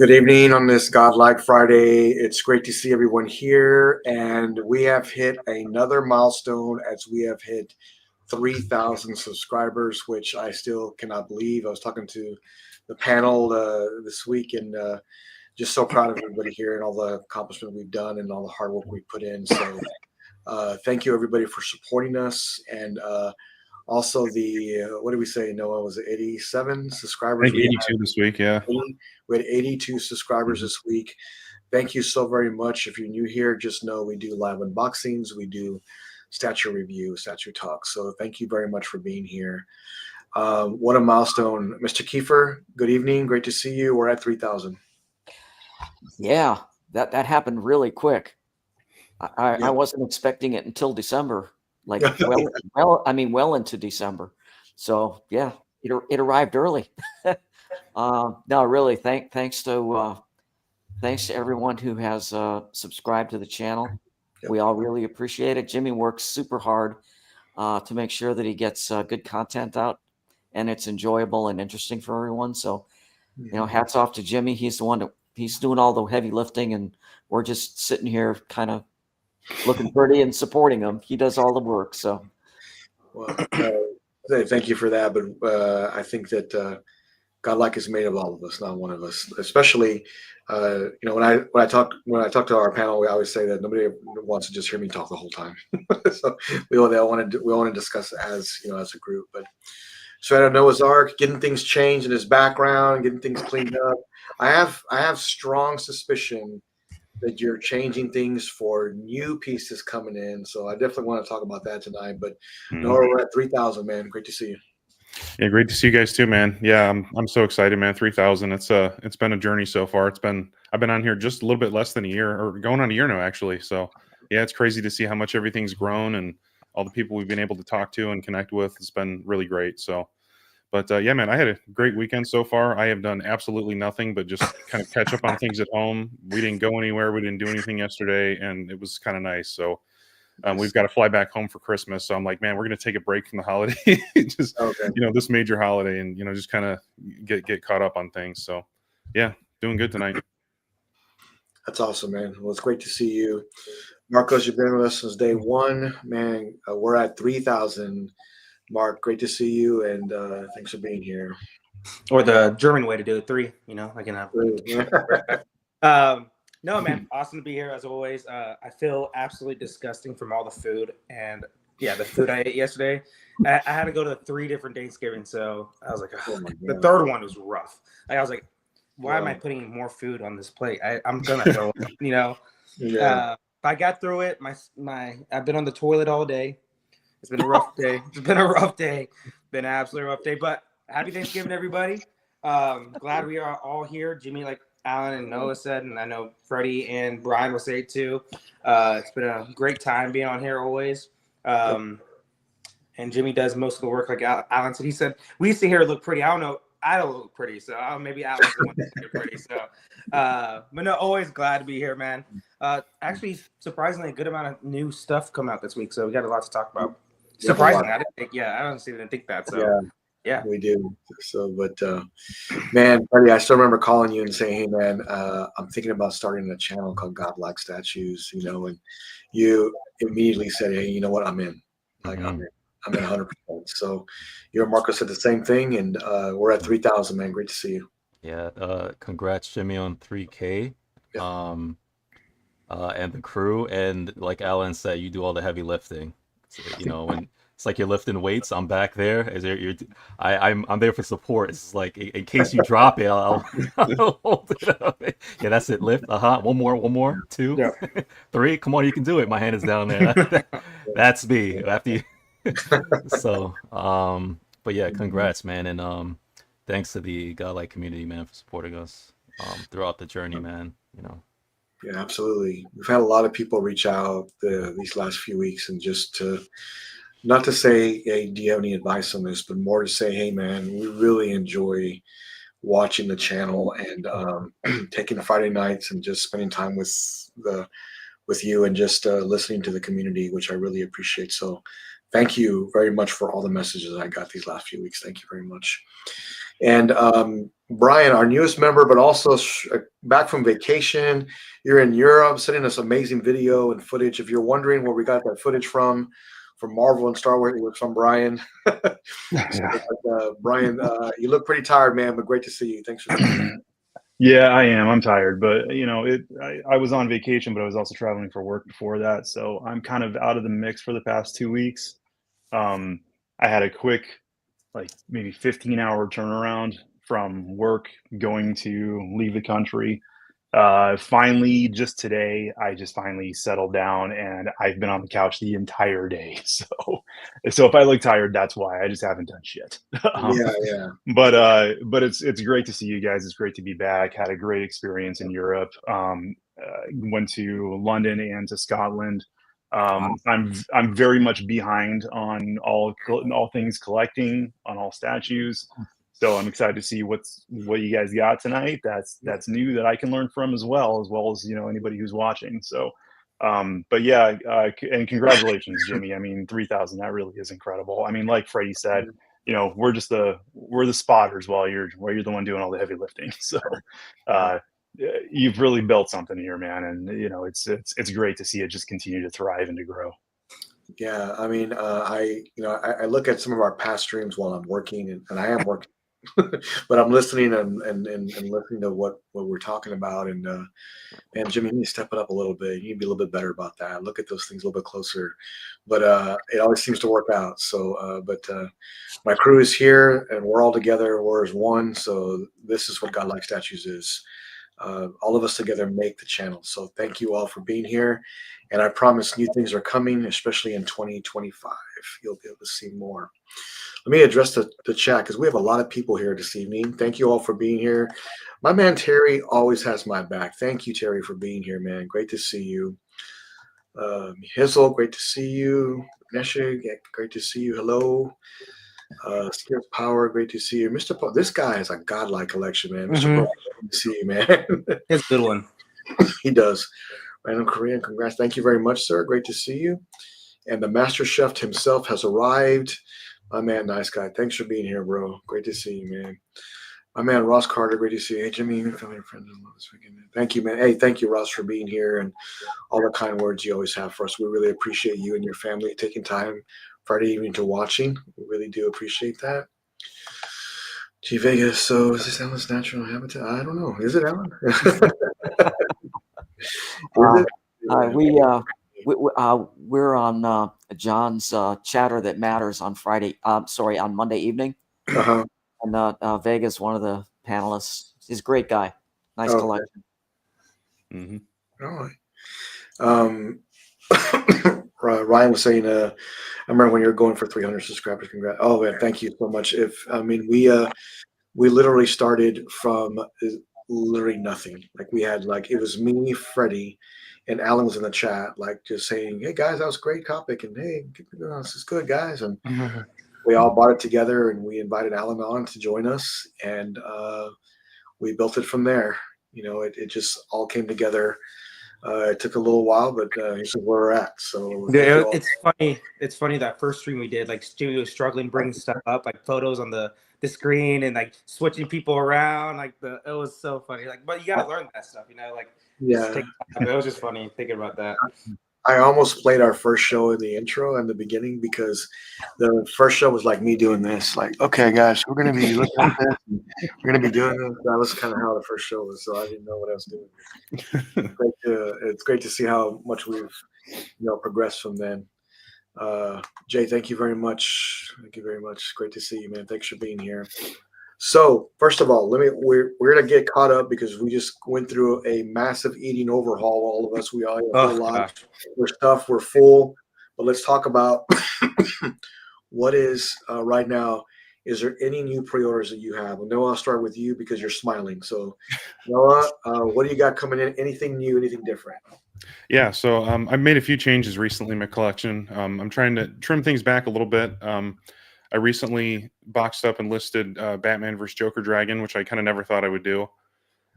Good evening on this Godlike Friday. It's great to see everyone here, and we have hit another milestone as we have hit 3,000 subscribers, which I still cannot believe. I was talking to the panel this week, and just so proud of everybody here and all the accomplishment we've done and all the hard work we put in. So thank you everybody for supporting us, and also the what did we say, Noah? Was it 87 subscribers? I think 82 this week, yeah. We had 82 subscribers this week. Thank you so very much. If you're new here, just know we do live unboxings. We do statue review, statue talk. So thank you very much for being here. What a milestone. Mr. Kiefer, good evening. Great to see you. We're at 3,000. Yeah, that happened really quick. I wasn't expecting it until December, like well into December. So yeah, it arrived early. No, really, thanks to everyone who has subscribed to the channel. Yep. We all really appreciate it. Jimmy works super hard to make sure that he gets good content out, and it's enjoyable and interesting for everyone. So, hats off to Jimmy. He's the one he's doing all the heavy lifting, and we're just sitting here kind of looking pretty and supporting him. He does all the work. So, well, thank you for that. But I think that Godlike is made of all of us, not one of us. Especially, when I talk to our panel, we always say that nobody wants to just hear me talk the whole time. So we all want to discuss as as a group. But so I don't know Noah's Ark, getting things changed in his background, getting things cleaned up. I have strong suspicion that you're changing things for new pieces coming in. So I definitely want to talk about that tonight. But Noah, we're at 3,000, man. Great to see you. Yeah, great to see you guys too, man. Yeah, I'm so excited, man. 3,000. It's been a journey so far. I've been on here just a little bit less than a year, or going on a year now, actually. So yeah, it's crazy to see how much everything's grown and all the people we've been able to talk to and connect with. It's been really great. So, but yeah, man, I had a great weekend so far. I have done absolutely nothing but just kind of catch up on things at home. We didn't go anywhere. We didn't do anything yesterday, and it was kind of nice. So. We've got to fly back home for Christmas. So I'm like, man, we're going to take a break from the holiday, just, this major holiday, and, just kind of get caught up on things. So yeah, doing good tonight. That's awesome, man. Well, it's great to see you. Marcos, you've been with us since day one, man. We're at 3,000. Mark, great to see you. And thanks for being here. Or the German way to do it, 3, I can have. No, man, awesome to be here as always. I feel absolutely disgusting from all the food, and the food I ate yesterday. I had to go to 3 different Thanksgiving, so I was like, the third one was rough. I was like, why am I putting more food on this plate? I'm gonna throw it, I got through it. I've been on the toilet all day. It's been a rough day. Been an absolutely rough day. But happy Thanksgiving, everybody. Glad we are all here. Jimmy, like Alan and Noah said, and I know Freddie and Brian will say it too. It's been a great time being on here always. And Jimmy does most of the work, like Alan said. He said, we used to hear it look pretty. I don't know. I don't look pretty, so maybe Alan's the one that's pretty. So, but no, always glad to be here, man. Actually, surprisingly, a good amount of new stuff come out this week, so we got a lot to talk about. Surprisingly, I honestly didn't think that. So. Yeah, we do. So, but man, Freddie, I still remember calling you and saying, "Hey, man, I'm thinking about starting a channel called Godlike Statues." And you immediately said, "Hey, you know what? I'm in. Like, I'm in 100%." So, you and Marco said the same thing, and we're at 3,000, man. Great to see you. Yeah, congrats, Jimmy, on 3K. And the crew, and like Alan said, you do all the heavy lifting. So, when. It's like you're lifting weights. I'm back there. I'm there for support. It's like in case you drop it, I'll hold it up. Yeah, that's it. Lift. One more. 2, 3. Come on, you can do it. My hand is down there. That's me. After you. So, but yeah, congrats, man, and thanks to the Godlike community, man, for supporting us throughout the journey, man. Yeah, absolutely. We've had a lot of people reach out these last few weeks, and just to. Not to say, hey, do you have any advice on this, but more to say, hey, man, we really enjoy watching the channel and taking the Friday nights and just spending time with you and just listening to the community, which I really appreciate. So thank you very much for all the messages I got these last few weeks. Thank you very much. And Brian, our newest member, but also back from vacation. You're in Europe, sending us amazing video and footage. If you're wondering where we got that footage from Marvel and Star Wars, it was from Brian. Brian, you look pretty tired, man, but great to see you. Thanks for coming. Yeah, I am. I'm tired, but I was on vacation, but I was also traveling for work before that, so I'm kind of out of the mix for the past 2 weeks. I had a quick, like maybe 15-hour turnaround from work going to leave the country. Finally, just today, I just finally settled down, and I've been on the couch the entire day. So if I look tired, that's why. I just haven't done shit. Yeah. But it's great to see you guys. It's great to be back. Had a great experience in Europe. Went to London and to Scotland. I'm very much behind on all things collecting, on all statues. So I'm excited to see what you guys got tonight. That's new that I can learn from as well as anybody who's watching. So, but yeah, and congratulations, Jimmy. I mean, 3,000, that really is incredible. I mean, like Freddie said, we're the spotters while you're the one doing all the heavy lifting. So, you've really built something here, man, and it's great to see it just continue to thrive and to grow. Yeah, I mean, I look at some of our past streams while I'm working, and I am working. But I'm listening and listening to what we're talking about, and Jimmy, you need to step it up a little bit. You need to be a little bit better about that. Look at those things a little bit closer. But it always seems to work out. So, my crew is here, and we're all together. We're as one. So this is what Godlike Statues is. All of us together make the channel. So thank you all for being here, and I promise new things are coming, especially in 2025. You'll be able to see more. Let me address the chat because we have a lot of people here this evening. Thank you all for being here. My man Terry always has my back. Thank you, Terry, for being here, man. Great to see you. Hizzle, great to see you. Neshig, great to see you. Hello. Scarce Power, great to see you. Mr. Paul, this guy has a godlike collection, man. Mr. Paul, great to see you, man. It's a good one. He does. Random Korean, congrats. Thank you very much, sir. Great to see you. And the Master Chef himself has arrived. My man, nice guy. Thanks for being here, bro. Great to see you, man. My man, Ross Carter, great to see you. Hey, Jimmy, your family and friends this weekend. Thank you, man. Hey, thank you, Ross, for being here and all the kind words you always have for us. We really appreciate you and your family taking time Friday evening to watching. We really do appreciate that. G Vegas, so is this Alan's natural habitat? I don't know. Is it, Alan? We're on John's Chatter That Matters on on Monday evening. Uh-huh. And Vega's one of the panelists. He's a great guy. Nice collection. Mm-hmm. All right. Ryan was saying, I remember when you were going for 300 subscribers. Congrats! Oh man, thank you so much. We literally started from literally nothing. Like we had it was me, Freddie, and Alan was in the chat, just saying, "Hey guys, that was a great topic," and "Hey, this is good, guys." And we all bought it together, and we invited Alan on to join us, and we built it from there. It just all came together. It took a little while, but this is where we're at. So yeah, it's funny. It's funny that first stream we did, Jimmy was struggling bringing stuff up, photos on the screen and switching people around. It was so funny. But you gotta learn that stuff, Yeah, it was just funny thinking about that. I almost played our first show in the intro and the beginning because the first show was me doing this. Okay, guys, we're going to be looking at this. And we're going to be doing this. That was kind of how the first show was, so I didn't know what I was doing. It's great to see how much we've progressed from then. Jay, thank you very much. Thank you very much. Great to see you, man. Thanks for being here. So first of all, we're gonna get caught up because we just went through a massive eating overhaul. All of us, we all have a lot. We're full. But let's talk about what is right now. Is there any new pre-orders that you have? Well, Noah, I'll start with you because you're smiling. So Noah, what do you got coming in? Anything new? Anything different? Yeah, so I've made a few changes recently in my collection. I'm trying to trim things back a little bit. I recently boxed up and listed Batman vs. Joker Dragon, which I kind of never thought I would do.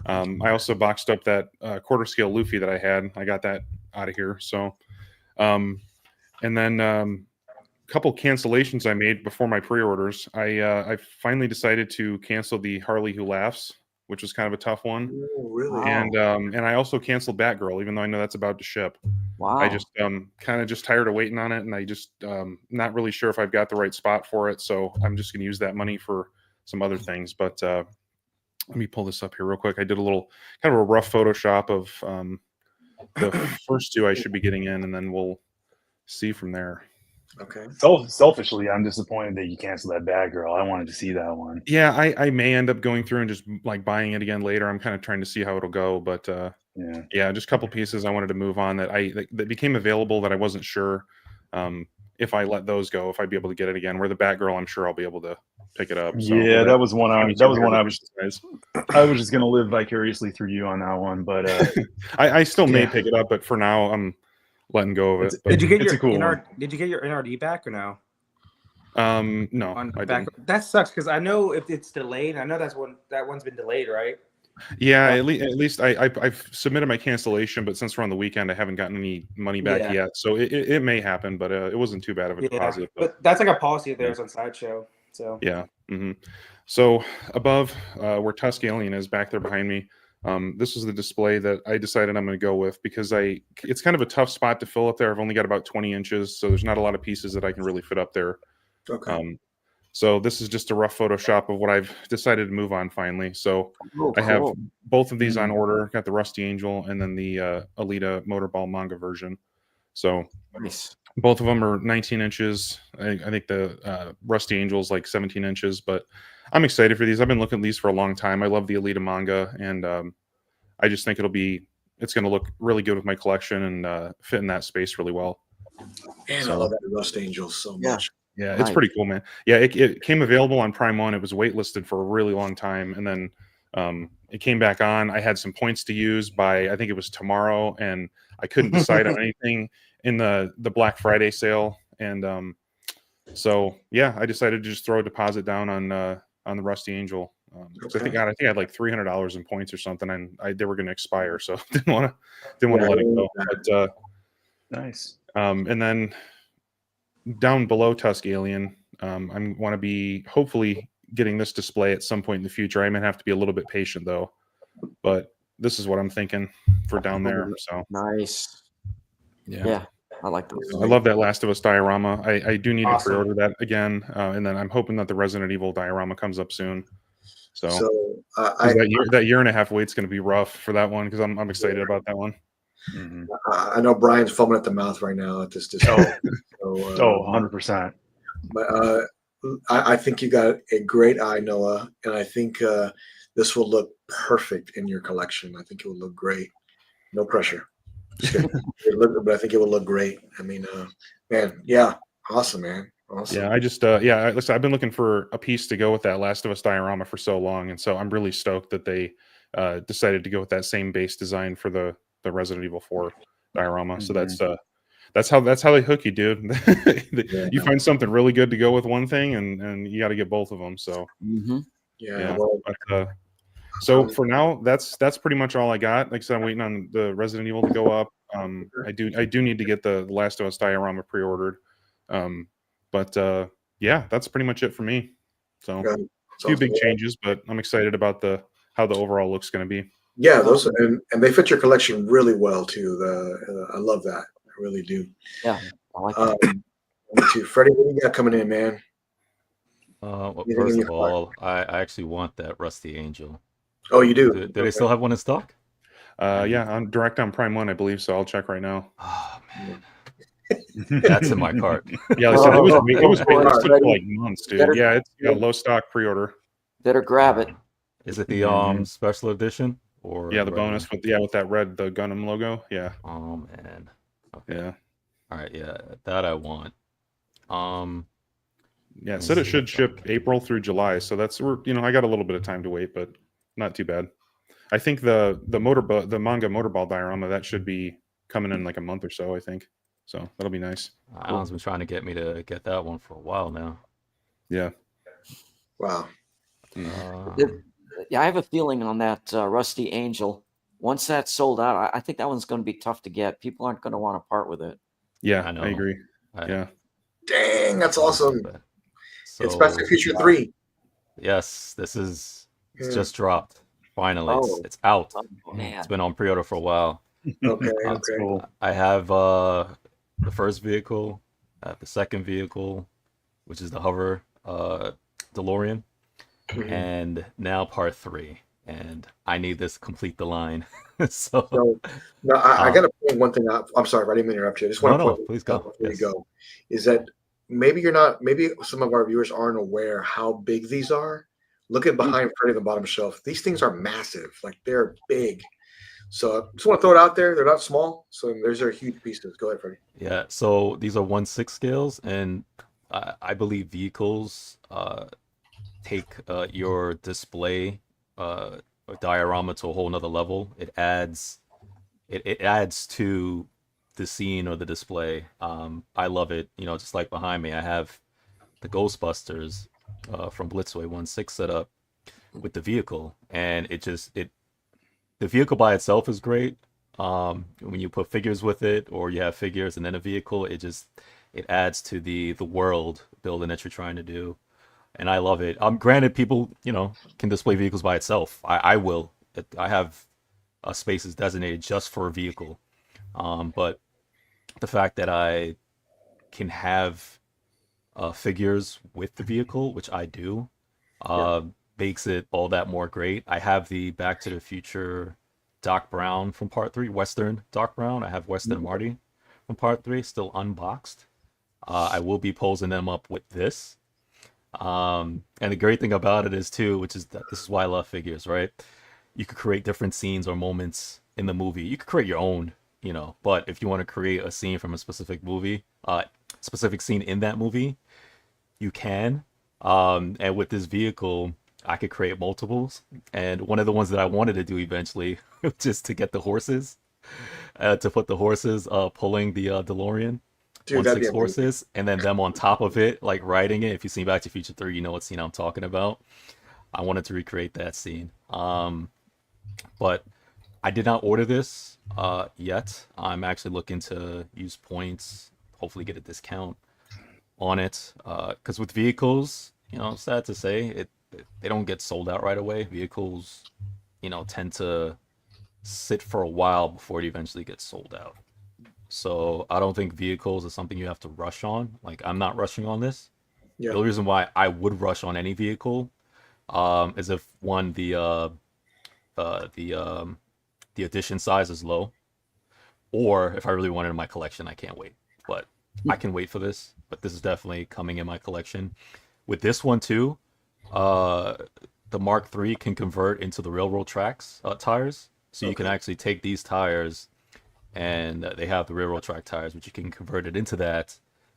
I also boxed up that quarter scale Luffy that I had. I got that out of here. So, and then couple cancellations I made before my pre-orders. I finally decided to cancel the Harley Who Laughs, which was kind of a tough one. Oh, really? Wow. And I also canceled Batgirl, even though I know that's about to ship. Wow. I just kind of just tired of waiting on it, and I just not really sure if I've got the right spot for it. So I'm just going to use that money for some other things. But let me pull this up here real quick. I did a little kind of a rough Photoshop of the first two I should be getting in, and then we'll see from there. Okay. Selfishly, I'm disappointed that you canceled that Batgirl. I wanted to see that one. Yeah, I may end up going through and just like buying it again later. I'm kind of trying to see how it'll go, but yeah, just a couple pieces I wanted to move on that became available that I wasn't sure if I let those go, if I'd be able to get it again. Where the Batgirl, I'm sure I'll be able to pick it up. So, Yeah, that was one. I was guys. I was just gonna live vicariously through you on that one, but I still may pick it up, but for now I'm letting go of it. Did you get it's your a cool one. Did you get your NRD back or no? No, On I back, didn't. that sucks because I know if it's delayed. I know that one's been delayed, right? Yeah, at least I've submitted my cancellation, but since we're on the weekend, I haven't gotten any money back yet. So it may happen, but it wasn't too bad of a deposit. But that's like a policy of theirs on Sideshow. So yeah. Mm-hmm. So above where Tusk Alien is back there behind me, this is the display that I decided I'm going to go with because it's kind of a tough spot to fill up there. I've only got about 20 inches, so there's not a lot of pieces that I can really fit up there. Okay. So this is just a rough Photoshop of what I've decided to move on finally. So I have both of these on order. Got the Rusty Angel and then the Alita Motorball manga version. So Nice. both of them are 19 inches. I think the Rusty Angel is like 17 inches, but I'm excited for these. I've been looking at these for a long time. I love the Alita manga, and I just think it's going to look really good with my collection and fit in that space really well. And I love that Rust Angel so much. Yeah, it's pretty cool, man. Yeah, it came available on Prime 1. It was waitlisted for a really long time, and then it came back on. I had some points to use by, I think it was tomorrow, and I couldn't decide on anything in the Black Friday sale. And so, yeah, I decided to just throw a deposit down on the Rusty Angel. I think I had like $300 in points or something, and they were going to expire, so didn't want to let it go. But nice. And then down below Tusk Alien, I want to be hopefully getting this display at some point in the future. I might have to be a little bit patient though, but this is what I'm thinking for down there. So nice. Yeah, I like those. I love that Last of Us diorama. I do need to pre-order that again, and then I'm hoping that the Resident Evil diorama comes up soon. So that year and a half wait's going to be rough for that one because I'm excited about that one. Mm-hmm. I know Brian's foaming at the mouth right now at this display. 100%. But I think you got a great eye, Noah, and I think this will look perfect in your collection. I think it will look great. No pressure. But I think it will look great. I mean, man, yeah, awesome, man. Awesome. Yeah, I just listen, I've been looking for a piece to go with that Last of Us diorama for so long, and so I'm really stoked that they decided to go with that same base design for the Resident Evil 4 diorama. Mm-hmm. So that's how they hook you, dude. You find something really good to go with one thing, and you got to get both of them. So so for now, that's pretty much all I got. Like I said, I'm waiting on the Resident Evil to go up. I do need to get the Last of Us diorama pre-ordered. But yeah, that's pretty much it for me. So a few big changes, but I'm excited about how the overall look's going to be. Yeah, those and they fit your collection really well too. I love that. I really do. Yeah, I like that. Me too. Freddie, what do you got coming in, man? Well, first of all, I actually want that Rusty Angel. Oh, you do? Do they still have one in stock? Yeah, I'm direct on Prime 1, I believe. So I'll check right now. Oh man. That's in my cart. Yeah, like I said, it was waitlisted for like months, dude. Yeah, it's low stock pre-order. Better grab it. Is it the special edition or the bonus with that red the Gundam logo? Yeah. Oh man. Okay. Yeah. All right. Yeah, that I want. Yeah, it said it should ship April through July, so I got a little bit of time to wait, but not too bad. I think the manga Motorball diorama that should be coming in like a month or so, I think. So that'll be nice. Alan's been trying to get me to get that one for a while now. Yeah. Wow. Yeah, I have a feeling on that Rusty Angel. Once that's sold out, I think that one's going to be tough to get. People aren't going to want to part with it. Yeah, I know. I agree. Yeah. Dang, that's Not too awesome. bad. It's Back to So the Future 3. yes, it's Yeah. just dropped. Finally, Oh. it's out. Oh, man. It's been on pre-order for a while. Okay, That's okay. cool. I have the first vehicle, the second vehicle, which is the hover DeLorean, Mhm. and now part 3. And I need this to complete the line. So So, now I uh, got to point one thing out. I'm sorry, I didn't mean to interrupt you. I just no, want to no, point please out go. before you Yes. go, is that maybe some of our viewers aren't aware how big these are. Look at behind Freddy on the bottom shelf. These things are massive. Like they're big. So I just want to throw it out there. They're not small. So those are huge pieces. Go ahead, Freddie. Yeah, so these are 1/6 scales, and I believe vehicles take your display or diorama to a whole nother level. It adds to the scene or the display. I love it. Just like behind me, I have the Ghostbusters from Blitzway 1/6 set up with the vehicle, and the vehicle by itself is great. When you put figures with it, or you have figures and then a vehicle, it adds to the world building that you're trying to do, and I love it. Granted, people can display vehicles by itself. I will. I have spaces designated just for a vehicle. But the fact that I can have figures with the vehicle, which I do, uh, makes it all that more great. I have the Back to the Future Doc Brown from Part 3, Western Doc Brown. I have Western Marty from Part 3 still unboxed. I will be posing them up with this. And the great thing about it is too, which is that this is why I love figures, right? You could create different scenes or moments in the movie. You could create your own, but if you want to create a scene from a specific movie, specific scene in that movie, you can. And with this vehicle, I could create multiples. And one of the ones that I wanted to do eventually, just to get the horses, to put the horses pulling the DeLorean, Dude, that'd be 1/6 amazing. horses, and then them on top of it, like riding it. If you've seen Back to the Future 3, you know what scene I'm talking about. I wanted to recreate that scene. But I did not order this yet. I'm actually looking to use points, hopefully get a discount on it. Because with vehicles, sad to say, they don't get sold out right away. Vehicles, tend to sit for a while before it eventually gets sold out. So I don't think vehicles is something you have to rush on. Like, I'm not rushing on this. The Yeah. only reason why I would rush on any vehicle is if one the edition size is low, or if I really wanted it in my collection, I can't wait. But I can wait for this. But this is definitely coming in my collection. With this one too, the Mark III can convert into the railroad tracks tires, so you can actually take these tires, and they have the railroad track tires, which you can convert it into that,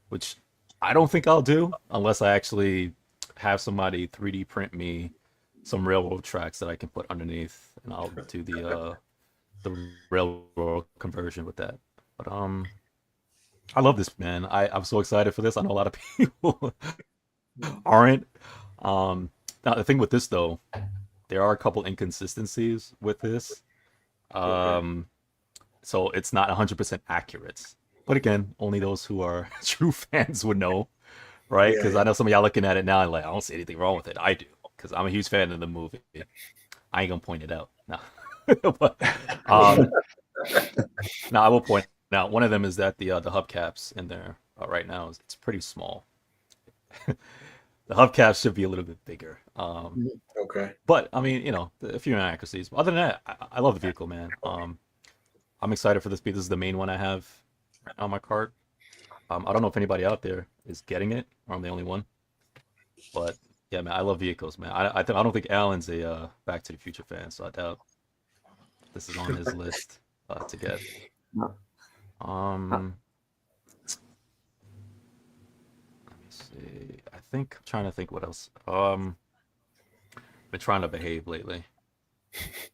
which I don't think I'll do unless I actually have somebody 3D print me some railroad tracks that I can put underneath, and I'll do the railroad conversion with that. But I love this, man. I'm so excited for this. I know a lot of people aren't. Now the thing with this though, there are a couple inconsistencies with this. So it's not 100% accurate. But again, only those who are true fans would know, right? Yeah, Because I know some of y'all looking at it now and like, I don't see anything wrong with it. I do, because I'm a huge fan of the movie. I ain't gonna point it out. No. But now I will point out one of them is that the hubcaps in there right now it's pretty small. The hubcaps should be a little bit bigger. Okay. But I mean, a few inaccuracies. Other than that, I love the vehicle, man. I'm excited for this because this is the main one I have on my cart. I don't know if anybody out there is getting it, or I'm the only one. But yeah, man, I love vehicles, man. I don't think Alan's a Back to the Future fan, so I doubt this is on his list to get. No. Let me see. I'm trying to think what else. Been trying to behave lately.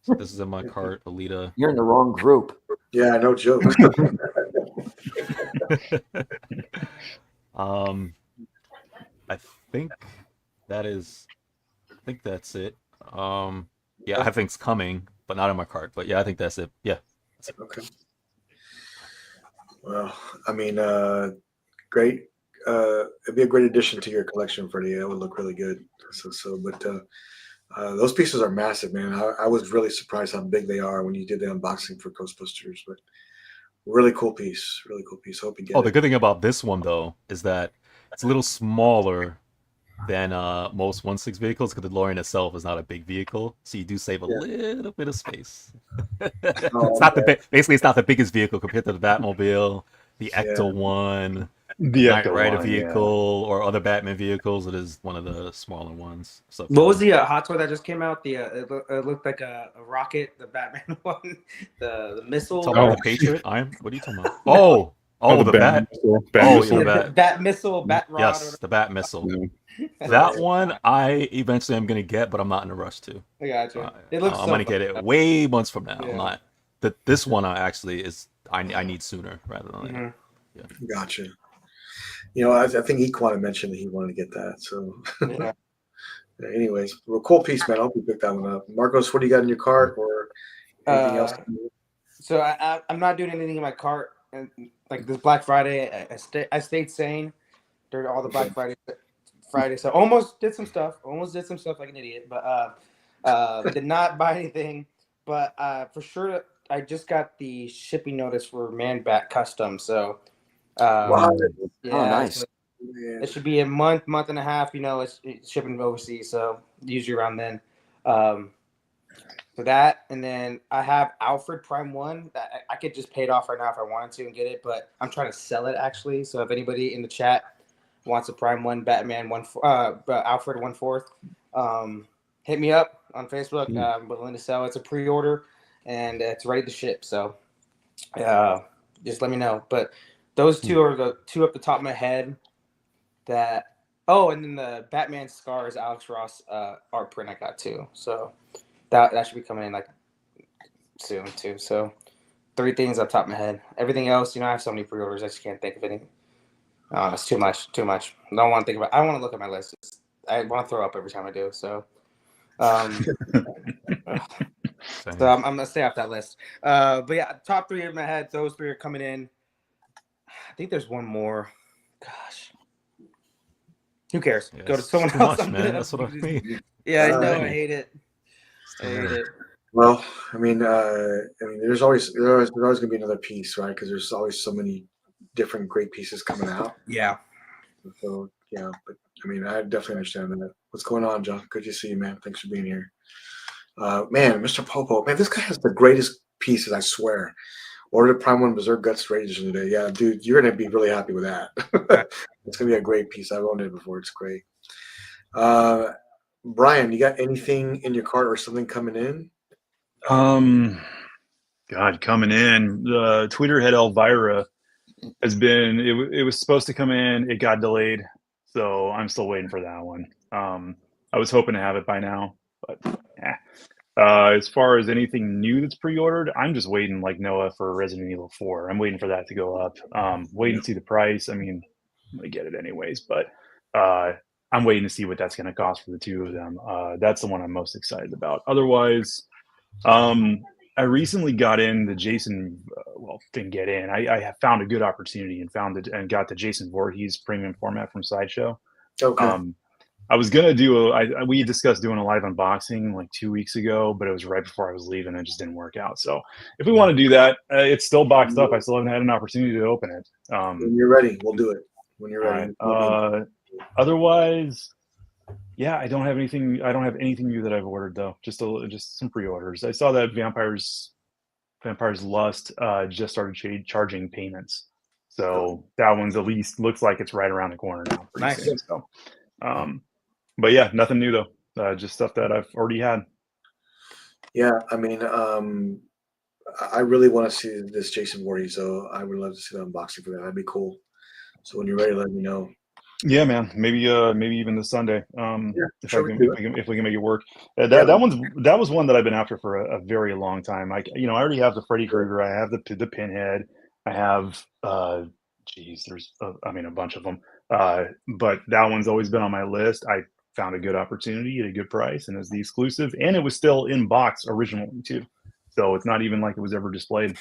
So this is in my cart, Alita. You're in the wrong group. Yeah, no joke. I think that's it. Yeah, I think it's coming, but not in my cart. But yeah, I think that's it. Yeah. Okay. Well, I mean, great. it'd be a great addition to your collection, Freddie. It would look really good. But those pieces are massive, man. I was really surprised how big they are when you did the unboxing for Ghostbusters. But really cool piece. Really cool piece. Hope you get Oh, it. the good thing about this one though is that it's a little smaller than most 1/6 vehicles because the DeLorean itself is not a big vehicle, so you do save a little bit of space. It's not the basically it's not the biggest vehicle compared to the Batmobile, the Ecto One, The Knight Ecto Rider one, vehicle, or other Batman vehicles. It is one of the smaller ones. So What was the hot toy that just came out? The it looked like a rocket, the Batman one, the missile. Talking about the Patriot? What are you talking about? Oh, the Bat. Missile. Oh, Missile. yeah, the Bat. Bat missile, Bat rod. Yes, the Bat missile. Yeah. That one I eventually am gonna get, but I'm not in a rush to. I got you. It looks. I'm gonna get it way months from now. Yeah. I'm not. This one I actually is I need sooner rather than later. Yeah. Gotcha. You know, I think Equan mentioned that he wanted to get that. So, Yeah. anyways, well, cool piece, man. I hope you pick that one up. Marcos, what do you got in your cart or anything else? So I'm not doing anything in my cart. And like this Black Friday, I stayed sane during all the Black Friday. So almost did some stuff like an idiot, but did not buy anything. But for sure, I just got the shipping notice for Man Bat Custom. So Wow. yeah, Oh, nice. so it should be a month and a half. You know, it's shipping overseas, so usually around then. For that, and then I have Alfred Prime 1 that I could just pay it off right now if I wanted to and get it, but I'm trying to sell it actually. So if anybody in the chat wants a Prime 1 Batman Alfred 1/4, hit me up on Facebook. I'm willing to sell. It's a pre-order and it's ready to ship. So just let me know. But those two are the two up the top of my head that. Oh, and then the Batman Scars Alex Ross art print I got too. So. That should be coming in like soon too. So 3 things up top of my head. Everything else, I have so many pre-orders, I just can't think of anything. It's too much. I don't want to think about. I don't want to look at my list. I want to throw up every time I do. So, so I'm gonna stay off that list. But yeah, top 3 in my head. Those 3 are coming in. I think there's one more. Gosh, who cares? Yeah, Go to someone else. Much, man. That's what I mean. Yeah, I know. I hate it. Well, there's always going to be another piece, right? Because there's always so many different great pieces coming out. Yeah. So yeah, but I definitely understand that. What's going on, John? Good to see you, man. Thanks for being here. Man, Mr. Popo, man, this guy has the greatest pieces. I swear. Ordered Prime 1 Berserk Guts Rangers today. Yeah, dude, you're gonna be really happy with that. It's gonna be a great piece. I've owned it before. It's great. Brian, you got anything in your cart or something coming in? God, coming in. The Tweeterhead Elvira has been. It was supposed to come in. It got delayed, so I'm still waiting for that one. I was hoping to have it by now, but as far as anything new that's pre-ordered, I'm just waiting like Noah for Resident Evil 4. I'm waiting for that to go up. Waiting to see the price. I'm gonna get it anyways, but I'm waiting to see what that's going to cost for the 2 of them. That's the one I'm most excited about. Otherwise, I recently got in the Jason. Didn't get in. I have found a good opportunity and got the Jason Voorhees premium format from Sideshow. Okay. I was gonna do we discussed doing a live unboxing like 2 weeks ago, but it was right before I was leaving. It just didn't work out. So if we want to do that, it's still boxed up. I still haven't had an opportunity to open it. When you're ready, we'll do it. When you're ready. Otherwise, yeah, I don't have anything new that I've ordered though. Just some pre-orders. I saw that Vampire's Lust just started charging payments, so that one's at least looks like it's right around the corner now. Nice. Soon, so, but yeah, nothing new though. Just stuff that I've already had. Yeah, I really want to see this Jason Voorhees, so I would love to see the unboxing for that. That'd be cool. So when you're ready, let me know. Yeah, man. Maybe even this Sunday. If we can make it work. That was one that I've been after for a very long time. I already have the Freddy Krueger. I have the Pinhead. I have there's a bunch of them. But that one's always been on my list. I found a good opportunity at a good price, and it was the exclusive, and it was still in box originally too. So it's not even like it was ever displayed.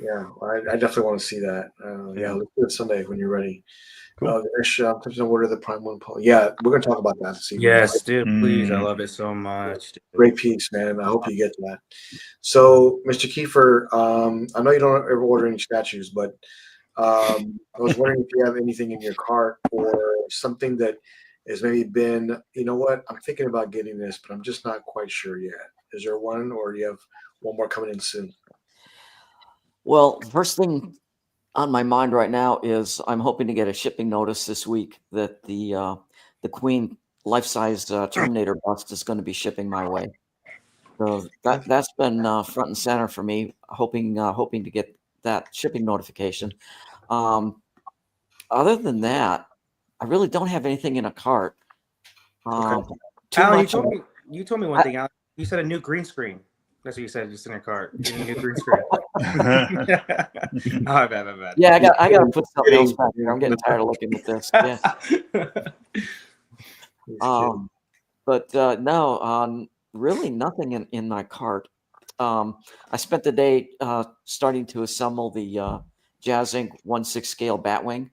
Yeah, I definitely want to see that. Yeah, let's do it Sunday when you're ready. Cool. Ganesh, what are the Prime One, Paul? Yeah, we're going to talk about that this evening. Yes, dude, please. I love it so much. Dude. Great piece, man. I hope you get that. So, Mr. Kiefer, I know you don't ever order any statues, but I was wondering if you have anything in your cart or something that has maybe been, you know what, I'm thinking about getting this, but I'm just not quite sure yet. Is there one, or do you have one more coming in soon? Well, first thing on my mind right now is I'm hoping to get a shipping notice this week that the Queen life-size Terminator bust is going to be shipping my way. So that's been front and center for me, hoping to get that shipping notification. Other than that, I really don't have anything in a cart. Too Alan, much. You told me one thing, Alan. You said a new green screen. That's what you said, just in your cart. You need a new green screen. Oh, bad. Yeah, I got to put something else back there. I'm getting tired of looking at this. Yeah. But no, really nothing in my cart. I spent the day starting to assemble the Jazz Inc. 1/6 scale Batwing.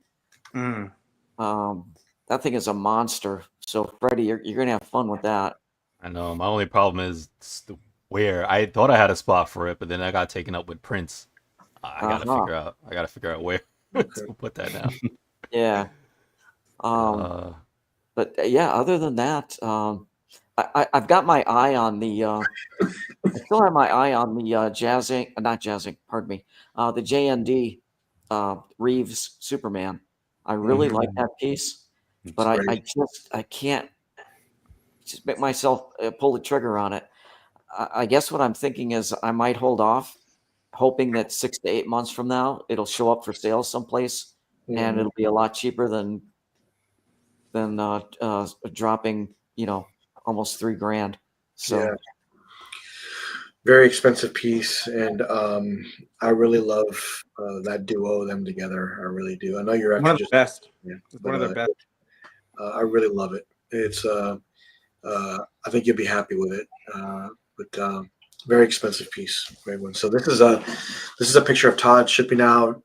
That thing is a monster. So, Freddie, you're going to have fun with that. I know. My only problem is where I thought I had a spot for it, but then I got taken up with Prince. I gotta figure out where to put that now. Yeah. But yeah, other than that, I've got my eye on the. I still have my eye on the Jazz Inc. Not Jazz Inc. Pardon me. The JND Reeves Superman. I really like that piece, but I can't just make myself pull the trigger on it. I guess what I'm thinking is I might hold off, hoping that 6 to 8 months from now it'll show up for sale someplace, and it'll be a lot cheaper than dropping, almost $3,000. So yeah. Very expensive piece, and I really love that duo of them together. I really do. I know you're actually one of the best. Yeah, one of the best. I really love it. It's I think you'll be happy with it. But very expensive piece, great one. So this is a picture of Todd shipping out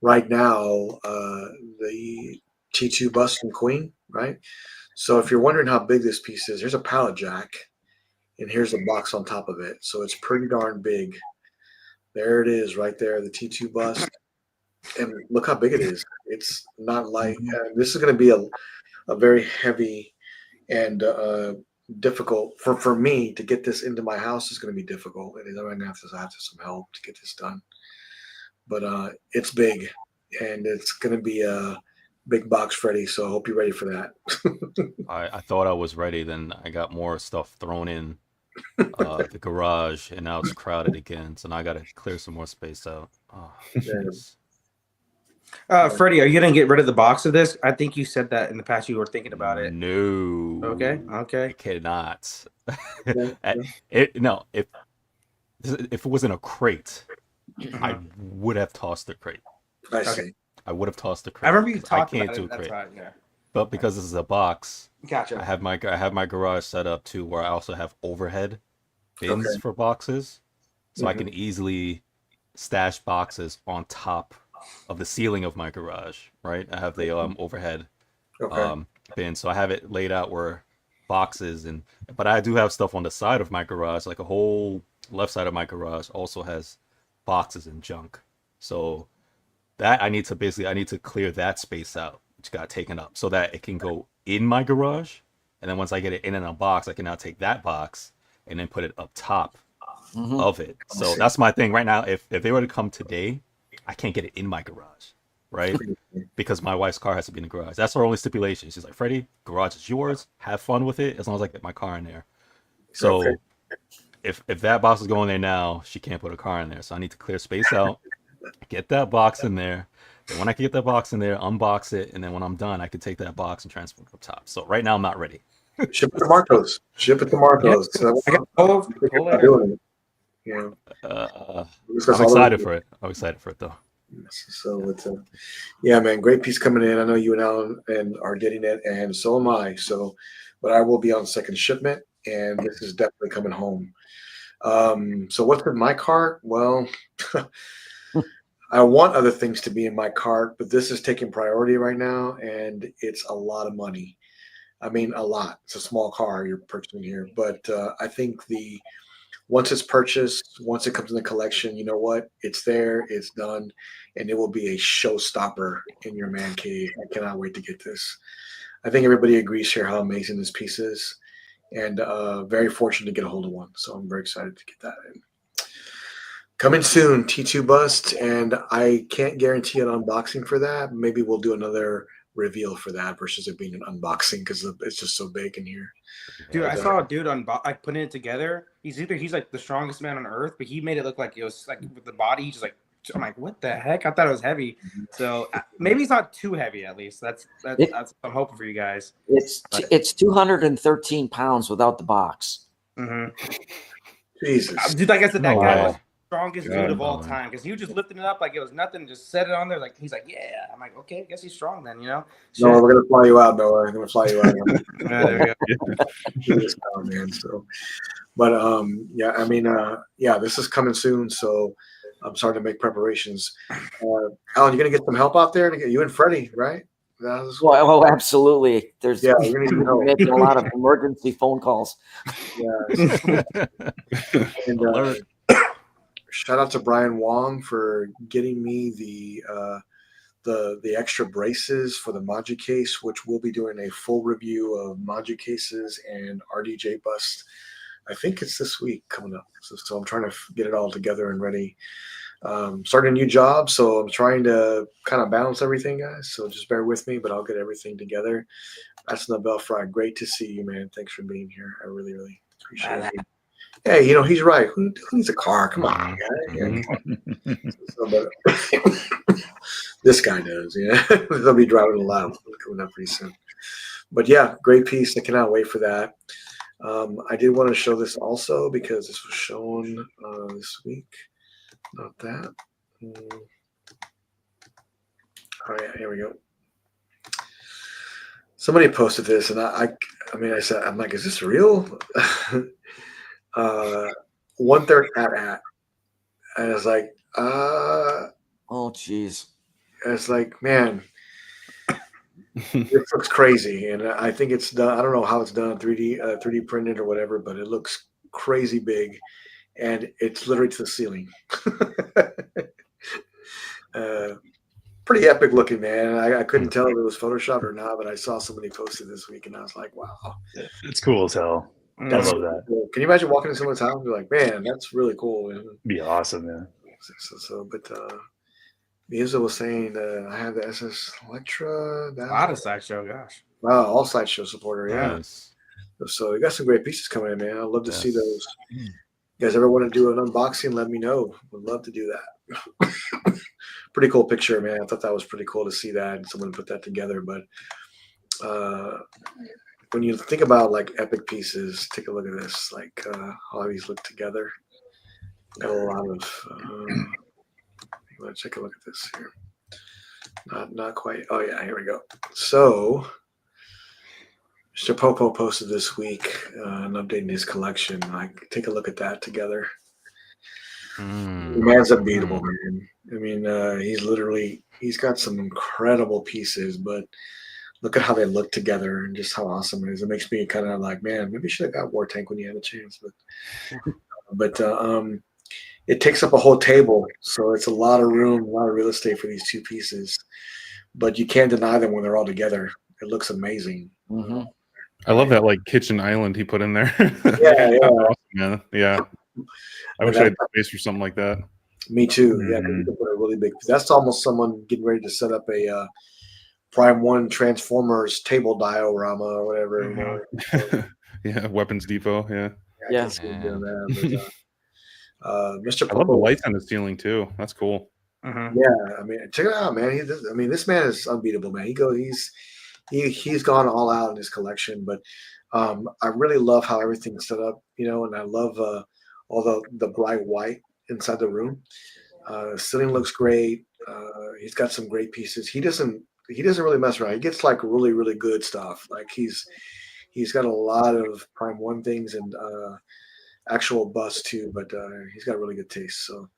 right now the T2 bust from Queen, right? So if you're wondering how big this piece is, here's a pallet jack, and here's the box on top of it. So it's pretty darn big. There it is, right there, the T2 bust, and look how big it is. It's not light. This is going to be a very heavy and difficult for me to get this into my house. Is going to be difficult. And I'm going to have some help to get this done. But it's big, and it's going to be a big box, Freddie. So I hope you're ready for that. I thought I was ready. Then I got more stuff thrown in the garage, and now it's crowded again. So now I got to clear some more space out. Oh, Freddie, are you gonna get rid of the box of this? I think you said that in the past. You were thinking about it. No. Okay. I cannot. No. If it was in a crate, I would have tossed the crate. I see. I would have tossed the crate. I remember you talked I can't about do it. That's crate. right. Yeah. But because this is a box, Gotcha. I have my garage set up too, where I also have overhead bins for boxes, so I can easily stash boxes on top of the ceiling of my garage. Right, I have the overhead bin, so I have it laid out where boxes but I do have stuff on the side of my garage, like a whole left side of my garage also has boxes and junk. So that I need to clear that space out, which got taken up, so that it can go in my garage. And then once I get it in a box, I can now take that box and then put it up top of it. So that's my thing right now. If they were to come today, I can't get it in my garage, right? Because my wife's car has to be in the garage. That's our only stipulation. She's like, Freddie, garage is yours. Have fun with it as long as I get my car in there. So if that box is going there now, she can't put a car in there. So I need to clear space out, get that box in there. And when I can get that box in there, unbox it, and then when I'm done, I can take that box and transfer it up top. So right now, I'm not ready. Ship it to Marcos. I'm excited for it. I'm excited for it, though. So it's man, great piece coming in. I know you and Alan are getting it, and so am I. So, but I will be on second shipment, and this is definitely coming home. So what's in my cart? Well, I want other things to be in my cart, but this is taking priority right now, and it's a lot of money. I mean, a lot. It's a small car you're purchasing here, but I think once it's purchased, once it comes in the collection, you know what? It's there, it's done, and it will be a showstopper in your man cave. I cannot wait to get this. I think everybody agrees here how amazing this piece is, and very fortunate to get a hold of one. So I'm very excited to get that in. Coming soon, T2 Bust, and I can't guarantee an unboxing for that. Maybe we'll do another reveal for that versus it being an unboxing because it's just so big in here. Dude, I saw a dude like putting it together. He's like the strongest man on earth, but he made it look like it was like with the body. He's just like, I'm like, what the heck? I thought it was heavy. So maybe it's not too heavy. At least that's what I'm hoping for you guys. It's 213 pounds without the box. Jesus, dude, like I said, that Oh, guy wow. was the strongest God, dude of all man. time because he was just lifting it up like it was nothing, just set it on there. Like he's like, yeah. I'm like, okay, I guess he's strong then, you know. no, we're gonna fly you out, Noah. I'm gonna fly you out. Yeah, there we go. This power, man. So, but yeah, I mean, yeah, this is coming soon, so I'm starting to make preparations. Alan, you're gonna get some help out there to get you and Freddie, right? Well, absolutely. There's Yeah, you're gonna need help. making a lot of emergency phone calls. Yeah. And, Alert. shout out to Brian Wong for getting me the extra braces for the Maji case, which we'll be doing a full review of Maji cases and RDJ Bust. I think it's this week coming up. So I'm trying to get it all together and ready. Starting a new job, so I'm trying to kind of balance everything, guys. So just bear with me, but I'll get everything together. That's Nobel Fry. Great to see you, man. Thanks for being here. I really, really appreciate it. Hey, he's right. Who needs a car? Come on, guys. Yeah. But this guy does, yeah. They'll be driving a lot coming up pretty soon. But yeah, great piece. I cannot wait for that. I did want to show this also because this was shown this week. Not that. Oh yeah, here we go. Somebody posted this, and I mean, I'm like, is this real? 1/3 at. And it's like, Oh, geez. it's like, man, this looks crazy, and I think it's done. I don't know how it's done, 3D printed or whatever, but it looks crazy big, and it's literally to the ceiling. Pretty epic looking, man. I couldn't tell if it was Photoshopped or not, but I saw somebody posted this week, and I was like, wow, It's cool as hell. I that's love that. cool. Can you imagine walking into someone's house and be like, man, that's really cool, man. Be awesome, man. But Miuza was saying I have the SS Electra. A lot of sideshow, gosh. Wow, all sideshow supporter, yeah. Nice. So you got some great pieces coming in, man. I'd love to see Yes. those. You guys ever want to do an unboxing? Let me know. Would love to do that. Pretty cool picture, man. I thought that was pretty cool to see that and someone put that together. But when you think about like epic pieces, take a look at this. Like how these look together. Got a lot of. Let's take a look at this here. Not quite. Oh yeah, here we go. So. Mr. Popo posted this week and updating his collection. Like, take a look at that together. The man's unbeatable, man. I mean, he's got some incredible pieces, but look at how they look together and just how awesome it is. It makes me kind of like, man, maybe you should have got War Tank when you had a chance. But it takes up a whole table, so it's a lot of room, a lot of real estate for these two pieces. But you can't deny them when they're all together. It looks amazing. Mm-hmm. I love that like kitchen island he put in there. Yeah. Awesome, man. Yeah. I wish I had space for something like that. Me too. Yeah, 'cause you could put a really big. That's almost someone getting ready to set up a Prime 1 Transformers table diorama or whatever. You know? Yeah, Weapons Depot. Yeah. I can see him doing that. But, Mr. I love the Popo, lights on the ceiling too. That's cool. yeah, I mean, check it out, man. This man is unbeatable, man. He's gone all out in his collection, but I really love how everything's set up, and I love all the bright white inside the room. Ceiling looks great. He's got some great pieces. He doesn't really mess around. He gets like really, really good stuff. Like he's got a lot of Prime 1 things, and actual bust too, but he's got really good taste. So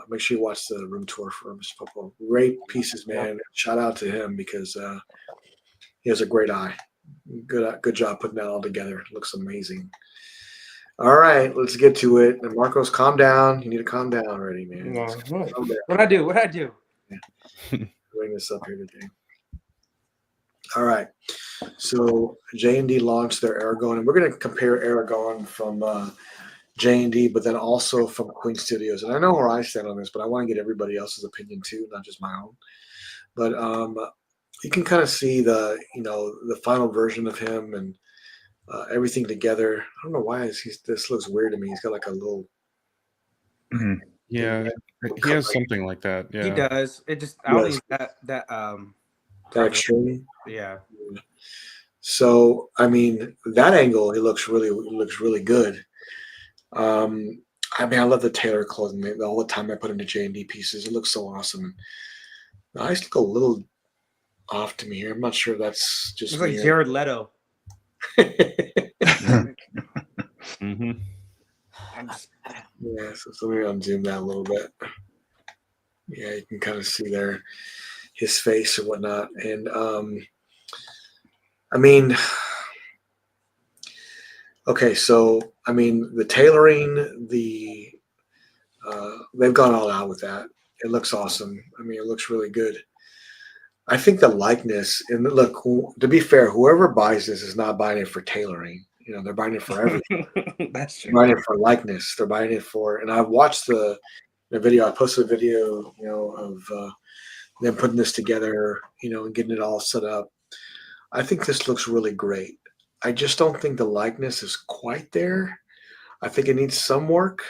make sure you watch the room tour for Mr. Popo. Great pieces, man. Shout out to him because he has a great eye. Good job putting that all together. It looks amazing. All right, let's get to it. And Marcos, calm down. You need to calm down already, man. What I do? Yeah. Bring this up here today. All right. So J&D launched their Aragon, and we're going to compare Aragon from J&D, but then also from Queen Studios. And I know where I stand on this, but I want to get everybody else's opinion too, not just my own. But you can kind of see the final version of him and everything together. I don't know why this looks weird to me. He's got like a little. Yeah, he has something like that. Yeah, He does. It just I don't think that extreme. Yeah. So I mean, that angle he looks really good. I mean, I love the tailor clothing. All the time I put into J&D pieces, it looks so awesome. The eyes look a little off to me here. I'm not sure if that's just it's like Jared Leto. Mm-hmm. Yeah, so let me unzoom that a little bit. Yeah, you can kind of see there his face and whatnot. And I mean, okay, so I mean the tailoring, they've gone all out with that. It looks awesome. I mean, it looks really good. I think the likeness, and look, to be fair, whoever buys this is not buying it for tailoring. They're buying it for everything. That's true. They're buying it for likeness. They're buying it for, and I've watched the video. I posted a video, of them putting this together, and getting it all set up. I think this looks really great. I just don't think the likeness is quite there. I think it needs some work.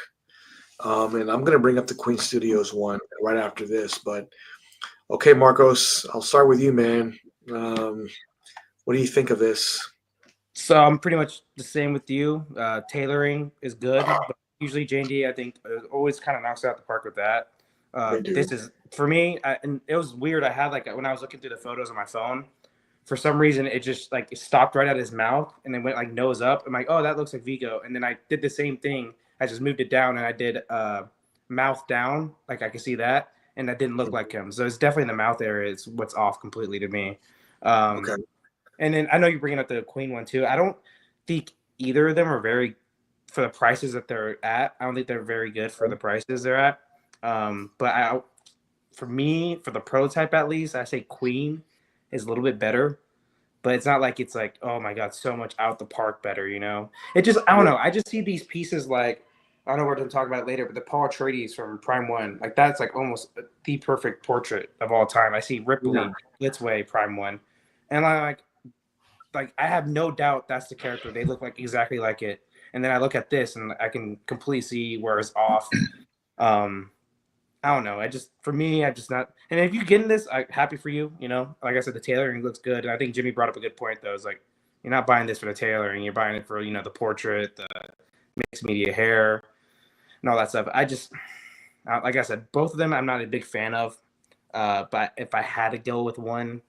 And I'm going to bring up the Queen Studios one right after this. But okay, Marcos, I'll start with you, man. What do you think of this? So I'm pretty much the same with you. Tailoring is good, but usually J&D, I think, always kind of knocks out the park with that. This is for me, and it was weird. I had when I was looking through the photos on my phone, for some reason it just it stopped right at his mouth and then went nose up. I'm like, oh, that looks like Vigo. And then I did the same thing. I just moved it down and I did mouth down, I could see that, and that didn't look like him. So it's definitely the mouth area is what's off completely to me. Okay. And then I know you're bringing up the Queen one too. I don't think either of them are very, for the prices that they're at. I don't think they're very good for the prices they're at. But for me, for the prototype at least, I say Queen is a little bit better. But it's not like it's like, oh my God, so much out the park better, It just, I don't know. I just see these pieces I don't know, we're going to talk about it later, but the Paul Atreides from Prime 1, that's almost the perfect portrait of all time. I see Ripley, Blitzway, Prime 1. And I have no doubt that's the character. They look exactly like it. And then I look at this and I can completely see where it's off. I don't know. For me, I just not. And if you get in this, I'm happy for you. Like I said, the tailoring looks good. And I think Jimmy brought up a good point, though. It's you're not buying this for the tailoring. You're buying it for, the portrait, the mixed media hair, and all that stuff. Like I said, both of them I'm not a big fan of. But if I had to go with one,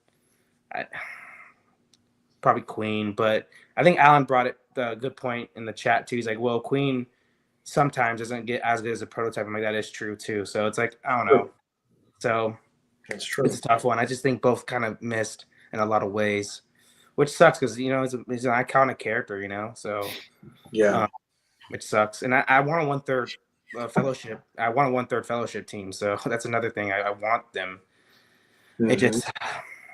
probably Queen. But I think Alan brought the good point in the chat, too. He's like, well, Queen sometimes doesn't get as good as a prototype. I'm like, that is true too. So it's I don't know. So that's true. It's a tough one. I just think both kind of missed in a lot of ways, which sucks because he's an iconic character, So yeah, which sucks. And I want a 1/3 fellowship. I want a 1/3 fellowship team. So that's another thing. I want them. Mm-hmm. It just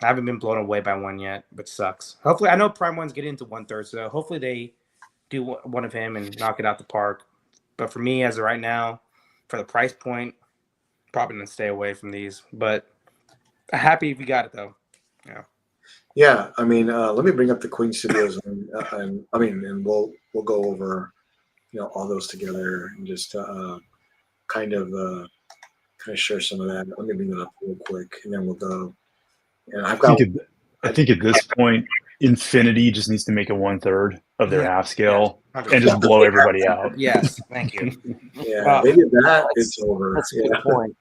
I haven't been blown away by one yet, but sucks. Hopefully, I know Prime 1's getting into 1/3, so hopefully they do one of him and knock it out the park. But for me, as of right now, for the price point, probably gonna stay away from these. But happy if you got it though. Yeah. Yeah. I mean, let me bring up the Queen Studios, and we'll go over, all those together and just kind of share some of that. Let me bring that up real quick, and then we'll go. And I think at this point, Infinity just needs to make a 1/3 of their half scale and just blow everybody out. Yes, thank you. Yeah, they did that. It's over. That's a good point.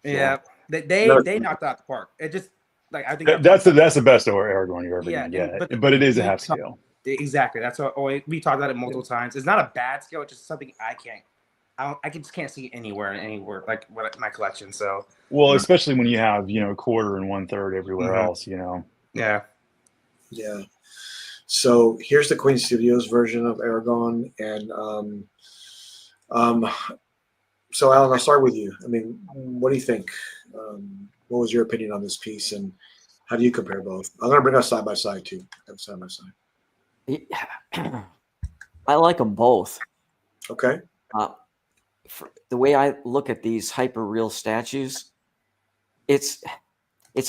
Yeah, they knocked out the park. It just I think that's the best of Aragon you're ever gonna get. But it is a half scale. Exactly. That's what we talked about it multiple times. It's not a bad scale. It's just something I just can't see anywhere like my collection. So Well, especially when you have, a quarter and 1/3 everywhere Mhm. else, yeah. Yeah. So here's the Queen Studios version of Aragon, and so Alan, I'll start with you. I mean, what do you think? What was your opinion on this piece, and how do you compare both? I'm gonna bring us side by side too. Side by side. I like them both. Okay. The way I look at these hyper real statues, it's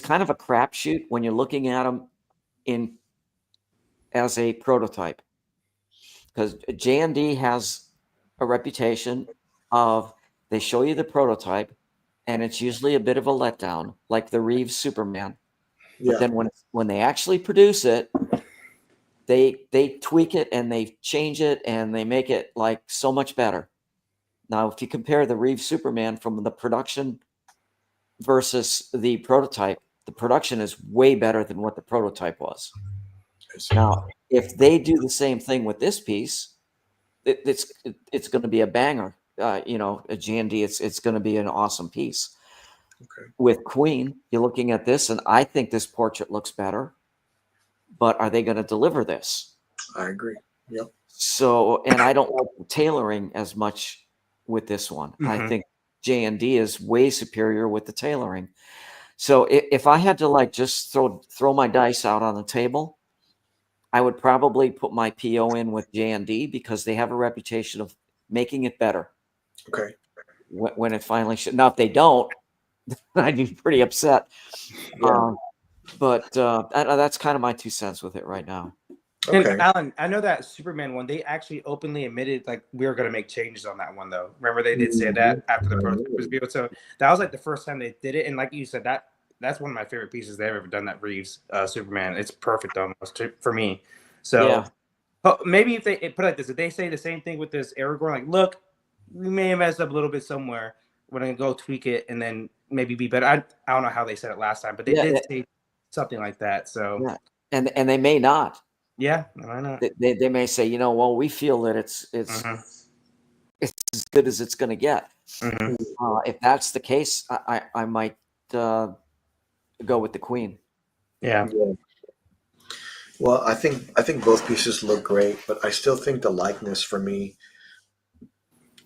kind of a crapshoot when you're looking at them as a prototype, because J&D has a reputation of they show you the prototype, and it's usually a bit of a letdown, like the Reeves Superman. Yeah. But then when they actually produce it, they tweak it and they change it and they make it like so much better. Now, if you compare the Reeves Superman from the production versus the prototype, the production is way better than what the prototype was. Now, if they do the same thing with this piece, it's going to be a banger. A G&D, it's going to be an awesome piece. Okay. With Queen, you're looking at this, and I think this portrait looks better. But are they going to deliver this? I agree. Yep. So, and I don't like the tailoring as much with this one. I think J&D is way superior with the tailoring. So if I had to like just throw my dice out on the table, I would probably put my PO in with J&D because they have a reputation of making it better. Okay. When it finally should. Now, if they don't, I'd be pretty upset. Yeah. But that's kind of my 2 cents with it right now. Okay. And Alan, I know that Superman one, they actually openly admitted like we were going to make changes on that one though. Remember they did say that after the prototype was revealed. So that was like the first time they did it, and like you said, that's one of my favorite pieces they've ever done. That Reeves Superman, it's perfect almost for me. So maybe if they put it like this, if they say the same thing with this Aragorn, like look, we may have messed up a little bit somewhere. We're gonna go tweak it and then maybe be better. I don't know how they said it last time, but they did say something like that. So and they may not. Yeah, why not? They may say, well, we feel that it's as good as it's going to get. If that's the case, I might go with the Queen. Yeah. Well, I think both pieces look great, but I still think the likeness for me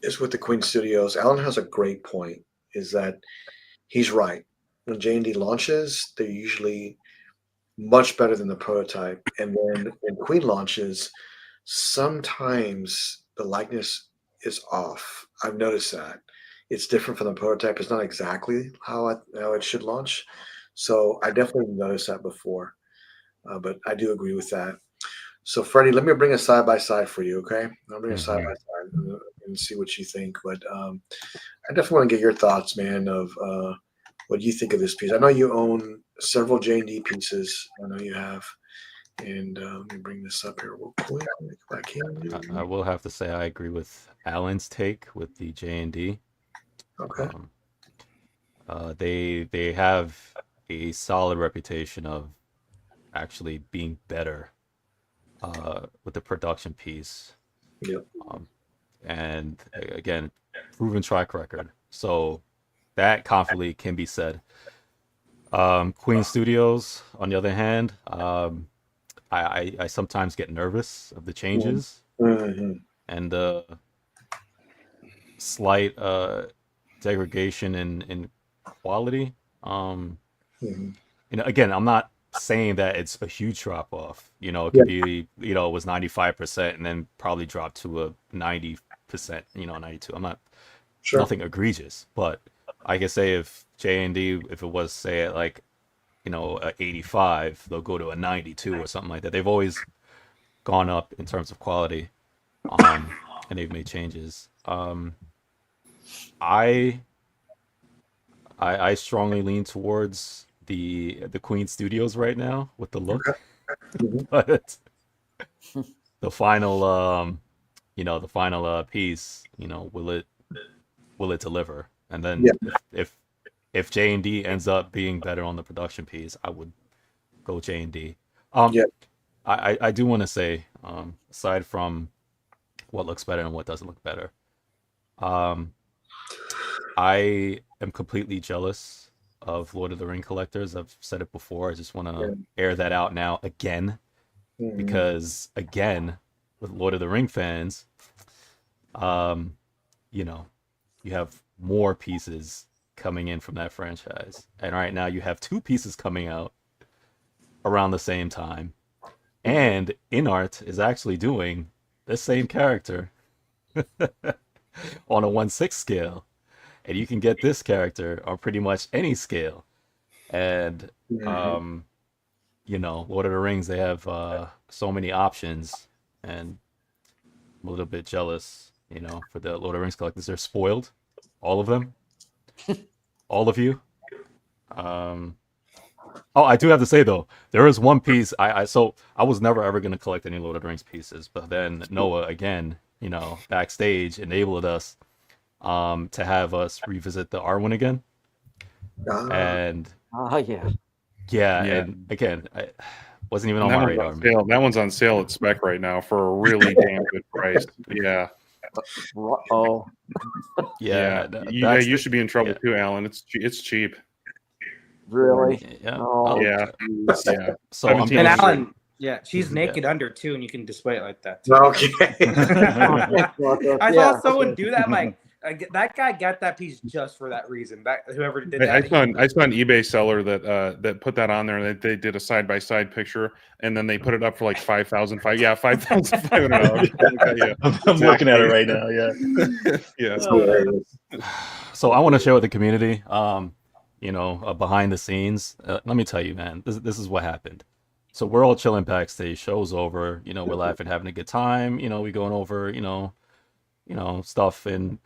is with the Queen Studios. Alan has a great point. Is that he's right. When J&D launches, they're usually much better than the prototype, and then when Queen launches, sometimes the likeness is off. I've noticed that it's different from the prototype. It's not exactly how it should launch. So I definitely noticed that before, but I do agree with that. So Freddie, let me bring a side by side for you, okay? I'll bring a side by side and see what you think. But I definitely want to get your thoughts, man, of what you think of this piece. I know you own several J&D pieces. I know you have. And let me bring this up here real quick. If I can. I will have to say I agree with Alan's take with the J&D. Okay. They have a solid reputation of actually being better with the production piece. Yep. And again, proven track record. So that confidently can be said. Queen Studios, on the other hand, I sometimes get nervous of the changes and the slight degradation in quality. Again, I'm not saying that it's a huge drop off. It could be, it was 95% and then probably dropped to a 90%, 92. I'm not nothing egregious, but I can say if J&D, if it was say at like, a 85, they'll go to a 92 or something like that. They've always gone up in terms of quality, and they've made changes. I strongly lean towards the Queen Studios right now with the look, but the final piece, will it deliver? And then if J&D ends up being better on the production piece, I would go J&D. I do want to say, aside from what looks better and what doesn't look better, um, I am completely jealous of Lord of the Ring collectors. I've said it before. I just want to air that out now again, because again, with Lord of the Ring fans, you know, you have more pieces coming in from that franchise, and right now you have 2 pieces coming out around the same time, and InArt is actually doing the same character on a 1/6 scale, and you can get this character on pretty much any scale. And you know, Lord of the Rings, they have so many options, and I'm a little bit jealous, you know, for the Lord of the Rings collectors. They're spoiled, all of them, all of you. Oh, I do have to say though, there is one piece so I was never ever gonna collect any Lord of the Rings pieces, but then Noah again, you know, backstage enabled us to have us revisit the Arwen again. And yeah. yeah, Yeah. and again, I wasn't even And on that my one's radar, on man. sale. That one's on sale at spec right now for a really damn good price. Yeah. Oh, Yeah, You should be in trouble too, Alan. It's cheap. really? Yeah. Oh, Yeah. Yeah. So I'm 17 And hundred. Alan, yeah, she's naked under too, and you can display it like that too. Okay. I Yeah, saw someone okay. do that. I'm like, that guy got that piece just for that reason. That whoever did I that. saw an eBay seller that put that on there. They did a side by side picture, and then they put it up for like $5,500. Yeah, $5,500. Yeah, I'm looking at it right now. Yeah. yeah. So I want to share with the community, you know, behind the scenes. Let me tell you, man, this is what happened. So we're all chilling backstage. Show's over. You know, we're laughing, having a good time. You know, we going over, you know, stuff, and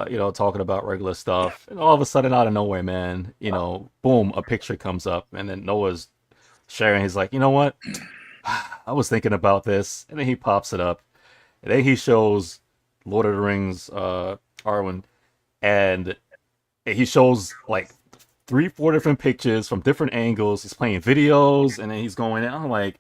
you know, talking about regular stuff. And all of a sudden, out of nowhere, man, you know, boom, a picture comes up, and then Noah's sharing. He's like, you know what? I was thinking about this, and then he pops it up, and then he shows Lord of the Rings, Arwen, and he shows like 3-4 different pictures from different angles. He's playing videos, and then he's going in. I'm like,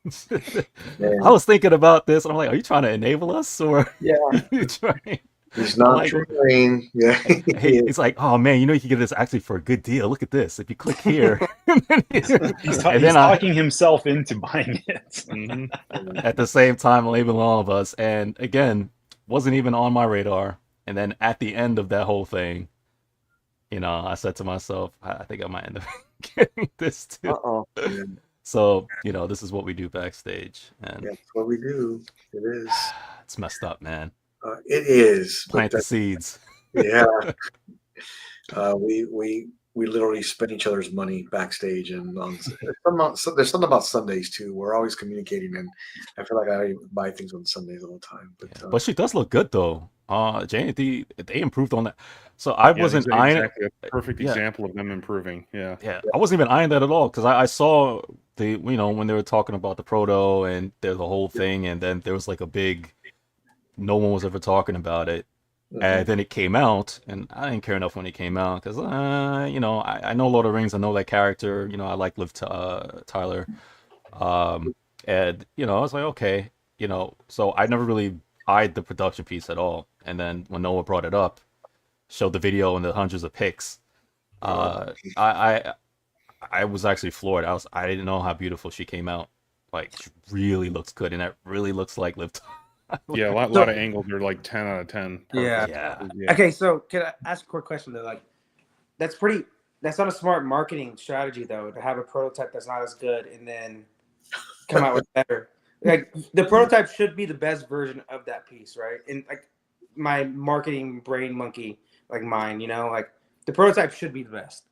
I was thinking about this, and I'm like, are you trying to enable us, or yeah. you trying? He's not like, trying. Yeah. He's like, oh man, you know, you can get this actually for a good deal. Look at this. If you click here, He's talking himself into buying it. At the same time, labeling all of us. And again, wasn't even on my radar. And then at the end of that whole thing, you know, I said to myself, I think I might end up getting this too. Uh-oh. So, you know, this is what we do backstage, and That's what we do. It is. it's messed up, man. It is. Plant the seeds. Yeah. We literally spend each other's money backstage, and there's something about Sundays too. We're always communicating, and I feel like I buy things on Sundays all the time. But she does look good though. Jane, they improved on that. So I wasn't eyeing exactly a perfect example of them improving. Yeah. I wasn't even eyeing that at all, because I saw the, you know, when they were talking about the proto and the whole thing, and then there was like a big, no one was ever talking about it. And then it came out, and I didn't care enough when it came out, because you know, I know Lord of the Rings, I know that character, you know, I like Liv Tyler, and you know, I was like, okay, you know, so I never really eyed the production piece at all. And then when Noah brought it up, showed the video and the hundreds of pics, I was actually floored. I didn't know how beautiful she came out. Like, she really looks good, and that really looks like Liv Tyler. Yeah, a lot of angles are like 10 out of 10. Yeah. Okay, so can I ask a quick question though? Like, that's not a smart marketing strategy though, to have a prototype that's not as good and then come out with better. Like, the prototype should be the best version of that piece, right? And like, my marketing brain monkey, like mine, you know, like, the prototype should be the best.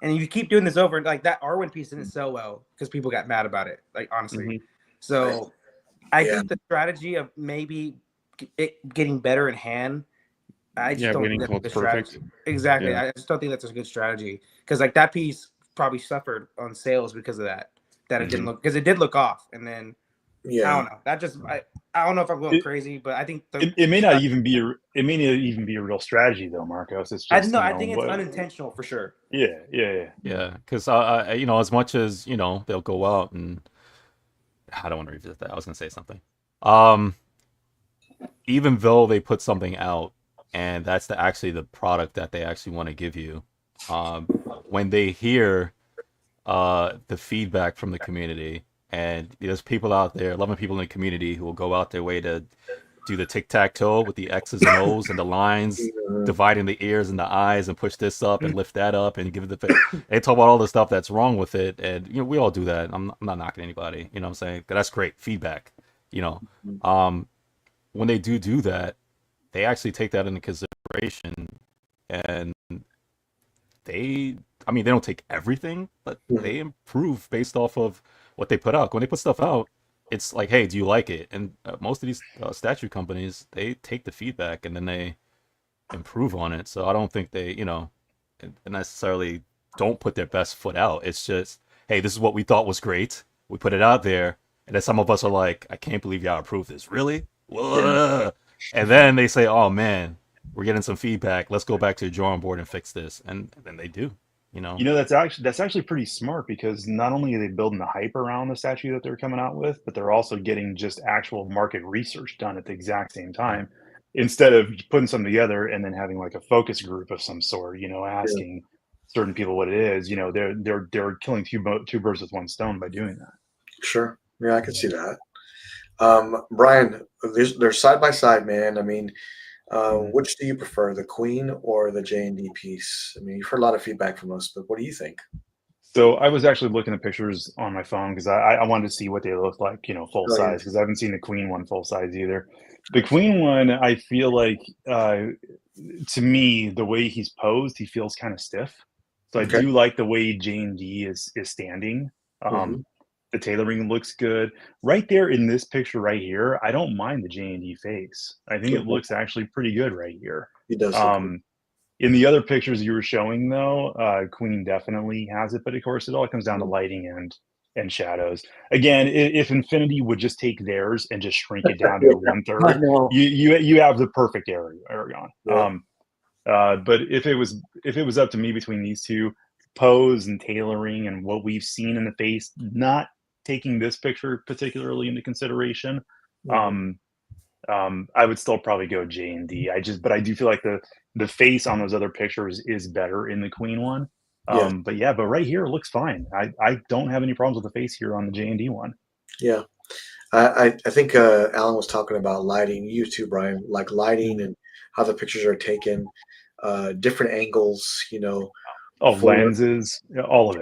And you keep doing this over, and like, that Arwen piece didn't sell well because people got mad about it, like, honestly. So I think the strategy of maybe it getting better in hand, I just don't think that's a good strategy. Exactly. I just don't think that's a good strategy, because like, that piece probably suffered on sales because of that. That it didn't look, because it did look off, and then I don't know. That just I don't know if I'm going crazy, but I think it may not even be a real strategy though, Marcos. It's just, I think it's unintentional for sure. Yeah. Because you know, as much as, you know, they'll go out and I don't want to revisit that. I was going to say something. Even though they put something out and that's actually the product that they actually want to give you, when they hear the feedback from the community, and there's people out there, 11 people in the community who will go out their way to do the tic-tac-toe with the X's and O's and the lines, dividing the ears and the eyes, and push this up and lift that up and give it the. They talk about all the stuff that's wrong with it, and we all do that. I'm not knocking anybody, you know what I'm saying? That's great feedback, When they do that, they actually take that into consideration, and they don't take everything, but they improve based off of what they put out. When they put stuff out, it's like, hey, do you like it? And most of these statue companies, they take the feedback and then they improve on it. So I don't think they, necessarily don't put their best foot out. It's just, hey, this is what we thought was great. We put it out there. And then some of us are like, I can't believe y'all approved this. Really? Yeah. And then they say, oh, man, we're getting some feedback. Let's go back to the drawing board and fix this. And then they do. That's actually pretty smart, because not only are they building the hype around the statue that they're coming out with, but they're also getting just actual market research done at the exact same time, instead of putting something together and then having like a focus group of some sort, asking certain people what it is. They're killing two birds with one stone by doing that. Sure. Yeah, I can see that. Brian, they're side by side, man. I mean, which do you prefer, the Queen or the J&D piece? I mean, you've heard a lot of feedback from us, but what do you think? So I was actually looking at pictures on my phone because I wanted to see what they look like, full size, because I haven't seen the Queen one full size either. The Queen one, I feel like, to me, the way he's posed, he feels kind of stiff. So I do like the way J&D is standing. The tailoring looks good. Right there in this picture right here, I don't mind the J&D face. I think it looks actually pretty good right here. It does. In the other pictures you were showing, though, Queen definitely has it, but of course it all comes down to lighting and shadows. Again, if Infinity would just take theirs and just shrink it down to 1/3, you have the perfect Aragon. Yeah. But if it was up to me between these two, pose and tailoring and what we've seen in the face, not taking this picture particularly into consideration, I would still probably go J&D. But I do feel like the face on those other pictures is better in the Queen one. But right here it looks fine. I don't have any problems with the face here on the J&D one. Yeah. I think Alan was talking about lighting. You too, Brian, like lighting and how the pictures are taken, different angles, lenses, all of it.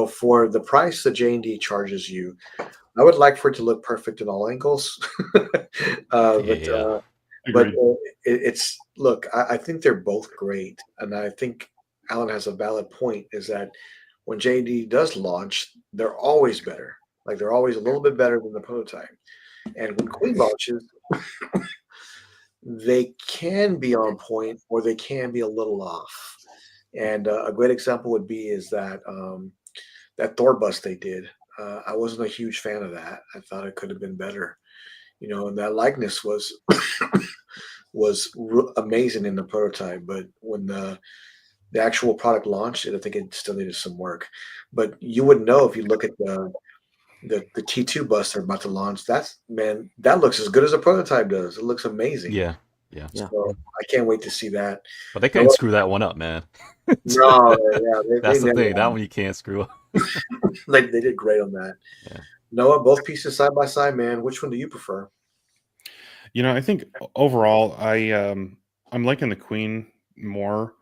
For the price that J&D charges you, I would like for it to look perfect in all angles. It's look, I think they're both great, and I think Alan has a valid point. Is that when J&D does launch, they're always better. Like they're always a little bit better than the prototype. And when Queen launches, they can be on point or they can be a little off. And a great example would be that that Thor bust they did. I wasn't a huge fan of that. I thought it could have been better, and that likeness was amazing in the prototype. But when the actual product launched, I think it still needed some work. But you wouldn't know if you look at the T2 bus they're about to launch. That looks as good as a prototype does. It looks amazing. Yeah. So I can't wait to see that. But they can't screw that one up, man. No, that's the thing. That one you can't screw up. They did great on that. Yeah. Noah, both pieces side by side, man. Which one do you prefer? I think overall, I'm liking the Queen more.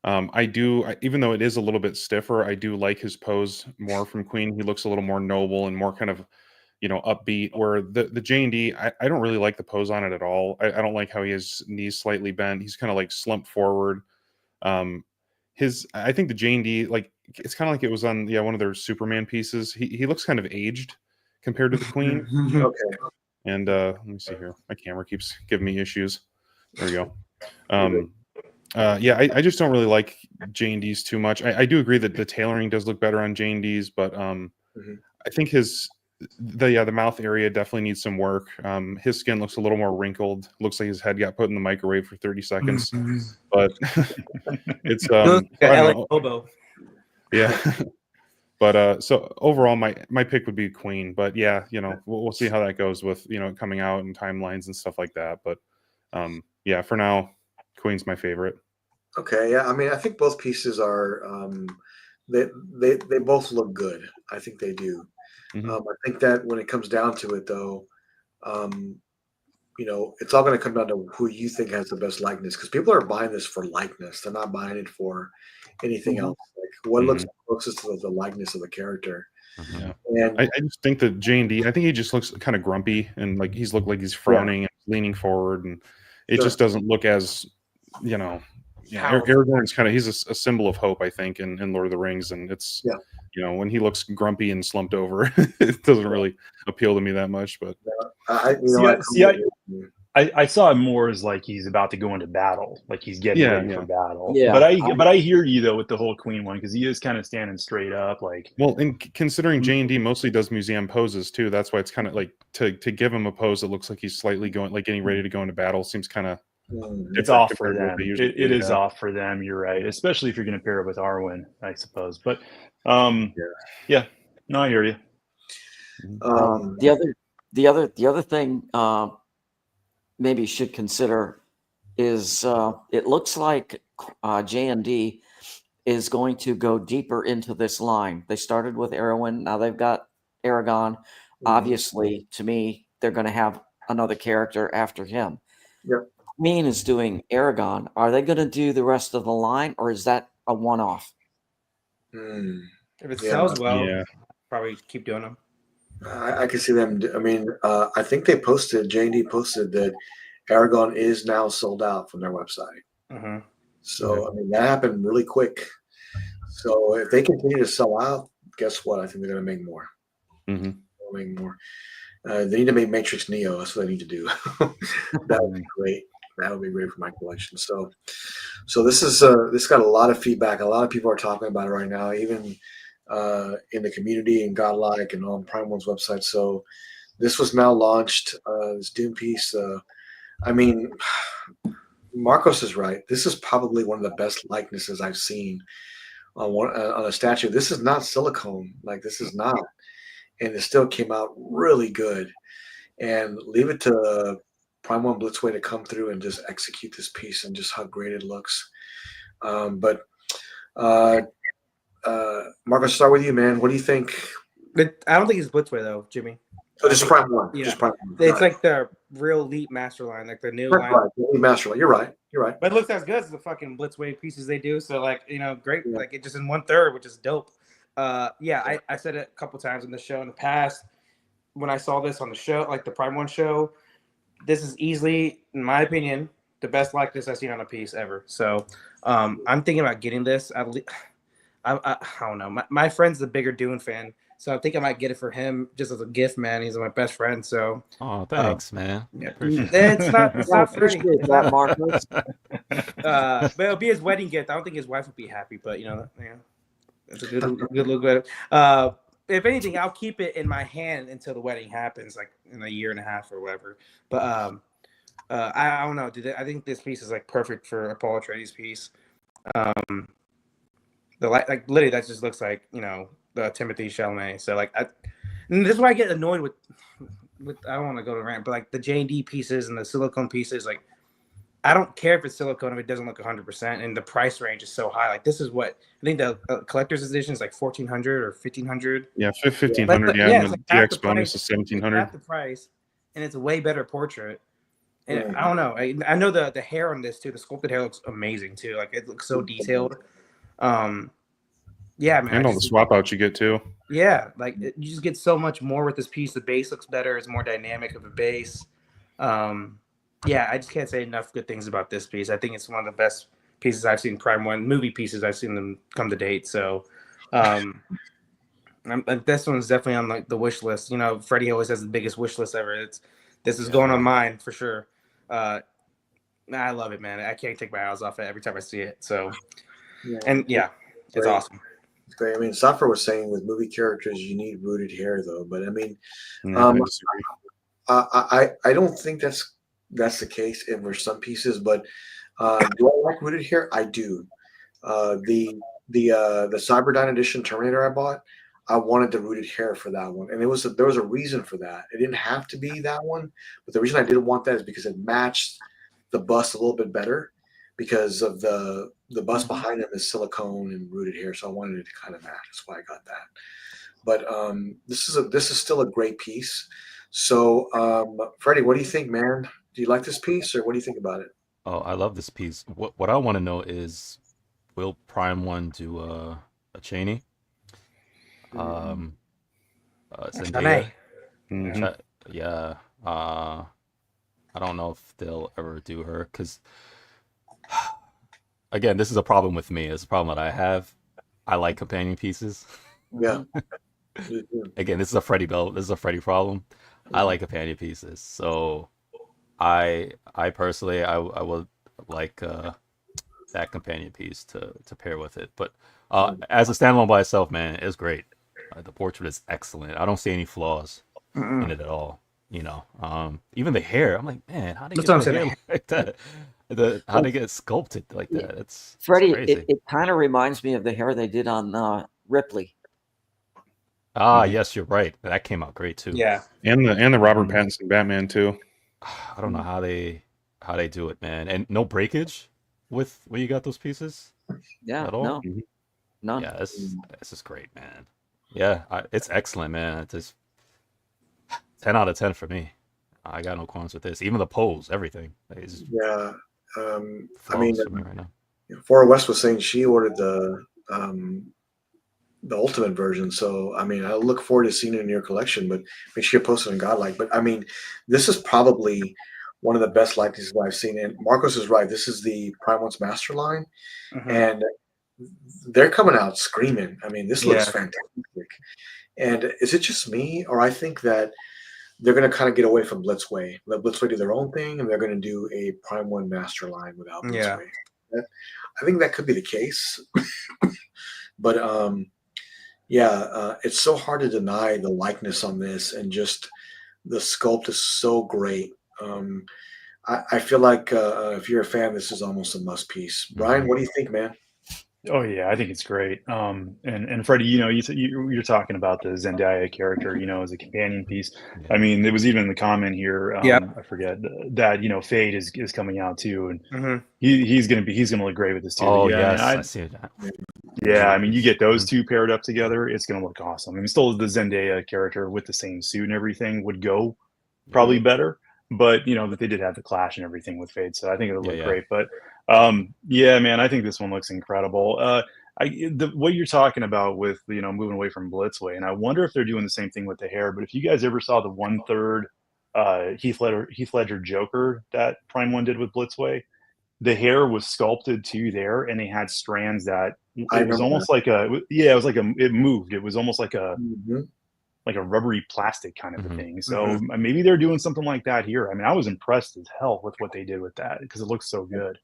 Even though it is a little bit stiffer, I do like his pose more from Queen. He looks a little more noble and more kind of, upbeat, where the J&D, I don't really like the pose on it at all. I don't like how he has knees slightly bent. He's kind of like slumped forward. I think the J&D, like, it's kind of like it was on one of their Superman pieces. He looks kind of aged compared to the Queen. Okay. And let me see here. My camera keeps giving me issues. There we go. I just don't really like J&D's too much. I do agree that the tailoring does look better on J&D's, but I think the mouth area definitely needs some work. His skin looks a little more wrinkled. Looks like his head got put in the microwave for 30 seconds. But it's LA Bobo. Yeah. But so overall, my pick would be Queen. But yeah, we'll see how that goes with coming out and timelines and stuff like that. But yeah, for now, Queen's my favorite. Okay, yeah. I mean, I think both pieces are they both look good. I think they do. Mhm. I think that when it comes down to it, though, it's all going to come down to who you think has the best likeness, because people are buying this for likeness. They're not buying it for anything Mhm. else. Like what looks Mhm. closest to the likeness of the character. Mhm. Yeah. And I just think that J&D, I think he just looks kind of grumpy and like he's looked like he's frowning and leaning forward, and it Sure. just doesn't look as Powerful. Aragorn's kind of he's a symbol of hope, I think, in Lord of the Rings, and it's when he looks grumpy and slumped over, it doesn't really appeal to me that much. But I saw him more as like he's about to go into battle, like he's getting ready for battle. Yeah, but I hear you though with the whole Queen one, because he is kind of standing straight up, like. Well, and considering J&D mostly does museum poses too, that's why it's kind of like to give him a pose that looks like he's slightly getting ready to go into battle seems kind of. It's off for them. It is off for them. You're right, especially if you're going to pair it with Arwen, I suppose. But yeah, no, I hear you. The other thing maybe you should consider is it looks like J&D is going to go deeper into this line. They started with Arwen, now they've got Aragon. Obviously, to me, they're going to have another character after him. Yep. Queen is doing Aragon. Are they going to do the rest of the line, or is that a one-off? If it sells well, probably keep doing them. I can see them. I mean, I think J&D posted that Aragon is now sold out from their website. Mm-hmm. So I mean, that happened really quick. So if they continue to sell out, guess what? I think they're going to make more. Mm-hmm. They'll make more. They need to make Matrix Neo. That's what they need to do. That would be great. That would be great for my collection. So this got a lot of feedback. A lot of people are talking about it right now, even in the community and Godlike and on Prime One's website. So this was now launched. This Dune piece. I mean, Marcos is right. This is probably one of the best likenesses I've seen on a statue. This is not silicone. Like, this is not. And it still came out really good. And leave it to Prime One Blitzway to come through and just execute this piece and just how great it looks. But Marcos, start with you, man. What do you think? I don't think it's Blitzway though, Jimmy. So just Prime One. Yeah. Just Prime One. It's like the real elite master line, like the new line. Right. Master line. You're right. But it looks as good as the fucking Blitzway pieces they do. So great. Yeah. Like it just in 1/3, which is dope. I said it a couple times in the show in the past. When I saw this on the show, like the Prime One show, this is easily, in my opinion, the best likeness I've seen on a piece ever. So I'm thinking about getting this. I don't know. My friend's the bigger Dune fan, so I think I might get it for him just as a gift, man. He's my best friend, so. Oh, thanks, man. Yeah. It's not free. That, Marcos. But it'll be his wedding gift. I don't think his wife would be happy, but it's a good look. If anything, I'll keep it in my hand until the wedding happens, like in a year and a half or whatever. But I don't know, dude. I think this piece is like perfect for a Paul Atreides piece. Literally, that just looks like the Timothy Chalamet. So and this is why I get annoyed with I don't want to go to rant, but like the J&D pieces and the silicone pieces, like I don't care if it's silicone if it doesn't look 100%, and the price range is so high. Like this is what I think the collector's edition is like $1,400 or $1,500. Yeah, $1,500. Yeah, and the DX bonus is $1,700. Half the price, and it's a way better portrait. And I don't know. I know the hair on this too. The sculpted hair looks amazing too. Like it looks so detailed. Yeah, man. And all the swap outs you get too. Yeah, you just get so much more with this piece. The base looks better. It's more dynamic of a base. Yeah, I just can't say enough good things about this piece. I think it's one of the best pieces I've seen Prime One movie pieces I've seen them come to date. So this one's definitely on the wish list. Freddie always has the biggest wish list ever. This is going on mine for sure. I love it, man. I can't take my eyes off it every time I see it. So, it's awesome. It's great. I mean, Safra was saying with movie characters, you need rooted hair, though. But I mean, I don't think that's the case for some pieces. But do I like rooted hair? I do. The Cyberdyne edition Terminator I bought, I wanted the rooted hair for that one, and there was a reason for that. It didn't have to be that one, but the reason I didn't want that is because it matched the bust a little bit better because of the bust behind him is silicone and rooted hair, so I wanted it to kind of match. That's why I got that. But this is still a great piece. So, Freddie, what do you think, man? Do you like this piece, or what do you think about it? Oh, I love this piece. What I want to know is, will Prime One do a Cheney? Um, Zendaya. Mhm. Yeah. I don't know if they'll ever do her because, again, this is a problem with me. It's a problem that I have. I like companion pieces. Yeah. Again, this is a Freddie Bell. This is a Freddie problem. I like companion pieces, so I personally I would like that companion piece to pair with it. But as a standalone by itself, man, it's great. The portrait is excellent. I don't see any flaws in it at all. You know, even the hair. I'm like, man, how they That's get what I'm the saying. hair like that? How they get it sculpted like that? It's Freddie, crazy. it kind of reminds me of the hair they did on Ripley. Yes, you're right. That came out great too. Yeah. And the Robert Pattinson Batman too. I don't know how they do it, man. And no breakage with where you got those pieces Yeah, at all. no, Mhm. none. Yeah, this is great, man. Yeah, it's excellent, man. It's just 10 out of 10 for me. I got no qualms with this. Even the pose, everything. It's Yeah. I mean, flawless for me right now. Fora West was saying she ordered the ultimate version. So I mean, I look forward to seeing it in your collection. But make sure you post it on Godlike. But I mean, this is probably one of the best likenesses I've seen. And Marcos is right. This is the Prime One's Master line, and they're coming out screaming. I mean, this looks Yeah. fantastic. And is it just me, or I think that they're going to kind of get away from Blitzway, let Blitzway do their own thing, and they're going to do a Prime One Master line without Yeah. Blitzway. I think that could be the case. But it's so hard to deny the likeness on this, and just the sculpt is so great. I feel like if you're a fan, this is almost a must piece. Brian, what do you think, man? Oh yeah, I think it's great. And Freddie, you know, you're talking about the Zendaya character, you know, as a companion piece. Yeah. I mean, there was even in the comment here. Yep. I forget that you know Fade is coming out too, and Mm-hmm. he's gonna look great with this too. Oh But yeah, yes, I I see that. yeah, I mean, you get those Mhm. two paired up together, it's gonna look awesome. I mean, still the Zendaya character with the same suit and everything would go probably better, but you know that they did have the clash and everything with Fade, so I think it'll look Yeah. great. But yeah, man, I think this one looks incredible. What you're talking about with you know moving away from Blitzway, and I wonder if they're doing the same thing with the hair. But if you guys ever saw the 1/3 Heath Ledger Joker that Prime One did with Blitzway, the hair was sculpted to there, and they had strands that I it was remember almost like it moved. It was almost like a Mhm. rubbery plastic kind of a Mhm. thing. So maybe they're doing something like that here. I mean, I was impressed as hell with what they did with that because it looks so good.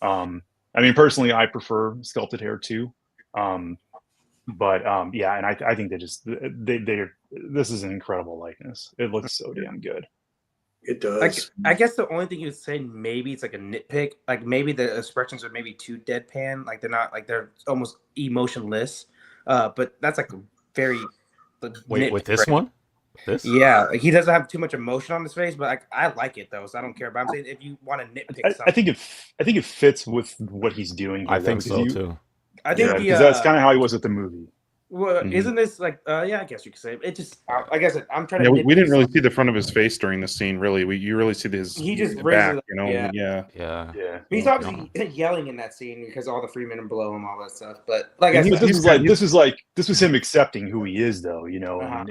I mean, personally, I prefer sculpted hair too. But yeah, and I think they're this is an incredible likeness. It looks so damn good. It does. I guess the only thing you would say maybe it's like a nitpick. Like maybe the expressions are maybe too deadpan. Like they're not like they're almost emotionless. But that's like a very Wait, with nitpick, this right? one? This? Yeah, like he doesn't have too much emotion on his face, but like I like it though, so I don't care. But I'm saying if you want to nitpick I something, think it fits with what he's doing here. I think though, so too. I think because that's kind of how he was with the movie. well, Mhm. isn't this like yeah, I guess you could say it just I guess I'm trying Yeah, to we didn't really nitpick see the front of his face during the scene. Really, you really see his He just the raises back. it, You know, yeah. yeah. Yeah. Yeah. He's Yeah. obviously yelling in that scene because all the Freemen are below him, all that stuff. But like I And said, This was him accepting who he is, though, you know, Uh-huh.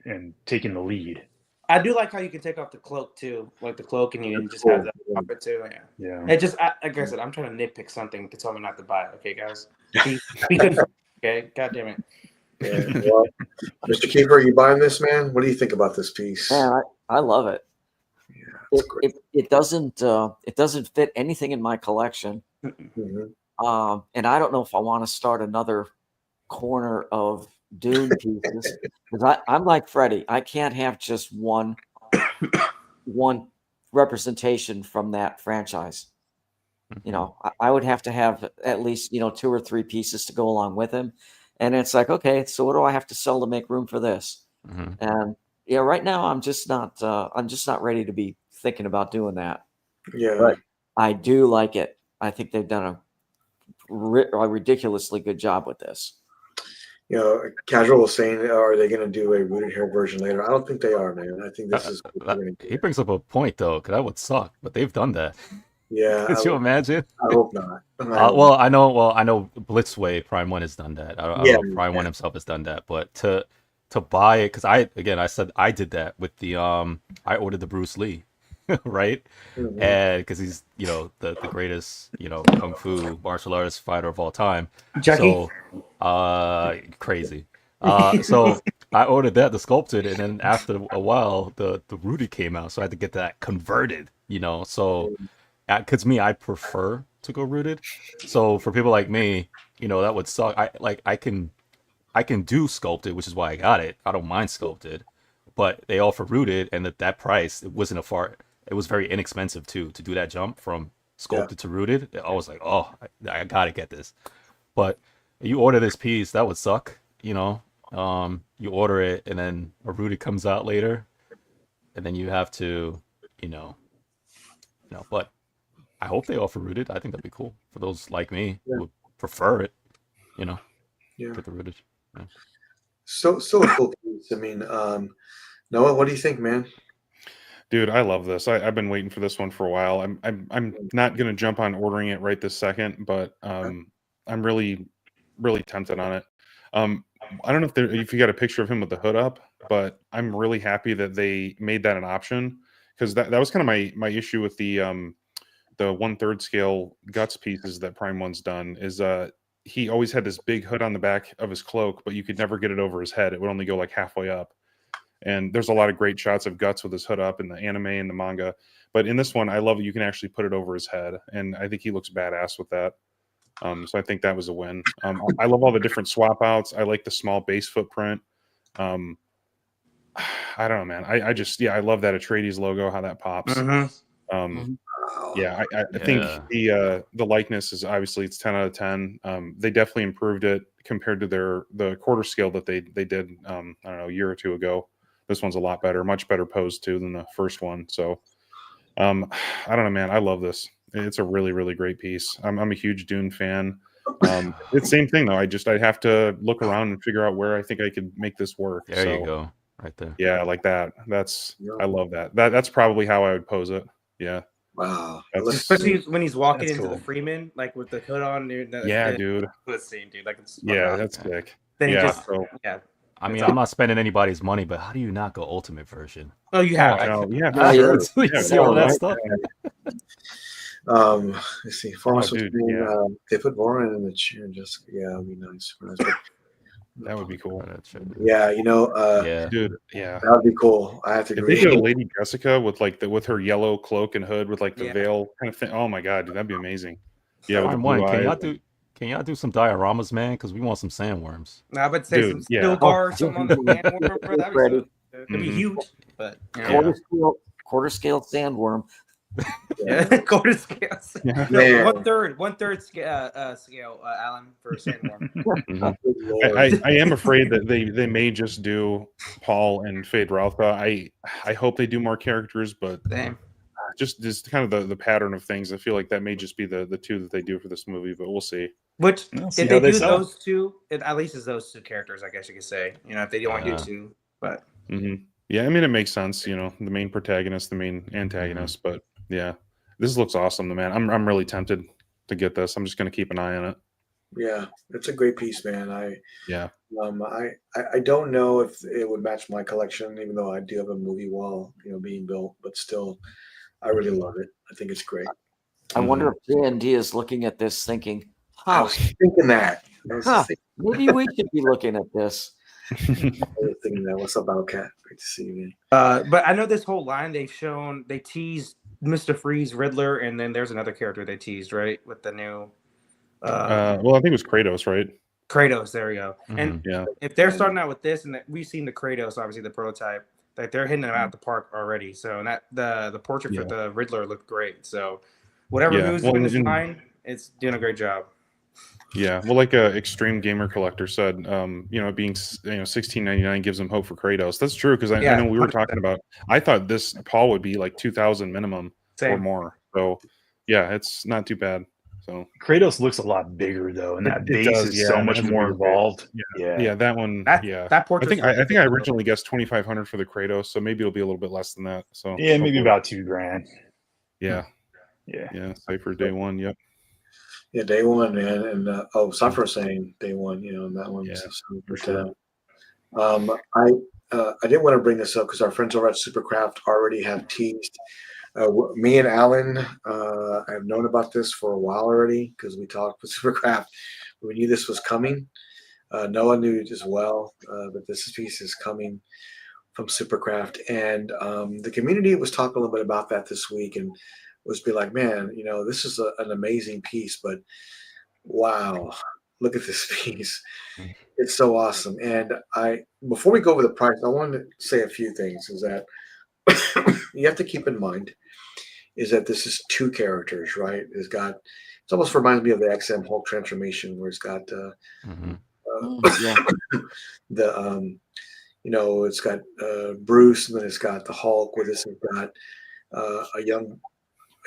and taking the lead. I do like how you can take off the cloak too, like the cloak, and you can just have that off it too. Yeah, Yeah. it just like I said, I'm trying to nitpick something to tell me not to buy it. Okay, guys, be good. Okay, God damn it. Yeah. Well, Mr. Keeper, are you buying this, man? What do you think about this piece? Man, I love it. Yeah, it's great. It doesn't fit anything in my collection. Mhm. And I don't know if I want to start another corner of Dune pieces because I'm like Freddie. I can't have just one representation from that franchise. You know, I would have to have at least 2 or 3 pieces to go along with him. And it's like, okay, so what do I have to sell to make room for this? Mhm. And yeah, right now I'm just not ready to be thinking about doing that. Yeah. But I do like it. I think they've done a ridiculously good job with this. You know, Casual was saying, are they going to do a rooted hair version later? I don't think they are, man. I think this is what they're going to He do. brings up a point though, because that would suck, but they've done that. Yeah, Could you imagine? I hope not. Well, I know Blitzway Prime One has done that. I don't Yeah, know if Prime One himself has done that, but to buy it, because I said I did that with the I ordered the Bruce Lee, right? Mhm. And because he's the greatest kung fu martial artist fighter of all time. Jackie? So crazy. So I ordered that, the sculpted, and then after a while the Rudy came out, so I had to get that converted. So because I prefer to go rooted. So for people like me, that would suck. I can do sculpted, which is why I got it. I don't mind sculpted, but they offer rooted, and that price, it wasn't it was very inexpensive too to do that jump from sculpted to rooted. I was like, oh, I gotta get this. But you order this piece, that would suck. You order it, and then a rooted comes out later, and then you have to, But I hope they offer rooted. I think that'd be cool for those like me who would prefer it. Yeah. Get the rooted. Yeah. So a cool piece. I mean, Noah, what do you think, man? Dude, I love this. I've been waiting for this one for a while. I'm not gonna jump on ordering it right this second, but I'm really tempted on it. I don't know if you got a picture of him with the hood up, but I'm really happy that they made that an option, because that was kind of my issue with the 1/3 scale guts pieces that Prime One's done. Is he always had this big hood on the back of his cloak, but you could never get it over his head. It would only go like halfway up. And there's a lot of great shots of Guts with his hood up in the anime and the manga. But in this one, I love that you can actually put it over his head. And I think he looks badass with that. So I think that was a win. I love all the different swap outs. I like the small base footprint. I don't know, man. I love that Atreides logo, how that pops. Yeah, I think the likeness is obviously it's 10 out of 10. They definitely improved it compared to the quarter scale that they did I don't know, a year or two ago. This one's a lot better, much better posed too than the first one. So I don't know, man. I love this. It's a really, really great piece. I'm a huge Dune fan. It's the same thing though. I have to look around and figure out where I think I could make this work. There you go, right there. Yeah, like that. I love that. That's probably how I would pose it. Yeah. Wow. Especially when he's walking into cool. the Freeman, like with the hood on. Dude, Dude. Good scene, dude. Like, That's sick. Then I mean, I'm not spending anybody's money, but how do you not go ultimate version? Oh, you have. See all that stuff. Let's see. They put Warren in the chair. Just that'd be nice. That would be cool. Yeah, dude. Yeah, that would be cool. I have to agree. If they did a Lady Jessica with her yellow cloak and hood with like the veil kind of thing. Oh my god, dude, that'd be amazing. Yeah, with the blue eyes. Can y'all do some dioramas, man? Because we want some sandworms. I would say some Stilgar or something on the sandworm, bro. That'd be huge. But quarter scale sandworm. Quarter scale. No, one third scale, Alan, for sandworm. I am afraid that they may just do Paul and Feyd-Rautha. I hope they do more characters, but just kind of the pattern of things. I feel like that may just be the two that they do for this movie, but we'll see. Which if they do those two, it at least is those two characters, I guess you could say. If they don't want to do two, but yeah, I mean it makes sense. The main protagonist, the main antagonist, but yeah, this looks awesome, man. I'm really tempted to get this. I'm just gonna keep an eye on it. Yeah, it's a great piece, man. I don't know if it would match my collection, even though I do have a movie wall, being built, but still, I really love it. I think it's great. I wonder if J&D is looking at this thinking, I was thinking that. Maybe we should be looking at this. What's up, Bowcat? Great to see you, man. But I know this whole line they teased Mr. Freeze, Riddler, and then there's another character they teased, right? With the new well, I think it was Kratos, right? Kratos, there we go. And if they're starting out with this, and we've seen the Kratos, obviously the prototype, like they're hitting them out the park already. So that the portrait for the Riddler looked great. So who's doing this line, it's doing a great job. Yeah, well, like a extreme gamer collector said, being $16.99 gives them hope for Kratos. That's true because I Yeah, know we were 100%. talking about. I thought this Paul would be like 2,000 minimum or Same. more. So yeah, it's not too bad. So Kratos looks a lot bigger though, and that it base does, is yeah, so and it much has a more bigger base. involved. Yeah, that one. That Yeah, that I portrait. think I originally guessed 2,500 for the Kratos, so maybe it'll be a little bit less than that. So Yeah, maybe hopefully. about $2,000. Yeah, Yeah. Cypher day one. Yep. Yeah, day one, man. And Cypher was saying day one, and that one's Yeah, for but, sure. I did want to bring this up because our friends over at SuperCraft already have teased. Me and Alan have known about this for a while already because we talked with SuperCraft. We knew this was coming. Noah knew it as well, but this piece is coming from SuperCraft, and the community was talking a little bit about that this week, and was be like, man, this is an amazing piece, but wow, look at this piece. It's so awesome. And before we go over the price, I wanted to say a few things. Is that you have to keep in mind is that this is two characters, right? It's almost reminds me of the XM Hulk transformation, where it's got Yeah. it's got Bruce, and then it's got the Hulk. Where this has got a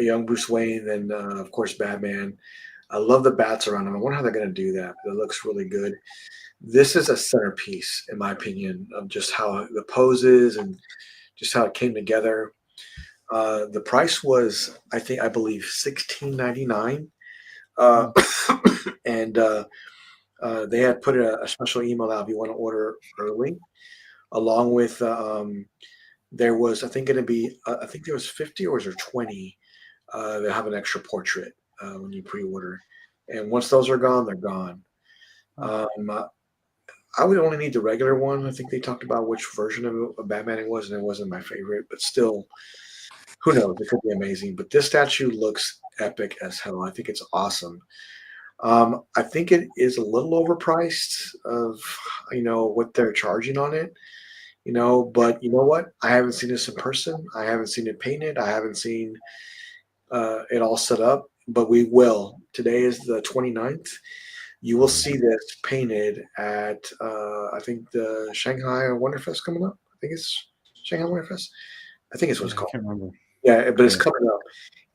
young Bruce Wayne, and of course Batman. I love the bats around him. I wonder how they're going to do that. It looks really good. This is a centerpiece, in my opinion, of just how the poses and just how it came together. The price was, I believe, $16.99, and they had put a special email out if you want to order early, along with there was, I think, going to be, I think there was 50 or was there 20 that have an extra portrait when you pre-order, and once those are gone, they're gone. I would only need the regular one. I think they talked about which version of Batman it was, and it wasn't my favorite, but still, who knows? It could be amazing. But this statue looks epic as hell. I think it's awesome. I think it is a little overpriced of what they're charging on it. But you know what? I haven't seen this in person. I haven't seen it painted. I haven't seen it all set up, but we will. Today is the 29th. You will see this painted at, I think, the Shanghai Wonderfest coming up. I think it's Shanghai Wonderfest. I think it's what it's called. I can't remember. Yeah, but it's coming up.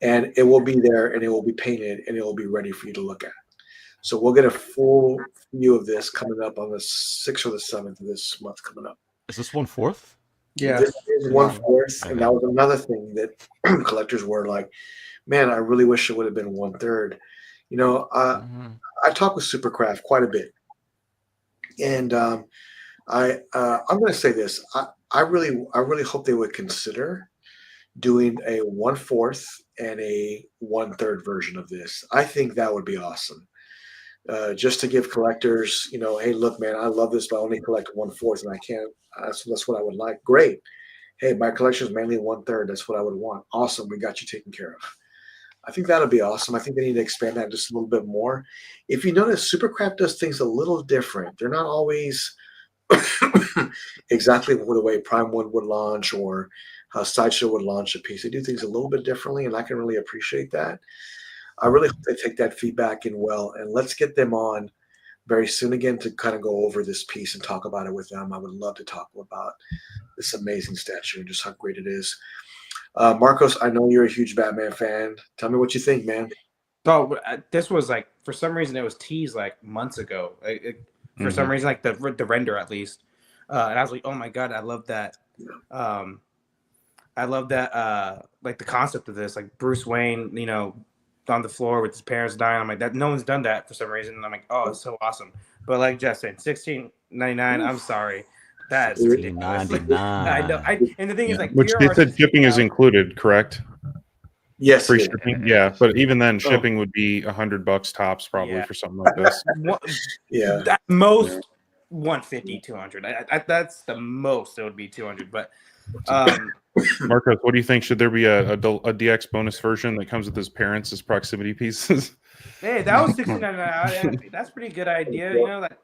And it will be there, and it will be painted, and it will be ready for you to look at. So we'll get a full view of this coming up on the 6th or the 7th of this month coming up. Is this 1/4? Yeah. This is 1/4, Okay. and that was another thing that collectors were like, man, I really wish it would have been 1/3. I talk with SuperCraft quite a bit, and I'm going to say this: I really hope they would consider doing a 1/4 and a 1/3 version of this. I think that would be awesome. Just to give collectors, hey, look, man, I love this, but I only collect 1/4, and I can't. That's what I would like. Great. Hey, my collection is mainly 1/3. That's what I would want. Awesome. We got you taken care of. I think that'll be awesome. I think they need to expand that just a little bit more. If you notice, SuperCraft does things a little different. They're not always exactly the way Prime would launch or how Sideshow would launch a piece. They do things a little bit differently, and I can really appreciate that. I really hope they take that feedback in well, and let's get them on very soon again to kind of go over this piece and talk about it with them. I would love to talk about this amazing statue and just how great it is. Marcos, I know you're a huge Batman fan. Tell me what you think, man. So this was like, for some reason, it was teased like months ago. For some reason, like the render at least, and I was like, oh my god, I love that. I love that, like the concept of this, like Bruce Wayne, on the floor with his parents dying. I'm like, that no one's done that for some reason. And I'm like, oh, it's so awesome. But like Jeff said, $16.99. I'm sorry. That's ridiculous. I know. And the thing is, like, which they said shipping is included, correct? Yes, free shipping. Yeah, but even then, shipping would be $100 tops probably for something like this. At most 150, 200. That's the most it would be 200. But Marcos, what do you think? Should there be a DX bonus version that comes with his parents as proximity pieces? Hey, that was $16.99. That's a pretty good idea.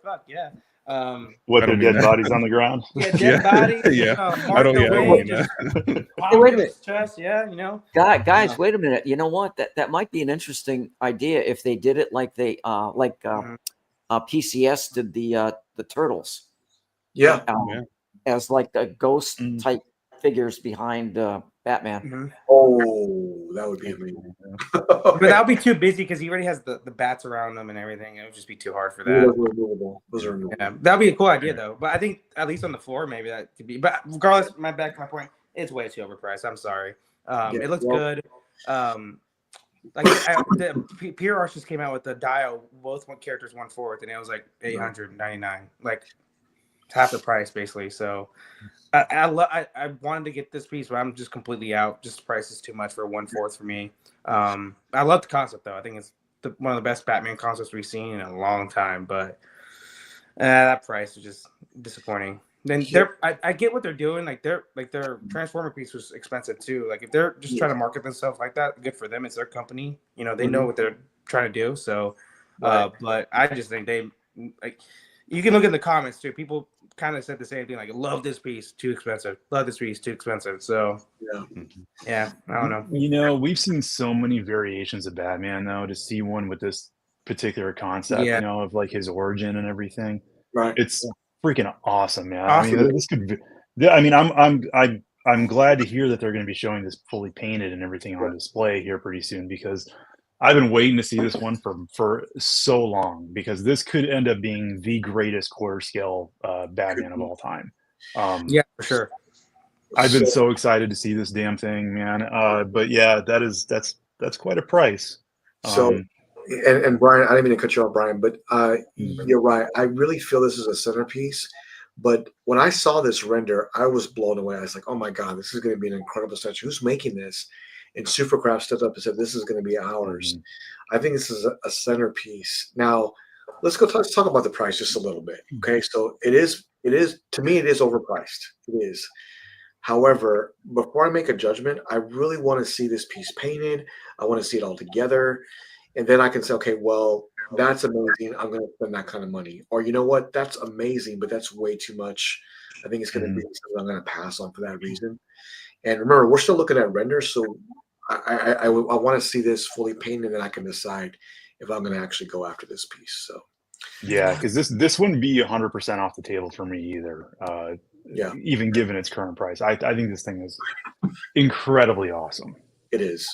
Fuck yeah. What, I their don't mean dead that. botties on the ground? Yeah, dead bodies. Yeah. Mark I don't Wayne mean just that. Hey, wait a pounding minute. his chest. Yeah, Guys, wait a minute. You know what? That might be an interesting idea if they did it like they PCS did the turtles. Yeah. Yeah. As like the ghost Mm. type figures behind Batman. Mm-hmm. Oh, that would be amazing. But that would be too busy because he already has the bats around him and everything. It would just be too hard for Those that. are removable. Those are removable. Yeah, that would be a cool idea though. But I think at least on the floor, maybe that could be. But regardless, back to my point, it's way too overpriced. I'm sorry. It looks good. Like the Peer Arch just came out with the Dio, both characters 1/4, and it was like $899, like half the price basically. So I wanted to get this piece, but I'm just completely out. Just the price is too much for 1/4 for me. I love the concept though. I think it's one of the best Batman concepts we've seen in a long time, but that price is just disappointing. Then I get what they're doing. Like their Transformer piece was expensive too. Like if they're just trying to market themselves like that, good for them. It's their company. They know what they're trying to do. So, but I just think you can look in the comments too. People kind of said the same thing. Like, love this piece, too expensive. Love this piece, too expensive. So, yeah, I don't know. We've seen so many variations of Batman though. To see one with this particular concept, of like his origin and everything, right? It's freaking awesome, man. Awesome. I mean, this could be, I mean, I'm glad to hear that they're going to be showing this fully painted and everything on display here pretty soon, because I've been waiting to see this one for so long, because this could end up being the greatest quarter scale Batman of all time. Yeah, for sure. I've been so excited to see this damn thing, man. But yeah, that's quite a price. So, and Brian, I didn't mean to cut you off, Brian, but you're right. I really feel this is a centerpiece. But when I saw this render, I was blown away. I was like, oh my God, this is going to be an incredible statue. Who's making this? And SuperCraft stepped up and said, this is going to be ours. I think this is a centerpiece. Now, let's talk about the price just a little bit. Okay. So it is, to me, it is overpriced. It is. However, before I make a judgment, I really want to see this piece painted. I want to see it all together. And then I can say, okay, well, that's amazing. I'm going to spend that kind of money. Or you know what? That's amazing, but that's way too much. I think it's going to be something I'm going to pass on for that reason. And remember, we're still looking at renders. So I want to see this fully painted, and then I can decide if I'm going to actually go after this piece. So yeah, because this wouldn't be 100% off the table for me either. Even given its current price, I think this thing is incredibly awesome. It is.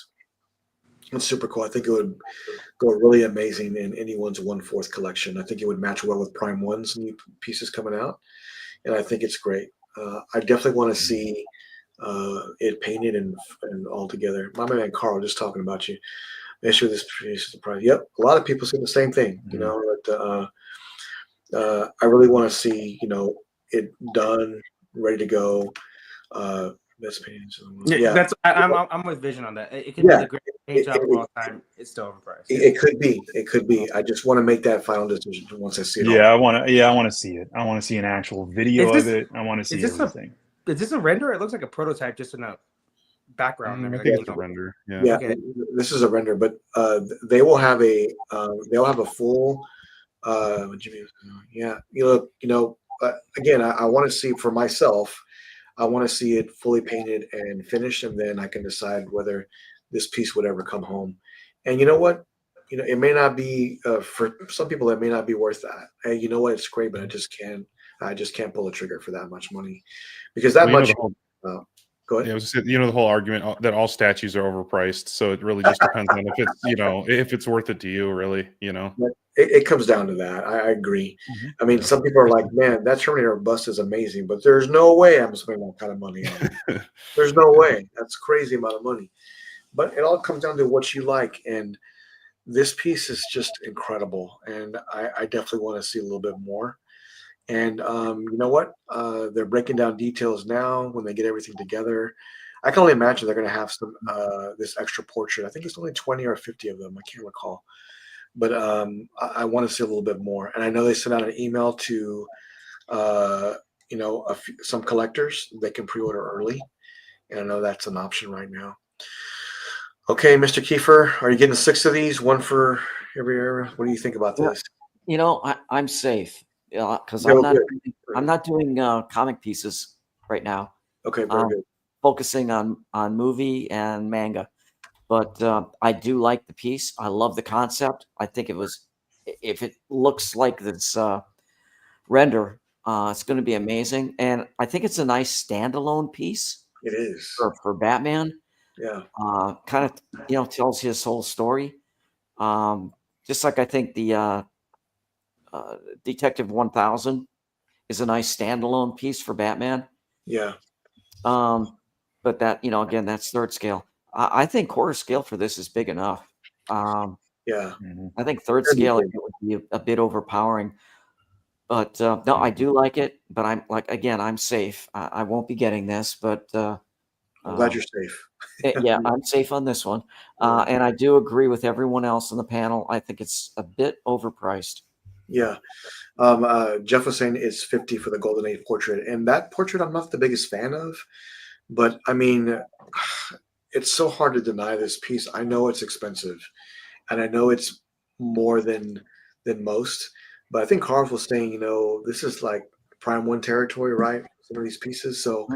It's super cool. I think it would go really amazing in anyone's 1/4 collection. I think it would match well with Prime One's new pieces coming out, and I think it's great. I definitely want to see it painted and all together. My man Carl, just talking about you. Make sure this piece is the price. Yep, a lot of people say the same thing. But I really want to see it done, ready to go. Best paintings. Yeah, I'm with Vision on that. It could be the greatest paint job of all time. It's still overpriced. It could be. It could be. I just want to make that final decision once I see it. I want to see it. I want to see an actual video of it. I want to see everything. Is this a render? It looks like a prototype, just in a background. I think it's a render. Yeah, okay. This is a render, but they will have a full. Again, I want to see for myself. I want to see it fully painted and finished, and then I can decide whether this piece would ever come home. And you know what? It may not be for some people. It may not be worth that. Hey, you know what? It's great, but I just can't pull the trigger for that much money, because that much. Go ahead. Yeah, it was, the whole argument that all statues are overpriced. So it really just depends on if it's, if it's worth it to you, really, It comes down to that. I agree. I mean, some people are like, man, that Terminator bust is amazing, but there's no way I'm spending that kind of money on it. There's no way. That's a crazy amount of money. But it all comes down to what you like. And this piece is just incredible. And I definitely want to see a little bit more. And you know what? They're breaking down details now when they get everything together. I can only imagine they're going to have some this extra portrait. I think it's only 20 or 50 of them. I can't recall. But I want to see a little bit more. And I know they sent out an email to, some collectors. They can pre-order early. And I know that's an option right now. Okay, Mr. Kiefer, are you getting 6 of these? One for every area? What do you think about this? I'm safe. because Okay, well, good. I'm not doing comic pieces right now. Okay, very good. Focusing on movie and manga. But I do like the piece. I love the concept. I think if it looks like this render, it's going to be amazing. And I think it's a nice standalone piece It is. for Batman. Yeah. Kind of, tells his whole story. Just like I think the Detective 1000 is a nice standalone piece for Batman. Yeah. But that, again, that's third scale. I think quarter scale for this is big enough. Yeah. I think third scale it would be a bit overpowering. But no, I do like it. But I'm safe. I won't be getting this, but I'm glad you're safe. yeah, I'm safe on this one. And I do agree with everyone else on the panel. I think it's a bit overpriced. Yeah. Jeff was saying it's 50 for the Golden Age portrait, and that portrait I'm not the biggest fan of, but I mean, it's so hard to deny this piece. I know it's expensive, and I know it's more than most, but I think Carl was saying, this is like Prime One territory, right? Some of these pieces, so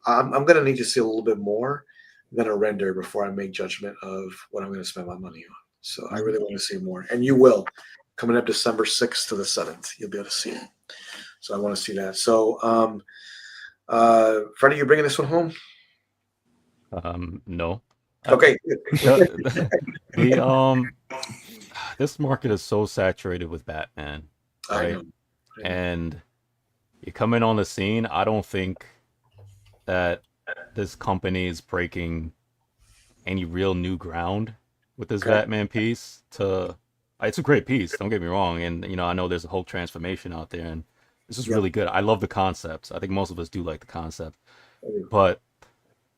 I'm gonna need to see a little bit more than a render before I make judgment of what I'm going to spend my money on. So I really want to see more, and you will. Coming up December 6th to the 7th, you'll be able to see it. So I want to see that. So, Freddie, you bringing this one home? No. Okay. This market is so saturated with Batman, I right? know. And you come in on the scene, I don't think that this company is breaking any real new ground with this Batman piece. It's a great piece, don't get me wrong, and I know there's a whole transformation out there, and this is really good. I love the concept. I think most of us do like the concept, but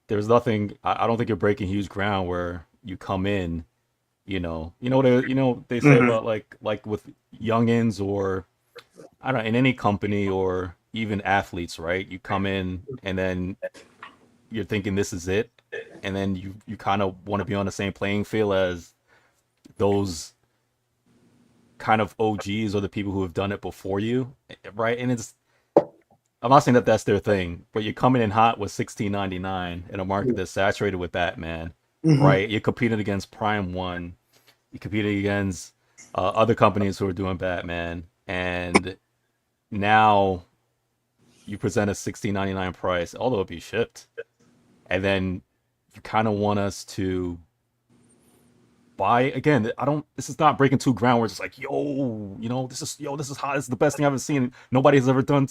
there's nothing. I don't think you're breaking huge ground where you come in, they say about like with youngins, or I don't know, in any company, or even athletes, right? You come in and then you're thinking this is it, and then you kind of want to be on the same playing field as those kind of OGs or the people who have done it before you, right? And I'm not saying that that's their thing, but you're coming in hot with $16.99 in a market that's saturated with Batman, right? You're competing against Prime One, you're competing against other companies who are doing Batman, and now you present a $16.99 price, although it be shipped, and then you kind of want us to buy again. This is not breaking two ground where it's just like, this is hot, this is the best thing I've ever seen, nobody has ever done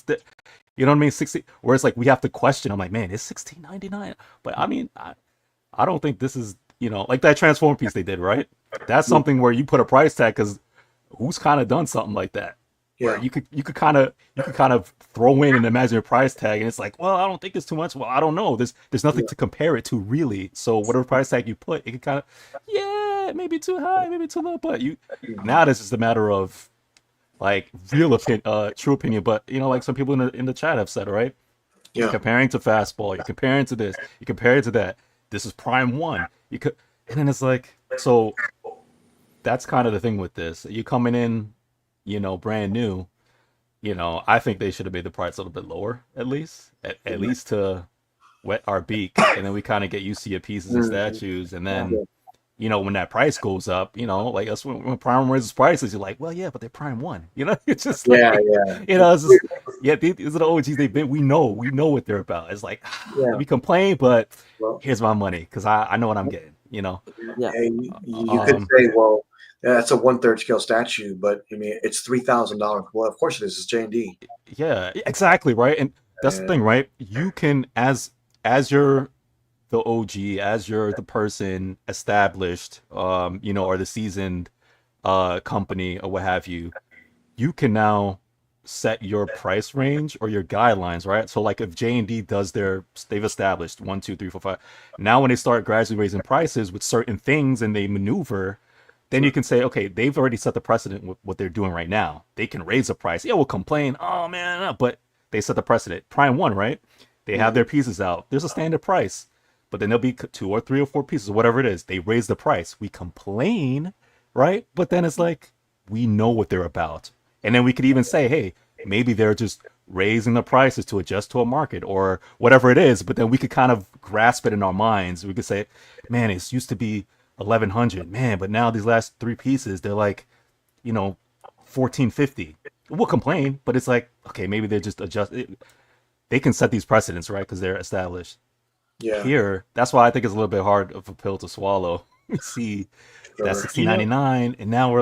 you know what I mean, 60, where it's like we have to question. I'm like, man, it's $16.99, but I mean, I don't think this is, like that Transformer piece they did, right? That's something where you put a price tag, because who's kind of done something like that? Where you could kind of throw in an imaginary price tag, and it's like, well, I don't think it's too much. Well, I don't know. There's nothing to compare it to, really. So whatever price tag you put, it can kind of, maybe too high, maybe too low. But now this is a matter of like true opinion. But like some people in the chat have said, right? You're comparing to Fastball. You're comparing to this. You compare it to that. This is Prime One. And then it's like, so that's kind of the thing with this. You coming in, brand new, I think they should have made the price a little bit lower, at least to wet our beak, and then we kind of get used to your pieces and statues, and then when that price goes up, like us when Prime raises prices, you're like, well, yeah, but they're Prime One, it's just like, it's just, these are the OGs. We know what they're about. It's like, we complain, but here's my money, because I know what I'm getting, you could say, well, that's a 1/3 scale statue, but I mean, it's $3,000. Well, of course it is. It's J&D. Yeah, exactly, right. And that's the thing, right? You can, as you're the OG, as you're the person established, or the seasoned company or what have you, you can now set your price range or your guidelines, right? So like if J&D they've established 1, 2, 3, 4, 5. Now when they start gradually raising prices with certain things and they maneuver, then you can say, okay, they've already set the precedent with what they're doing right now. They can raise the price. Yeah, we'll complain. Oh, man. But they set the precedent. Prime One, right? They have their pieces out. There's a standard price. But then there'll be 2 or 3 or 4 pieces, whatever it is. They raise the price. We complain, right? But then it's like, we know what they're about. And then we could even say, hey, maybe they're just raising the prices to adjust to a market or whatever it is. But then we could kind of grasp it in our minds. We could say, man, it used to be 1,100, man, but now these last three pieces, they're like, 1,450. We'll complain, but it's like, okay, maybe they're just adjust. They can set these precedents, right? Because they're established. Yeah. Here, that's why I think it's a little bit hard of a pill to swallow. We see that $16.99, and now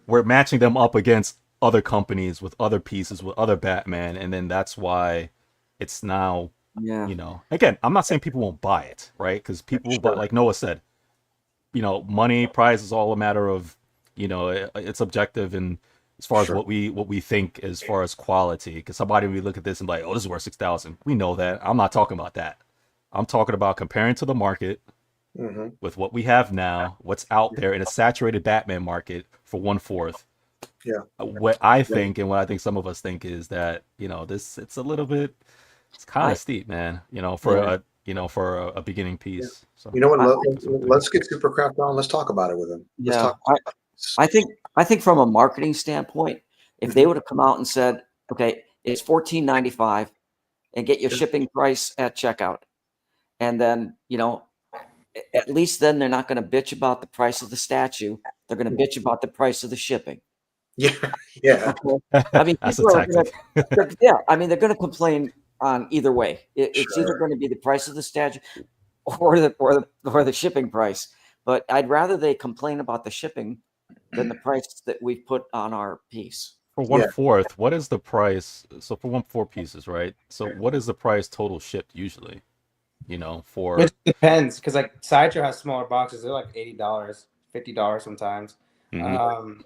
we're matching them up against other companies with other pieces with other Batman, and then that's why it's now, again, I'm not saying people won't buy it, right? Because people, but like Noah said, money, price is all a matter of, it's objective and as far as what we think as far as quality. Because somebody we look at this and be like, oh, this is worth 6,000. We know that. I'm not talking about that. I'm talking about comparing to the market with what we have now, what's out there in a saturated Batman market for 1/4. Yeah. What I think and what I think some of us think is that, it's a little bit, it's kind of steep, man, for a beginning piece. So you know what? Let's get SuperCraft on. Let's talk about it with him. I think from a marketing standpoint, if they would have come out and said, okay, it's $14.95 and get your shipping price at checkout. And then, at least then they're not going to bitch about the price of the statue. They're going to bitch about the price of the shipping. Yeah. Yeah. Okay? I mean, that's a tactic. They're going to complain on either way. It's either going to be the price of the statue or the shipping price. But I'd rather they complain about the shipping than the price that we put on our piece. For 1/4, what is the price? So for 1/4 pieces, right? So what is the price total shipped usually? For it depends, because like Sideshow has smaller boxes. They're like $80, $50 sometimes. Mm-hmm.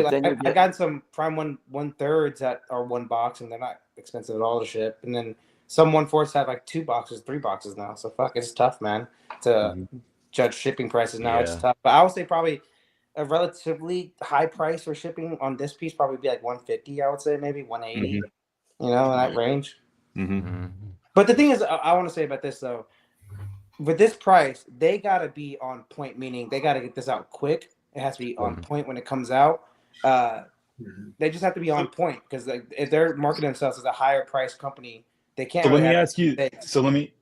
But then I got some Prime 1/3s that are one box, and they're not expensive at all to ship. And then some 1/4s have like 2 boxes, 3 boxes now. So it's tough, man, to judge shipping prices now. It's tough, but I would say probably a relatively high price for shipping on this piece probably be like 150. I would say maybe 180. In that range. But the thing is, I want to say about this though, with this price, they got to be on point, meaning they got to get this out quick. It has to be on point when it comes out. They just have to be on point, because if they're marketing themselves as a higher price company, they can't. So let me ask you. So let me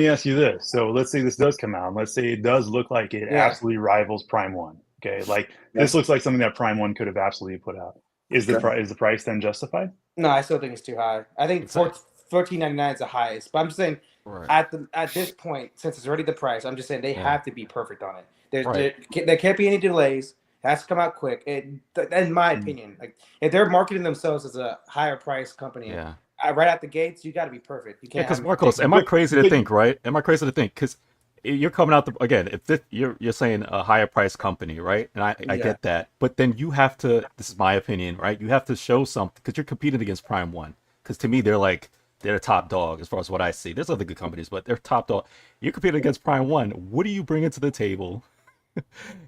ask you this. So let's say this does come out. Let's say it does look like it absolutely rivals Prime 1. Okay, like this looks like something that Prime 1 could have absolutely put out. Is the price then justified? No, I still think it's too high. I think $14.99 is the highest. But I'm just saying, at this point, since it's already the price, I'm just saying they have to be perfect on it. There can't be any delays. It has to come out quick. In my opinion, like if they're marketing themselves as a higher price company, right out the gates, you got to be perfect. You can't. Because Marcos, am I crazy to think? Right? Am I crazy to think? Because you're coming out if you're saying a higher price company, right? And I get that, but then you have to. This is my opinion, right? You have to show something, because you're competing against Prime 1. Because to me, they're the top dog as far as what I see. There's other good companies, but they're top dog. You're competing against Prime 1. What do you bring to the table?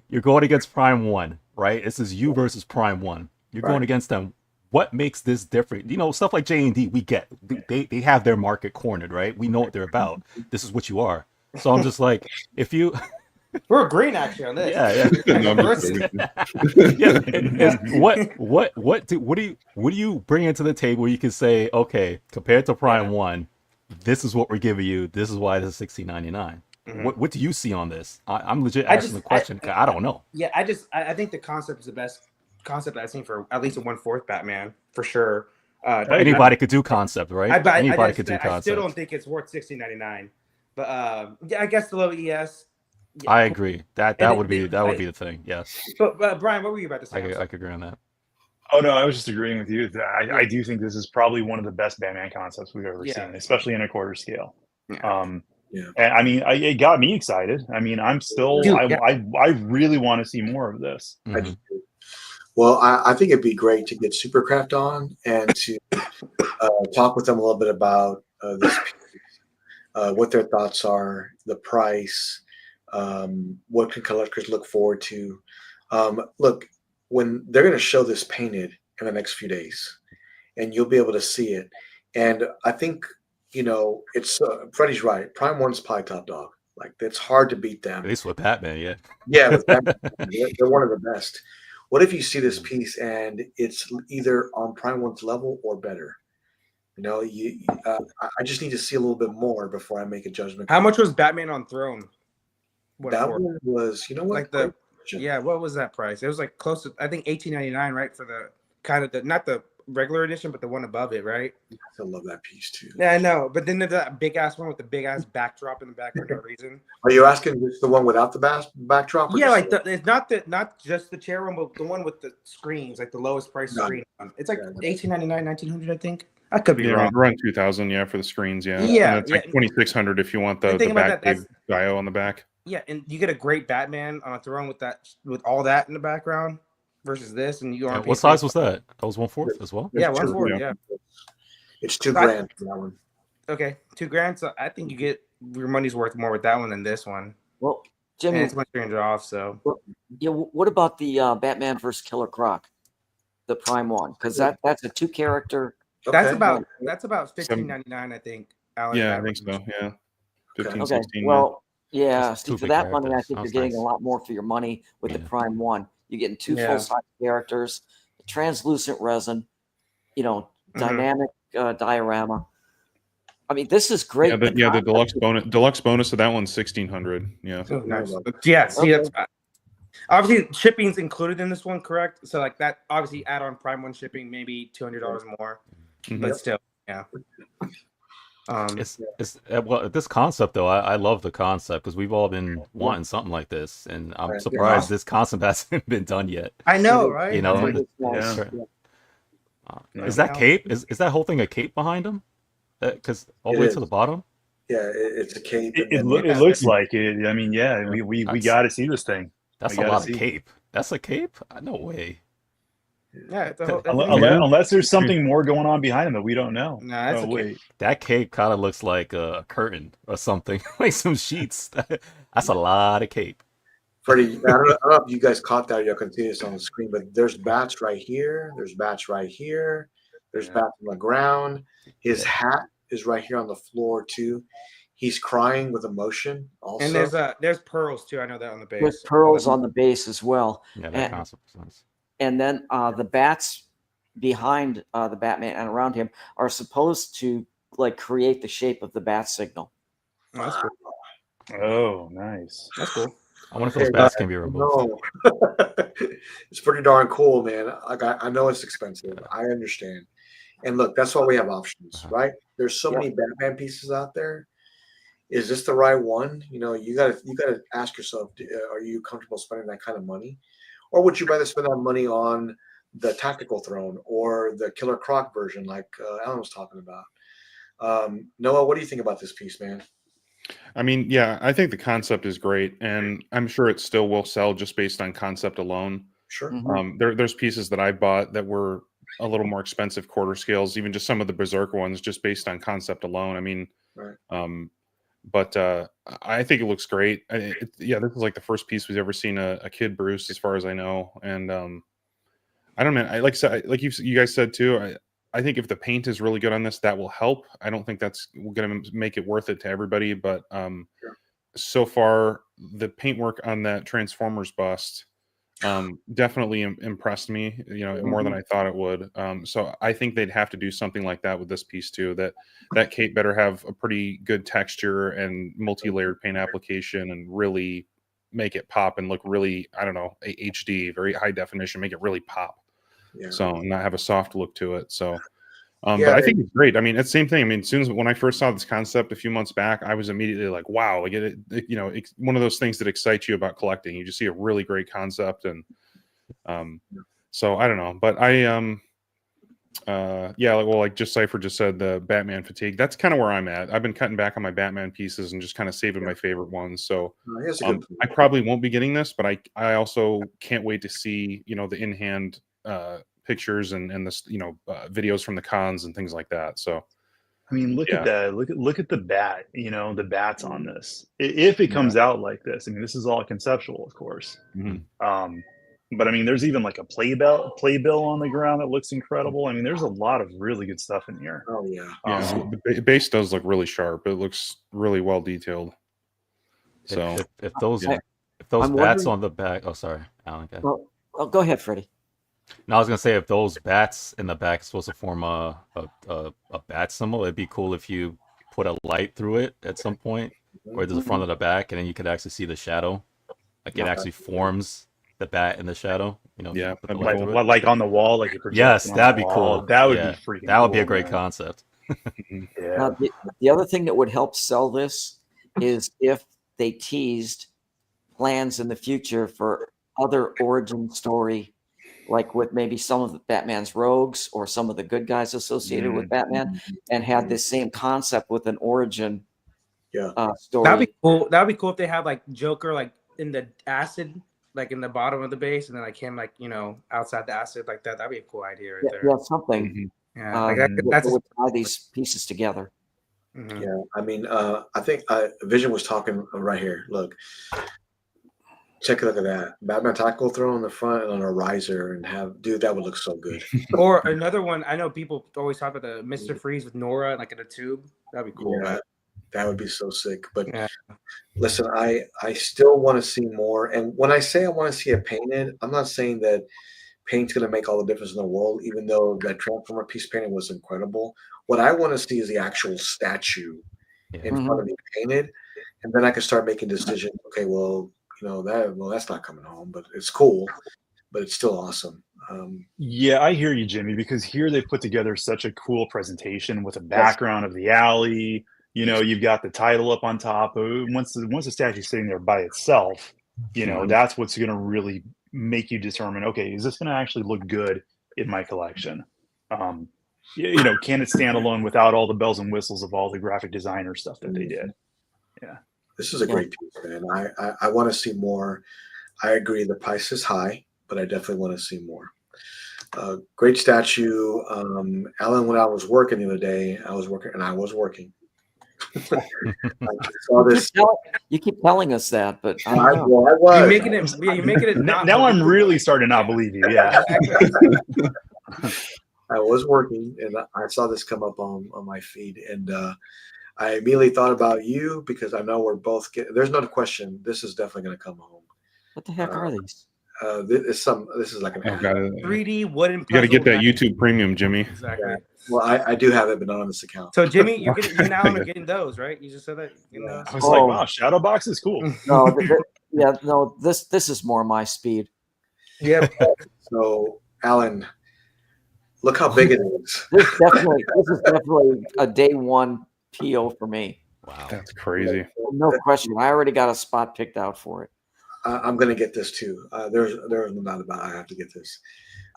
You're going against Prime 1, right? This is you versus Prime 1. You're going against them. What makes this different? Stuff like J&D, we get. They have their market cornered, right? We know what they're about. This is what you are. So I'm just like, if you... We're agreeing actually on this. What do you bring into the table? You can say, okay, compared to Prime 1, this is what we're giving you. This is why this is $16.99. What do you see on this? I'm legit asking the question. I don't know. Yeah, I think the concept is the best concept I've seen for at least a 1/4 Batman for sure. Anybody could do concept, right? Anybody could do concept. I still don't think it's worth $16.99. But I guess the low ES. Yeah. I agree. That would be the thing. Yes. But Brian, what were you about to say? I could agree on that. Oh no, I was just agreeing with you. I do think this is probably one of the best Batman concepts we've ever seen, especially in a quarter scale. And I mean, it got me excited. I mean, I'm still. I really want to see more of this. Well, I think it'd be great to get SuperCraft on and to talk with them a little bit about this piece. What their thoughts are, the price, what can collectors look forward to. Look, when they're going to show this painted in the next few days, and you'll be able to see it. And I think, it's Freddie's right. Prime 1's probably top dog. Like, it's hard to beat them. At least with Batman, Yeah, with Batman, they're one of the best. What if you see this piece and it's either on Prime One's level or better? You know, I just need to see a little bit more before I make a judgment. How much was Batman on Throne? That one was, you know what? Like what was that price? It was like close to, I think, $18.99, right? For the kind of not the regular edition, but the one above it, right? I still love that piece too. Yeah, I know. But then there's that big ass one with the big ass backdrop in the back for no reason. Are you asking just the one without the backdrop? Yeah, like it's not just the chair one, but the one with the screens, like the lowest price screen one. It's like $18.99, $1900, I think. I could be wrong. Around 2000, yeah, for the screens, yeah. Yeah, and it's like 2600 if you want the back dial on the back. Yeah, and you get a great Batman on a Throne with all that in the background versus this, and you aren't. What size was that? That was 1/4 as well. Yeah, 1/4. Yeah, it's $2,000 for that one. Okay, $2,000. So I think you get your money's worth more with that one than this one. Well, Jimmy, and it's much range off. So yeah, what about the Batman vs. Killer Croc, the Prime one? Because that's a 2-character. Okay. That's about $15.99, I think. Alan, yeah, I think so. Yeah, 15, okay. 16. Well, yeah. See, for that money, I think Sounds you're getting nice. a lot more for your money with the Prime one. You're getting 2 full-size characters, translucent resin, dynamic diorama. I mean, this is great. Yeah, the deluxe bonus of that one's 1600. Yeah. Oh, nice. Yeah. See, that's obviously shipping's included in this one, correct? So like that, obviously, add on Prime One shipping, maybe $200 more, but still, yeah. Well, this concept though, I love the concept because we've all been wanting something like this, and I'm surprised this concept hasn't been done yet. I know, right? You know, is that cape? Is that whole thing a cape behind him? Because all the way to the bottom. Yeah, it's a cape. It looks like it. I mean, yeah, we got to see this thing. That's a lot of cape. That's a cape? No way. Yeah, it's a unless there's something more going on behind him that we don't know. Nah, that's wait. That cape kind of looks like a curtain or something, like some sheets. That's a lot of cape. Freddie, I don't know if you guys caught that. You'll continue this on the screen, but there's bats right here. There's bats right here. There's bats on the ground. His hat is right here on the floor too. He's crying with emotion. Also, and there's pearls too. I know that on the base. There's pearls on the base as well. Yeah, that concept is nice. And then the bats behind the Batman and around him are supposed to like create the shape of the bat signal. Oh, that's cool. Oh, nice. That's cool. I wonder if those bats can be removed. It's pretty darn cool, man. I know it's expensive. I understand. And look, that's why we have options, right? There's so many Batman pieces out there. Is this the right one? You know, you gotta ask yourself: are you comfortable spending that kind of money, or would you rather spend that money on the tactical throne or the Killer Croc version, like Alan was talking about? Noah, what do you think about this piece, man? I mean, yeah, I think the concept is great, and I'm sure it still will sell just based on concept alone. Sure. There's pieces that I bought that were a little more expensive quarter scales, even just some of the Berserk ones, just based on concept alone. I mean, but I think it looks great. This is like the first piece we've ever seen a kid Bruce, as far as I know. And I don't know, man. Like you guys said too. I think if the paint is really good on this, that will help. I don't think that's going to make it worth it to everybody, but so far the paintwork on that Transformers bust definitely impressed me, more than I thought it would. So I think they'd have to do something like that with this piece too. That cape better have a pretty good texture and multi-layered paint application, and really make it pop and look really, I don't know, HD, very high definition, make it really pop. Yeah. So not have a soft look to it. So, but I think it's great. I mean, it's the same thing. I mean, as soon as when I first saw this concept a few months back, I was immediately like, wow, like it's one of those things that excites you about collecting. You just see a really great concept. And so I don't know, but like just Cypher just said, the Batman fatigue, that's kind of where I'm at. I've been cutting back on my Batman pieces and just kind of saving my favorite ones. So I probably won't be getting this, but I also can't wait to see, the in-hand pictures and this videos from the cons and things like that. So I mean, look at that. Look at the bat, the bats on this. If it comes out like this, I mean, this is all conceptual, of course. But I mean, there's even like a playbill on the ground that looks incredible. I mean, there's a lot of really good stuff in here. Oh yeah. The base does look really sharp. It looks really well detailed. So if those bats on the back, oh sorry, Alan. Oh, go ahead, Freddie. Now I was gonna say if those bats in the back are supposed to form a bat symbol, it'd be cool if you put a light through it at some point, or to the front of the back, and then you could actually see the shadow. Like it actually forms the bat in the shadow. You know, if Yeah, you put the that'd be light cool. through it. Like on the wall, like it projects Yes, on that'd the be wall. cool. That would Yeah, be freaking. that would be a cool, great man. concept. Yeah. Now, the other thing that would help sell this is if they teased plans in the future for other origin story, like with maybe some of Batman's rogues or some of the good guys associated with Batman, and had this same concept with an origin story. That'd be cool. That'd be cool if they had like Joker like in the acid, like in the bottom of the base, and then like him like outside the acid like that. That'd be a cool idea right there. Yeah, something. Yeah, like that's would tie these pieces together. Yeah, I mean, I think Vision was talking right here. Look, check a look at that. Batman tackle throw on the front and on a riser, and that would look so good. Or another one. I know people always talk about the Mr. Freeze with Nora like in a tube. That'd be cool. Yeah, that would be so sick. But listen, I still want to see more. And when I say I want to see it painted, I'm not saying that paint's going to make all the difference in the world, even though that Transformer piece painting was incredible. What I want to see is the actual statue in front of me painted, and then I can start making decisions. Okay, well, that's not coming home, but it's cool, but it's still awesome. Yeah, I hear you, Jimmy, because here they put together such a cool presentation with a background of the alley. You've got the title up on top. Once the statue's sitting there by itself, that's what's going to really make you determine, okay, is this going to actually look good in my collection? Can it stand alone without all the bells and whistles of all the graphic designer stuff that they did? Yeah. This is a great piece, man. I want to see more. I agree the price is high, but I definitely want to see more. Great statue. Alan, when I was working the other day, I was working. I saw this. You keep telling us that, but I don't know. I was. You're making it. Now I'm really starting to not believe you. Yeah. I was working, and I saw this come up on my feed, and I immediately thought about you because I know we're both. There's no question. This is definitely going to come home. What the heck are these? This is like an 3D wooden. You got to get that YouTube Premium, Jimmy. Exactly. Yeah. Well, I do have it, but not on this account. So Jimmy, you're now getting those, right? You just said that. I was like, wow, Shadow Box is cool. No, this is more my speed. Yeah. So Alan, look how big it is. This is definitely a day one PO for me. Wow, that's crazy. No question. I already got a spot picked out for it. I'm going to get this too. There's no doubt about it. I have to get this.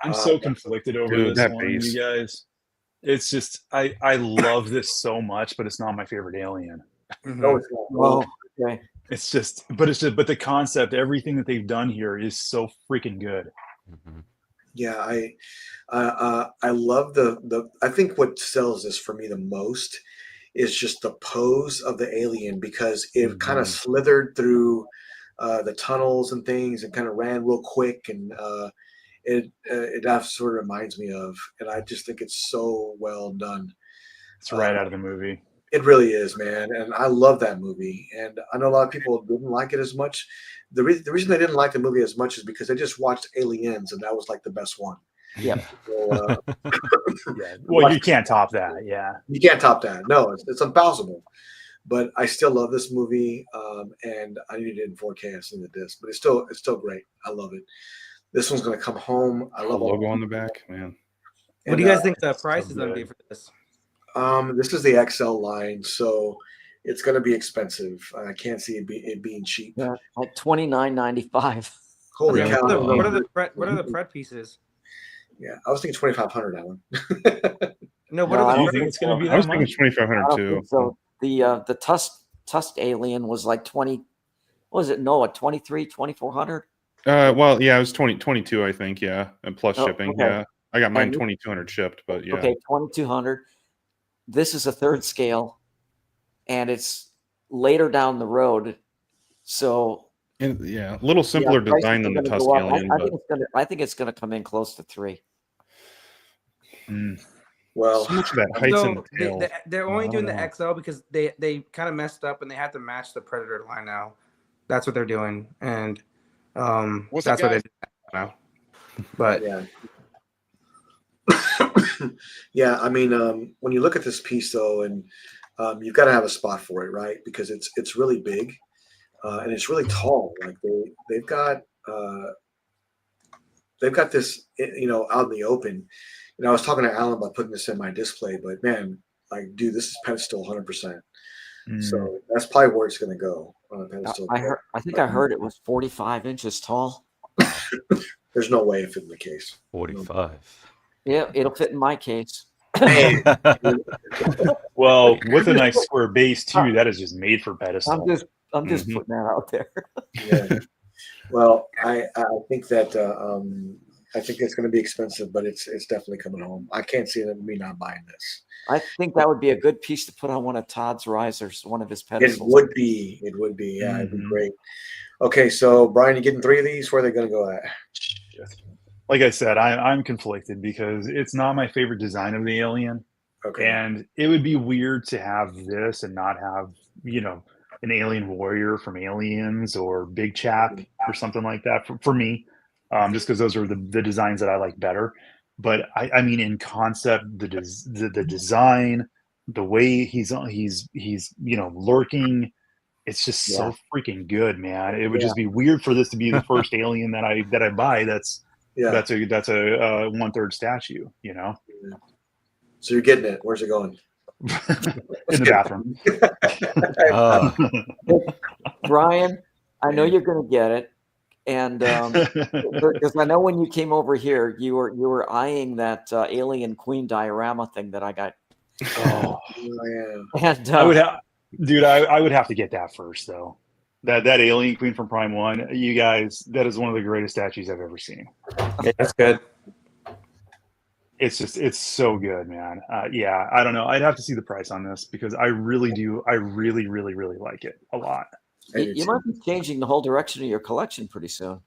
I'm so conflicted over this one, base. you guys. It's just I love this so much, but it's not my favorite Alien. No, it's not. Oh, okay. It's just the concept, everything that they've done here is so freaking good. Yeah, I love the. I think what sells this for me the most is just the pose of the alien, because it kind of slithered through the tunnels and things and kind of ran real quick, and it sort of reminds me of, and I just think it's so well done. It's right out of the movie. It really is, man, and I love that movie. And I know a lot of people didn't like it as much. The reason they didn't like the movie as much is because they just watched Aliens, and that was like the best one. Yeah. So, yeah. Well, you can't top that. Yeah. You can't top that. No, it's impossible. But I still love this movie, and I needed it in 4K. I've seen the disc, but it's still great. I love it. This one's going to come home. I love the logo on the back, man. What do you guys think the price is going to be for this? This is the XL line, so it's going to be expensive. I can't see it being cheap. Yeah, like $29.95. Holy cow! What are the Pred pieces? Yeah, I was thinking 2,500. Alan. No, what are do you think it's going to be? I was thinking 2,500 too. So the Tusk Alien was like 20. What was it? Noah, 23, 2,400. Well, yeah, it was 22, I think. Yeah, and plus shipping. Okay. Yeah, I got mine 2,200 shipped, but yeah. Okay, 2,200. This is a third scale, and it's later down the road. So a little simpler design than the Tusk Alien. I think it's gonna come in close to 3. Well, so much of that heights in the tail. They're only doing the XL because they kind of messed up and they had to match the Predator line now. That's what they're doing, and that's what they do now. But Yeah. Yeah, I mean, when you look at this piece though, and you've got to have a spot for it, right? Because it's really big and it's really tall. Like uh, they've got this, out in the open. I was talking to Alan about putting this in my display, but man, like, dude, this is pedestal 100%. So that's probably where it's going to go on a pedestal. I think I heard it was 45 inches tall. There's no way it fit in the case. 45. Yeah, it'll fit in my case. Well, with a nice square base too, that is just made for pedestal. I'm just putting that out there. Yeah. Well, I think that I think it's going to be expensive, but it's definitely coming home. I can't see me not buying this. I think that would be a good piece to put on one of Todd's risers, one of his It pedestals. would be. Yeah, it'd be great. Okay, so Brian, you getting 3 of these? Where are they going to go at? Like I said, I'm conflicted because it's not my favorite design of the alien. Okay. And it would be weird to have this and not have, an alien warrior from Aliens or Big Chap or something like that for me, just because those are the designs that I like better. But I mean, in concept, the design, the way he's lurking, it's just so freaking good, man. It would just be weird for this to be the first alien that I buy. That's a 1/3 statue, So you're getting it. Where's it going? In the bathroom. Brian, I know you're going to get it, and because I know when you came over here, you were eyeing that alien queen diorama thing that I got. Oh, yeah. And I would have to get that first though. That alien queen from Prime 1, you guys, that is one of the greatest statues I've ever seen. yeah, that's good. It's so good, man. Yeah, I don't know. I'd have to see the price on this because I really do. I really, really, really like it a lot. You might be changing the whole direction of your collection pretty soon.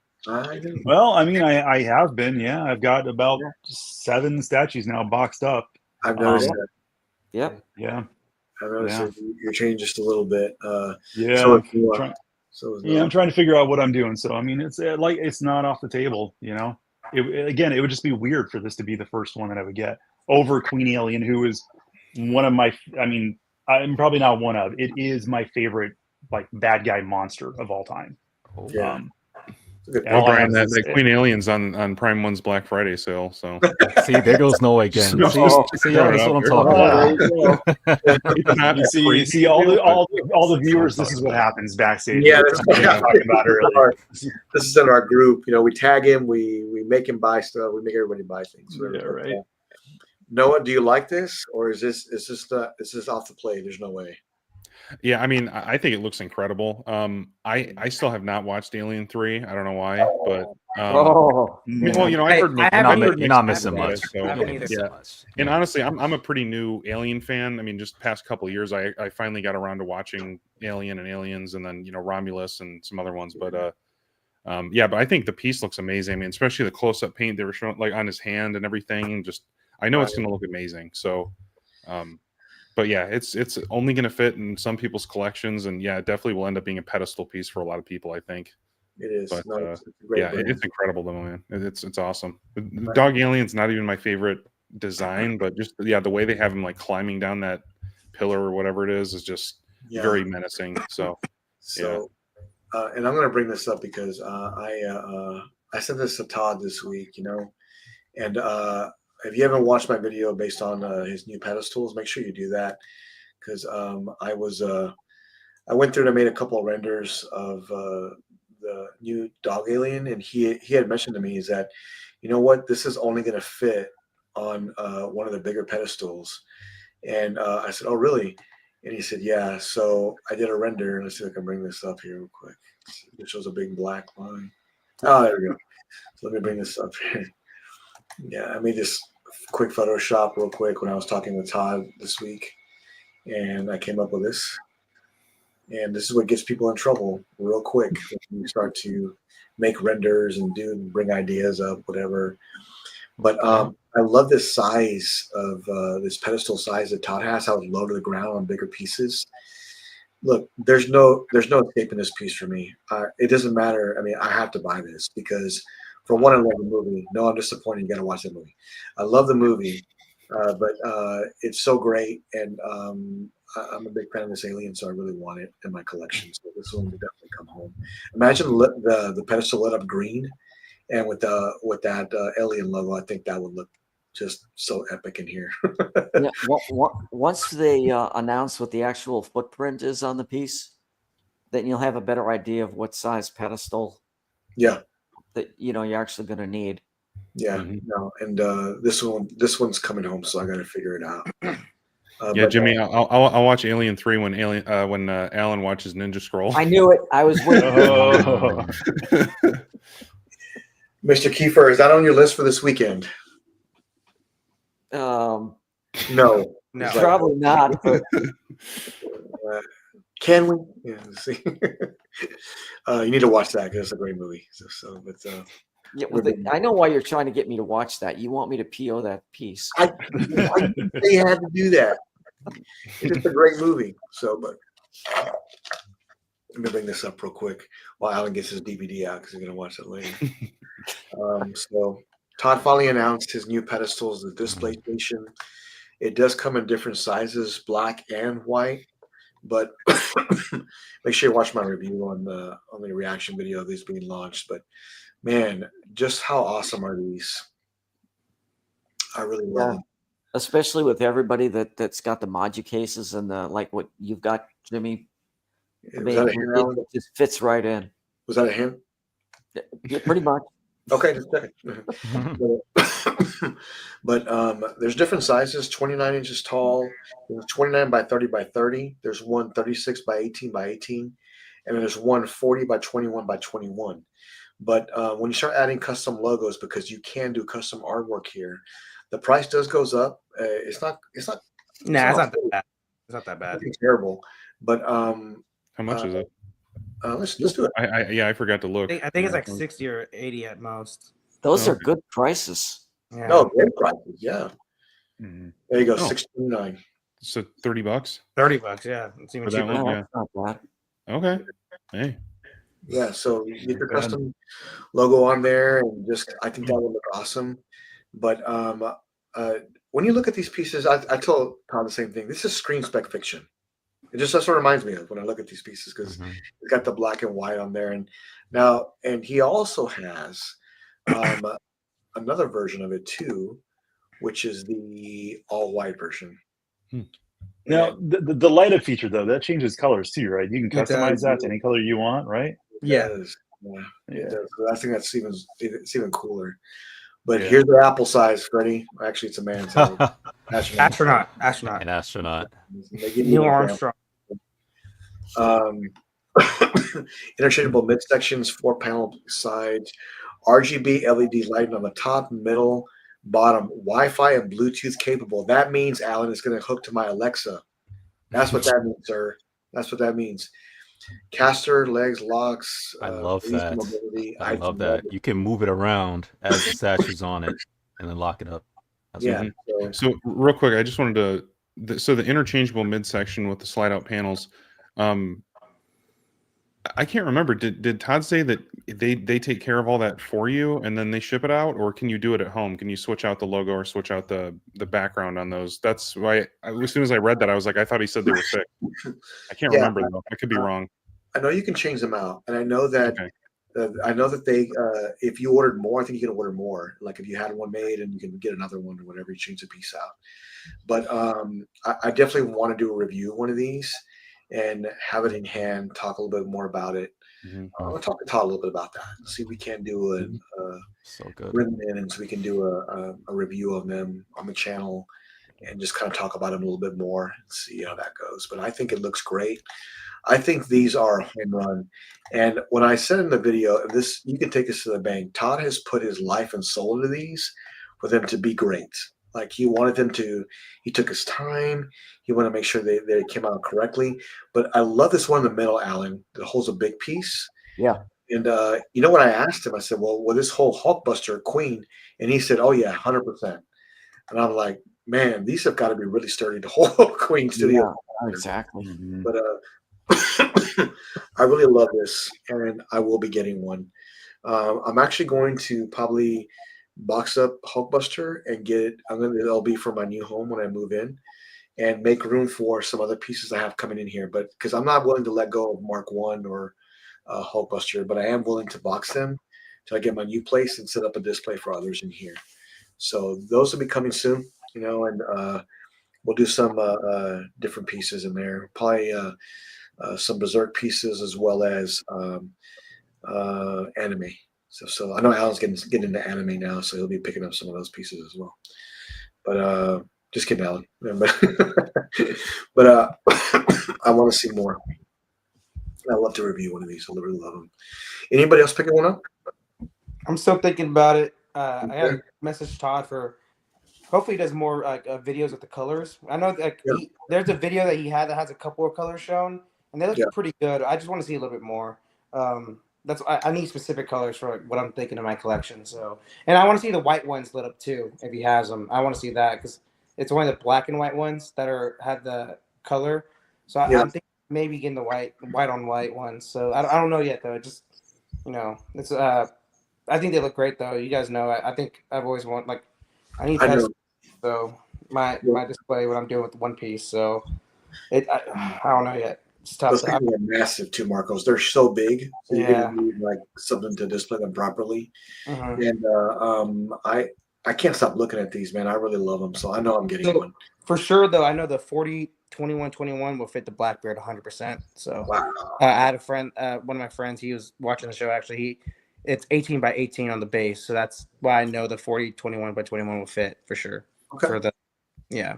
Well, I mean, I have been. Yeah, I've got about 7 statues now boxed up. I've noticed that. Yep. Yeah. I've noticed that you're changing just a little bit. Yeah. I'm trying to figure out what I'm doing. So I mean, it's not off the table, It would just be weird for this to be the first one that I would get over Queen Alien, who is one of my. I mean, I'm probably not one of. It is my favorite, like, bad guy monster of all time. Yeah. Brian, that Queen Alien's on Prime 1's Black Friday sale. So see, there goes Noah again. See, that's what I'm talking about. You see all the viewers. This is what happens backstage. Yeah, that's what talking about earlier. This is in our group. We tag him. We make him buy stuff. We make everybody buy things. Yeah, right. Noah, do you like this, or is this off the plate? There's no way. Yeah, I mean, I think it looks incredible. I still have not watched Alien 3. I don't know why, but well, I heard you're not missing much. So, and honestly, I'm a pretty new Alien fan. I mean, just past couple of years, I finally got around to watching Alien and Aliens, and then Romulus and some other ones. But but I think the piece looks amazing. I mean, especially the close-up paint they were showing, like, on his hand and everything. And just, I know it's going to look amazing. So. But yeah, it's only going to fit in some people's collections, and yeah, it definitely will end up being a pedestal piece for a lot of people, I think. It is. But, it's great it's incredible though, man. It's awesome. The Dog Alien's not even my favorite design, but just the way they have him, like, climbing down that pillar or whatever it is just very menacing. So and I'm going to bring this up because I sent this to Todd this week, and if you haven't watched my video based on his new pedestals, make sure you do that, because I went through and I made a couple of renders of the new Dog Alien, and he had mentioned to me is that, this is only going to fit on one of the bigger pedestals, and I said, oh really? And he said, yeah. So I did a render, and let's see if I can bring this up here real quick. It shows a big black line. Oh, there we go. So let me bring this up here. Yeah, I made this quick Photoshop real quick when I was talking with Todd this week, and I came up with this. And this is what gets people in trouble real quick when you start to make renders and bring ideas up, whatever. But I love this size of this pedestal size that Todd has, how it's low to the ground on bigger pieces. Look, there's no escaping this piece for me. It doesn't matter. I mean, I have to buy this because For one, I love the movie. No, I'm disappointed. You got to watch that movie. I love the movie, but it's so great, and I'm a big fan of this alien, so I really want it in my collection. So this one will definitely come home. Imagine the pedestal lit up green, and with that alien logo, I think that would look just so epic in here. Yeah. Once they announce what the actual footprint is on the piece, then you'll have a better idea of what size pedestal Yeah. that you're actually going to need. Yeah, no, and this one's coming home, so I got to figure it out. Yeah, Jimmy, I'll watch Alien 3 when Alan watches Ninja Scroll. I knew it. I was waiting. Oh. Mr. Kiefer, is that on your list for this weekend? Um, No. No. Probably not. But Can we? Yeah, let's see. You need to watch that because it's a great movie. yeah, I know why you're trying to get me to watch that. You want me to PO that piece. I they had to do that. It's just a great movie. So, but let me bring this up real quick while Alan gets his DVD out because he's gonna watch it later. So Todd finally announced his new pedestals, the display station. It does come in different sizes, black and white. But make sure you watch my review on the reaction video of these being launched. But man, just how awesome are these? I really love them. Especially with everybody that's got the Modu cases and the like what you've got, Jimmy. Was that a hint, Alan? It just fits right in. Was that a hint? Yeah, pretty much. Okay, just checking. But there's different sizes, 29 inches tall, 29 by 30 by 30. There's one 36 by 18 by 18, and then there's one 40 by 21 by 21. But when you start adding custom logos, because you can do custom artwork here, the price does goes up. It's not Nah, it's not that bad. It's not that bad. It's terrible. But How much is it? let's do it. I forgot to look. I think it's like 60 or 80 at most. Those are good prices. Yeah. No, great prices. Yeah. Mhm. There you go, Oh. $6.29. So $30 $30, yeah. It's even For that cheaper. one? No, Yeah. that's not bad. Okay. Hey. Yeah, so you get your Bad. custom logo on there, and just I think that would look awesome. But when you look at these pieces, I told Todd the same thing. This is screen spec fiction. That's what it reminds me of when I look at these pieces because it's got the black and white on there, and he also has another version of it too, which is the all white version. Now, the light up feature though, that changes colors too, right? You can It customize does. that to any color you want, right? Yeah. It does. Yeah. Yeah. It does. So I think it's even cooler. But Yeah. here's the apple size, Freddie. Actually, it's a man size. Astronaut. An astronaut. They give you Neil an Armstrong. Interchangeable midsections, 4-panel sides, RGB LED lighting on the top, middle, bottom, Wi-Fi and Bluetooth capable. That means, Alan, it's going to hook to my Alexa. That's what that means, sir. That's what that means. Caster, legs, locks. I love that. Mobility. I love that. You can move it around as the statue's on it and then lock it up. That's Yeah. So real quick, I just wanted to. So the interchangeable midsection with the slide out panels. I can't remember. Did Todd say that they take care of all that for you and then they ship it out, or can you do it at home? Can you switch out the logo or switch out the background on those? That's why as soon as I read that, I was like, I thought he said they were fixed. I can't remember though. I could be wrong. I know you can change them out, and I know that they if you ordered more, I think you can order more. Like if you had one made and you can get another one or whatever, you change the piece out. But I definitely want to do a review of one of these and have it in hand, talk a little bit more about it. I'll talk to Todd a little bit about that. See if we can do so good. bring them in, and so we can do a review of them on the channel and just kind of talk about them a little bit more and see how that goes. But I think it looks great. I think these are a home run. And when I said in the video, this you can take this to the bank. Todd has put his life and soul into these for them to be great. Like he wanted them to, he took his time. He wanted to make sure they came out correctly. But I love this one in the middle, Alan, that holds a big piece. Yeah. And you know what I asked him? I said, well, this whole Hulkbuster Queen. And he said, oh, yeah, 100%. And I'm like, man, these have got to be really sturdy to hold Queen Studio. Yeah, exactly. But I really love this, and I will be getting one. I'm actually going to probably box up Hulkbuster and get it. It'll be for my new home when I move in, and make room for some other pieces I have coming in here. But because I'm not willing to let go of Mark One or Hulkbuster, but I am willing to box them till I get my new place and set up a display for others in here. So those will be coming soon, and we'll do some different pieces in there. Probably some Berserk pieces as well as anime. So I know Alan's getting into anime now, so he'll be picking up some of those pieces as well. But just kidding, Alan. But I want to see more. I love to review one of these. I really love them. Anybody else picking one up? I'm still thinking about it. I got to message Todd for. Hopefully, he does more videos with the colors. I know there's a video that he had that has a couple of colors shown, and they look pretty good. I just want to see a little bit more. I need specific colors for what I'm thinking of my collection. So, and I want to see the white ones lit up too if he has them. I want to see that because it's only the black and white ones that have the color. So I'm thinking maybe getting the white on white ones. So I don't know yet though. It just it's I think they look great though. You guys know I think I've always wanted I need pedestals. So my display what I'm doing with One Piece. So I don't know yet. It's tough. Those things are massive too, Marcos. They're so big. So you're gonna need something to display them properly. And I can't stop looking at these, man. I really love them. So I know I'm getting one. For sure though, I know the 40, 21, 21 will fit the Blackbeard 100%. So I had a friend, one of my friends, he was watching the show actually. It's 18 by 18 on the base, so that's why I know the 40, 21 by 21 will fit for sure. Okay.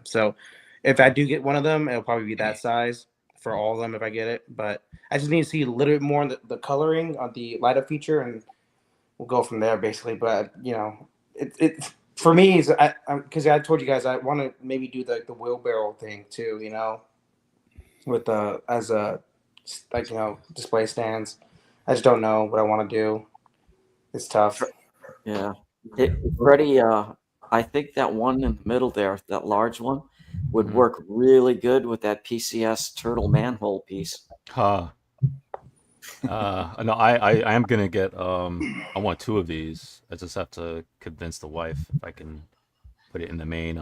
So if I do get one of them, it'll probably be that size for all of them if I get it. But I just need to see a little bit more the coloring on the light up feature, and we'll go from there basically. But it for me is because I told you guys I want to maybe do the wheelbarrow thing too. With as a display stands. I just don't know what I want to do. It's tough. Yeah. Freddie, I think that one in the middle there, that large one, would work really good with that PCS turtle manhole piece. No, I am gonna get I want 2 of these. I just have to convince the wife if I can put it in the main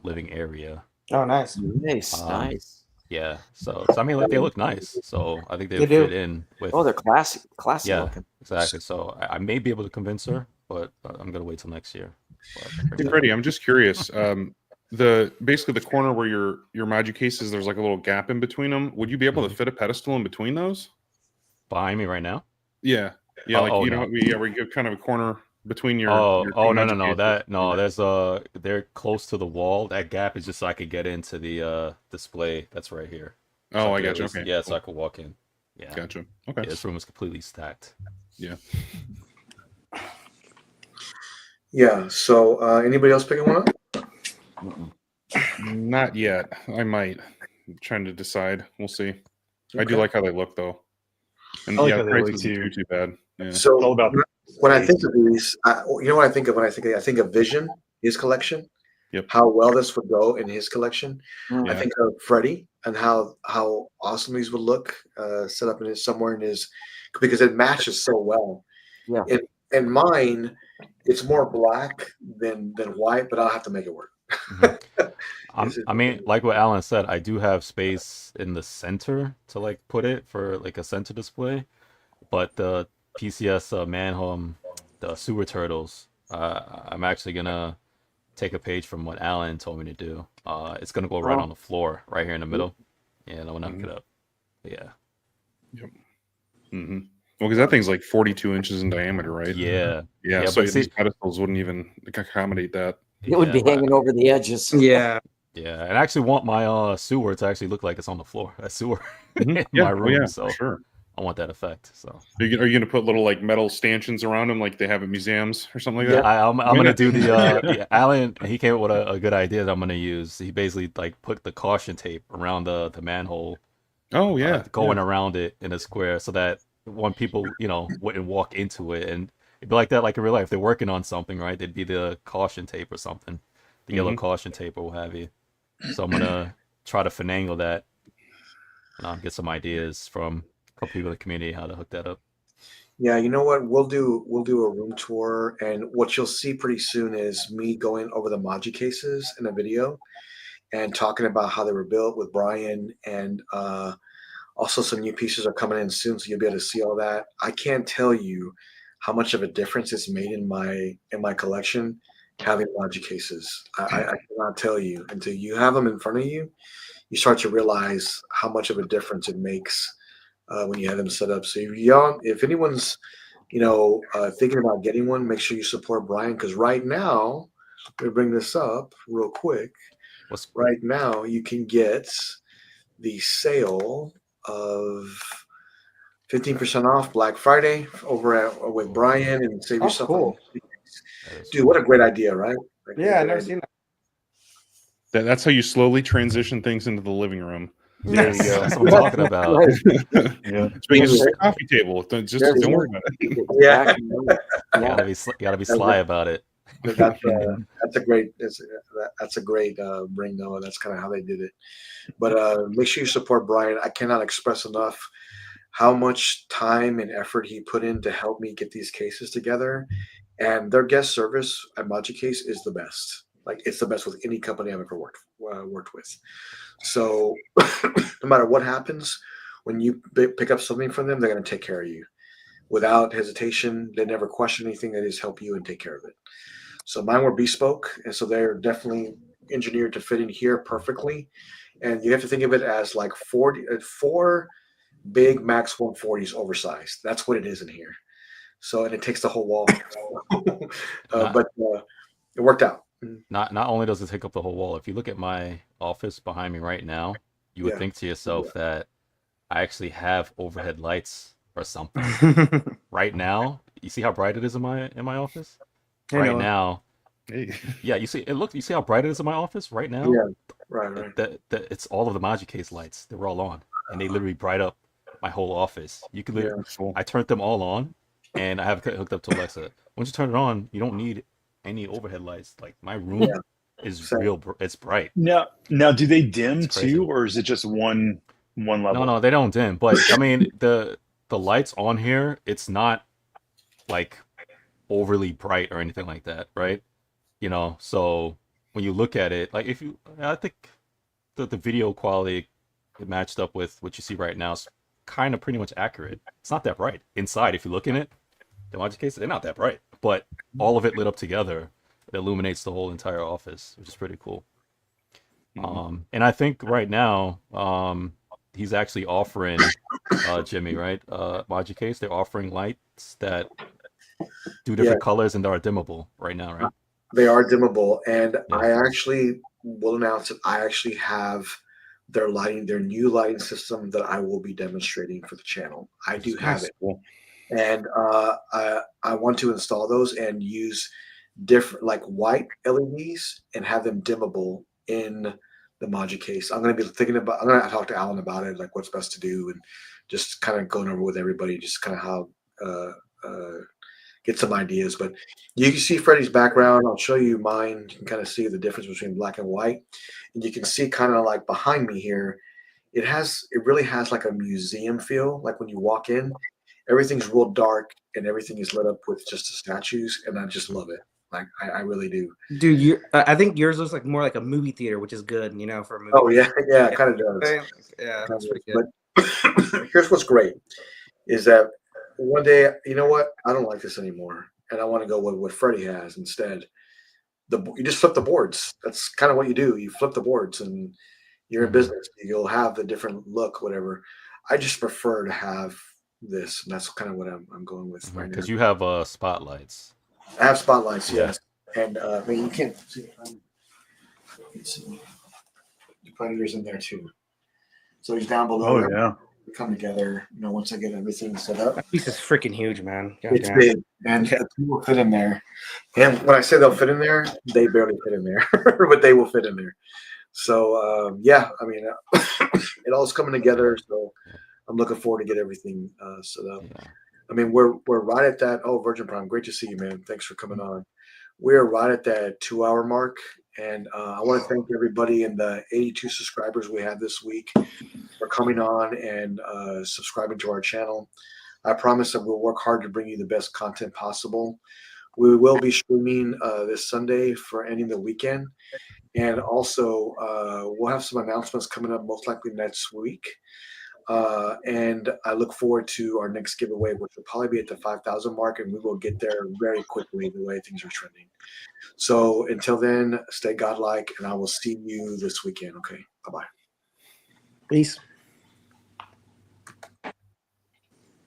living area. Oh, nice. Nice. Yeah, so I mean, they look nice. So I think they fit in with. Oh, they're classy looking. Exactly. So I may be able to convince her, but I'm gonna wait till next year. Hey, Freddie, I'm just curious. Basically the corner where your Magi cases, there's like a little gap in between them. Would you be able to fit a pedestal in between those? Behind me right now? Yeah. We get kind of a corner between your. No. They're close to the wall. That gap is just so I could get into the display that's right here. Oh, I got you. Okay. Yeah, so I could walk in. Yeah. Gotcha. Okay. Yeah, this room is completely stacked. Yeah. Yeah. So anybody else picking one up? Not yet. I might. I'm trying to decide. We'll see. Okay. I do like how they look though. And I like how they look too bad. Yeah. So all about when I think of these, what I think of when I think of Vision, his collection. Yep. How well this would go in his collection. Yeah. I think of Freddie and how awesome these would look set up somewhere in his, because it matches so well. Yeah. In mine, it's more black than white, but I'll have to make it work. I mean, like what Alan said, I do have space in the center to put it for a center display, but the PCS manhole, the sewer turtles, I'm actually gonna take a page from what Alan told me to do. It's gonna go right on the floor, right here in the middle. Yeah, and I will knock it up. Yeah. Yep. Mm-hmm. Well, because that thing's like 42 inches in diameter, right? Yeah. Yeah. So these pedestals wouldn't even accommodate that. It would be hanging over the edges. Yeah. Yeah, and I actually want my sewer to actually look like it's on the floor. A sewer in my room. So sure. I want that effect. So are you going to put little metal stanchions around them like they have at museums or something like that? Yeah, I'm going to do the Alan. He came up with a good idea that I'm going to use. He basically put the caution tape around the manhole. Oh yeah, going around it in a square so that when people wouldn't walk into it, and it'd be like that in real life. If they're working on something, right? It'd be the caution tape or something, the yellow caution tape or what have you. So I'm gonna try to finagle that, get some ideas from a couple people in the community how to hook that up. Yeah, you know what? We'll do a room tour, and what you'll see pretty soon is me going over the Maji cases in a video and talking about how they were built with Brian, and also some new pieces are coming in soon, so you'll be able to see all that. I can't tell you how much of a difference it's made in my collection having Maji cases. I cannot tell you until you have them in front of you. You start to realize how much of a difference it makes when you have them set up. So if anyone's thinking about getting one, make sure you support Brian, because right now, let me bring this up real quick. What's Right now, you can get the sale of 15% off Black Friday over with Brian, and save Oh, yourself. cool. that is Dude, what a great idea, right? Like, Yeah, I've what a never great seen That's how you slowly transition things into the living room. There you go. That's what I'm talking about. Right. Yeah. It's big as a coffee table. Don't There's- worry about it. Yeah. You gotta be sly about it. That's a great bring, Noah. That's kind of how they did it. But make sure you support Brian. I cannot express enough how much time and effort he put in to help me get these cases together. And their guest service at Maji Case is the best. Like, it's the best with any company I've ever worked with. So no matter what happens, when you pick up something from them, they're going to take care of you without hesitation. They never question anything. They just help you and take care of it. So mine were bespoke, and so they're definitely engineered to fit in here perfectly. And you have to think of it as like four big Max 140s oversized. That's what it is in here. So, and it takes the whole wall. But it worked out. Not only does it take up the whole wall, if you look at my office behind me right now, you would Yeah. think to yourself that I actually have overhead lights or something. that. Right now, you see how bright it is in my office? I Right know. now, Hey. yeah, you see how bright it is in my office right now? Yeah. Right. It's all of the Maji case lights. They're all on, and they literally bright up my whole office. You could literally, Cool. I turned them all on, and I have it hooked up to Alexa. Once you turn it on, you don't need any overhead lights. Like, my room Yeah. is Same. it's bright. Now, do they dim It's crazy. too, or is it just one level? No, they don't dim. But I mean, the lights on here, it's not like overly bright or anything like that, right? So when you look at it, like, I think the video quality it matched up with what you see right now is kind of pretty much accurate. It's not that bright inside. If you look in it, the Maji cases, they're not that bright, but all of it lit up together, it illuminates the whole entire office, which is pretty cool. And I think right now, he's actually offering Jimmy, right? Maji case, they're offering lights that do different colors and are dimmable right now, right? They are dimmable, and Yeah. I actually will announce that I actually have their new lighting system that I will be demonstrating for the channel. I do have it, Cool. and I want to install those and use different, like, white LEDs and have them dimmable in the Maji case. I'm going to talk to Alan about it, like what's best to do, and just kind of going over with everybody, just kind of how get some ideas. But you can see Freddie's background. I'll show you mine. You can kind of see the difference between black and white, and you can see kind of like behind me here, it really has like a museum feel. Like when you walk in, everything's real dark and everything is lit up with just the statues, and I just love it. Like I really do. Dude, I think yours looks like more like a movie theater, which is good, for a movie. Oh yeah, it kind of does. Yeah, Kind that's of pretty does. good. But here's what's great is that one day, you know what? I don't like this anymore, and I want to go with what Freddie has instead. You just flip the boards. That's kind of what you do. You flip the boards, and you're in business. You'll have the different look, whatever. I just prefer to have this, and that's kind of what I'm going with right now. Because you have spotlights. I have spotlights, Yeah. yes, and I mean you can't see. The Predator's in there too. So he's down below. Oh yeah. We come together, once I get everything set up. That piece is freaking huge, man. It's Goddamn. big, and the two will fit in there. And when I say they'll fit in there, they barely fit in there, but they will fit in there. So yeah, I mean, it all's coming together. So I'm looking forward to get everything set up. Yeah. I mean, we're right at that. Oh, Virgin Prime, great to see you, man. Thanks for coming on. We're right at that 2-hour mark, and I want to thank everybody and the 82 subscribers we had this week for coming on and subscribing to our channel. I promise that we'll work hard to bring you the best content possible. We will be streaming this Sunday for ending the weekend. And also, we'll have some announcements coming up most likely next week. And I look forward to our next giveaway, which will probably be at the 5,000 mark, and we will get there very quickly the way things are trending. So until then, stay godlike, and I will see you this weekend. Okay, bye-bye. Peace.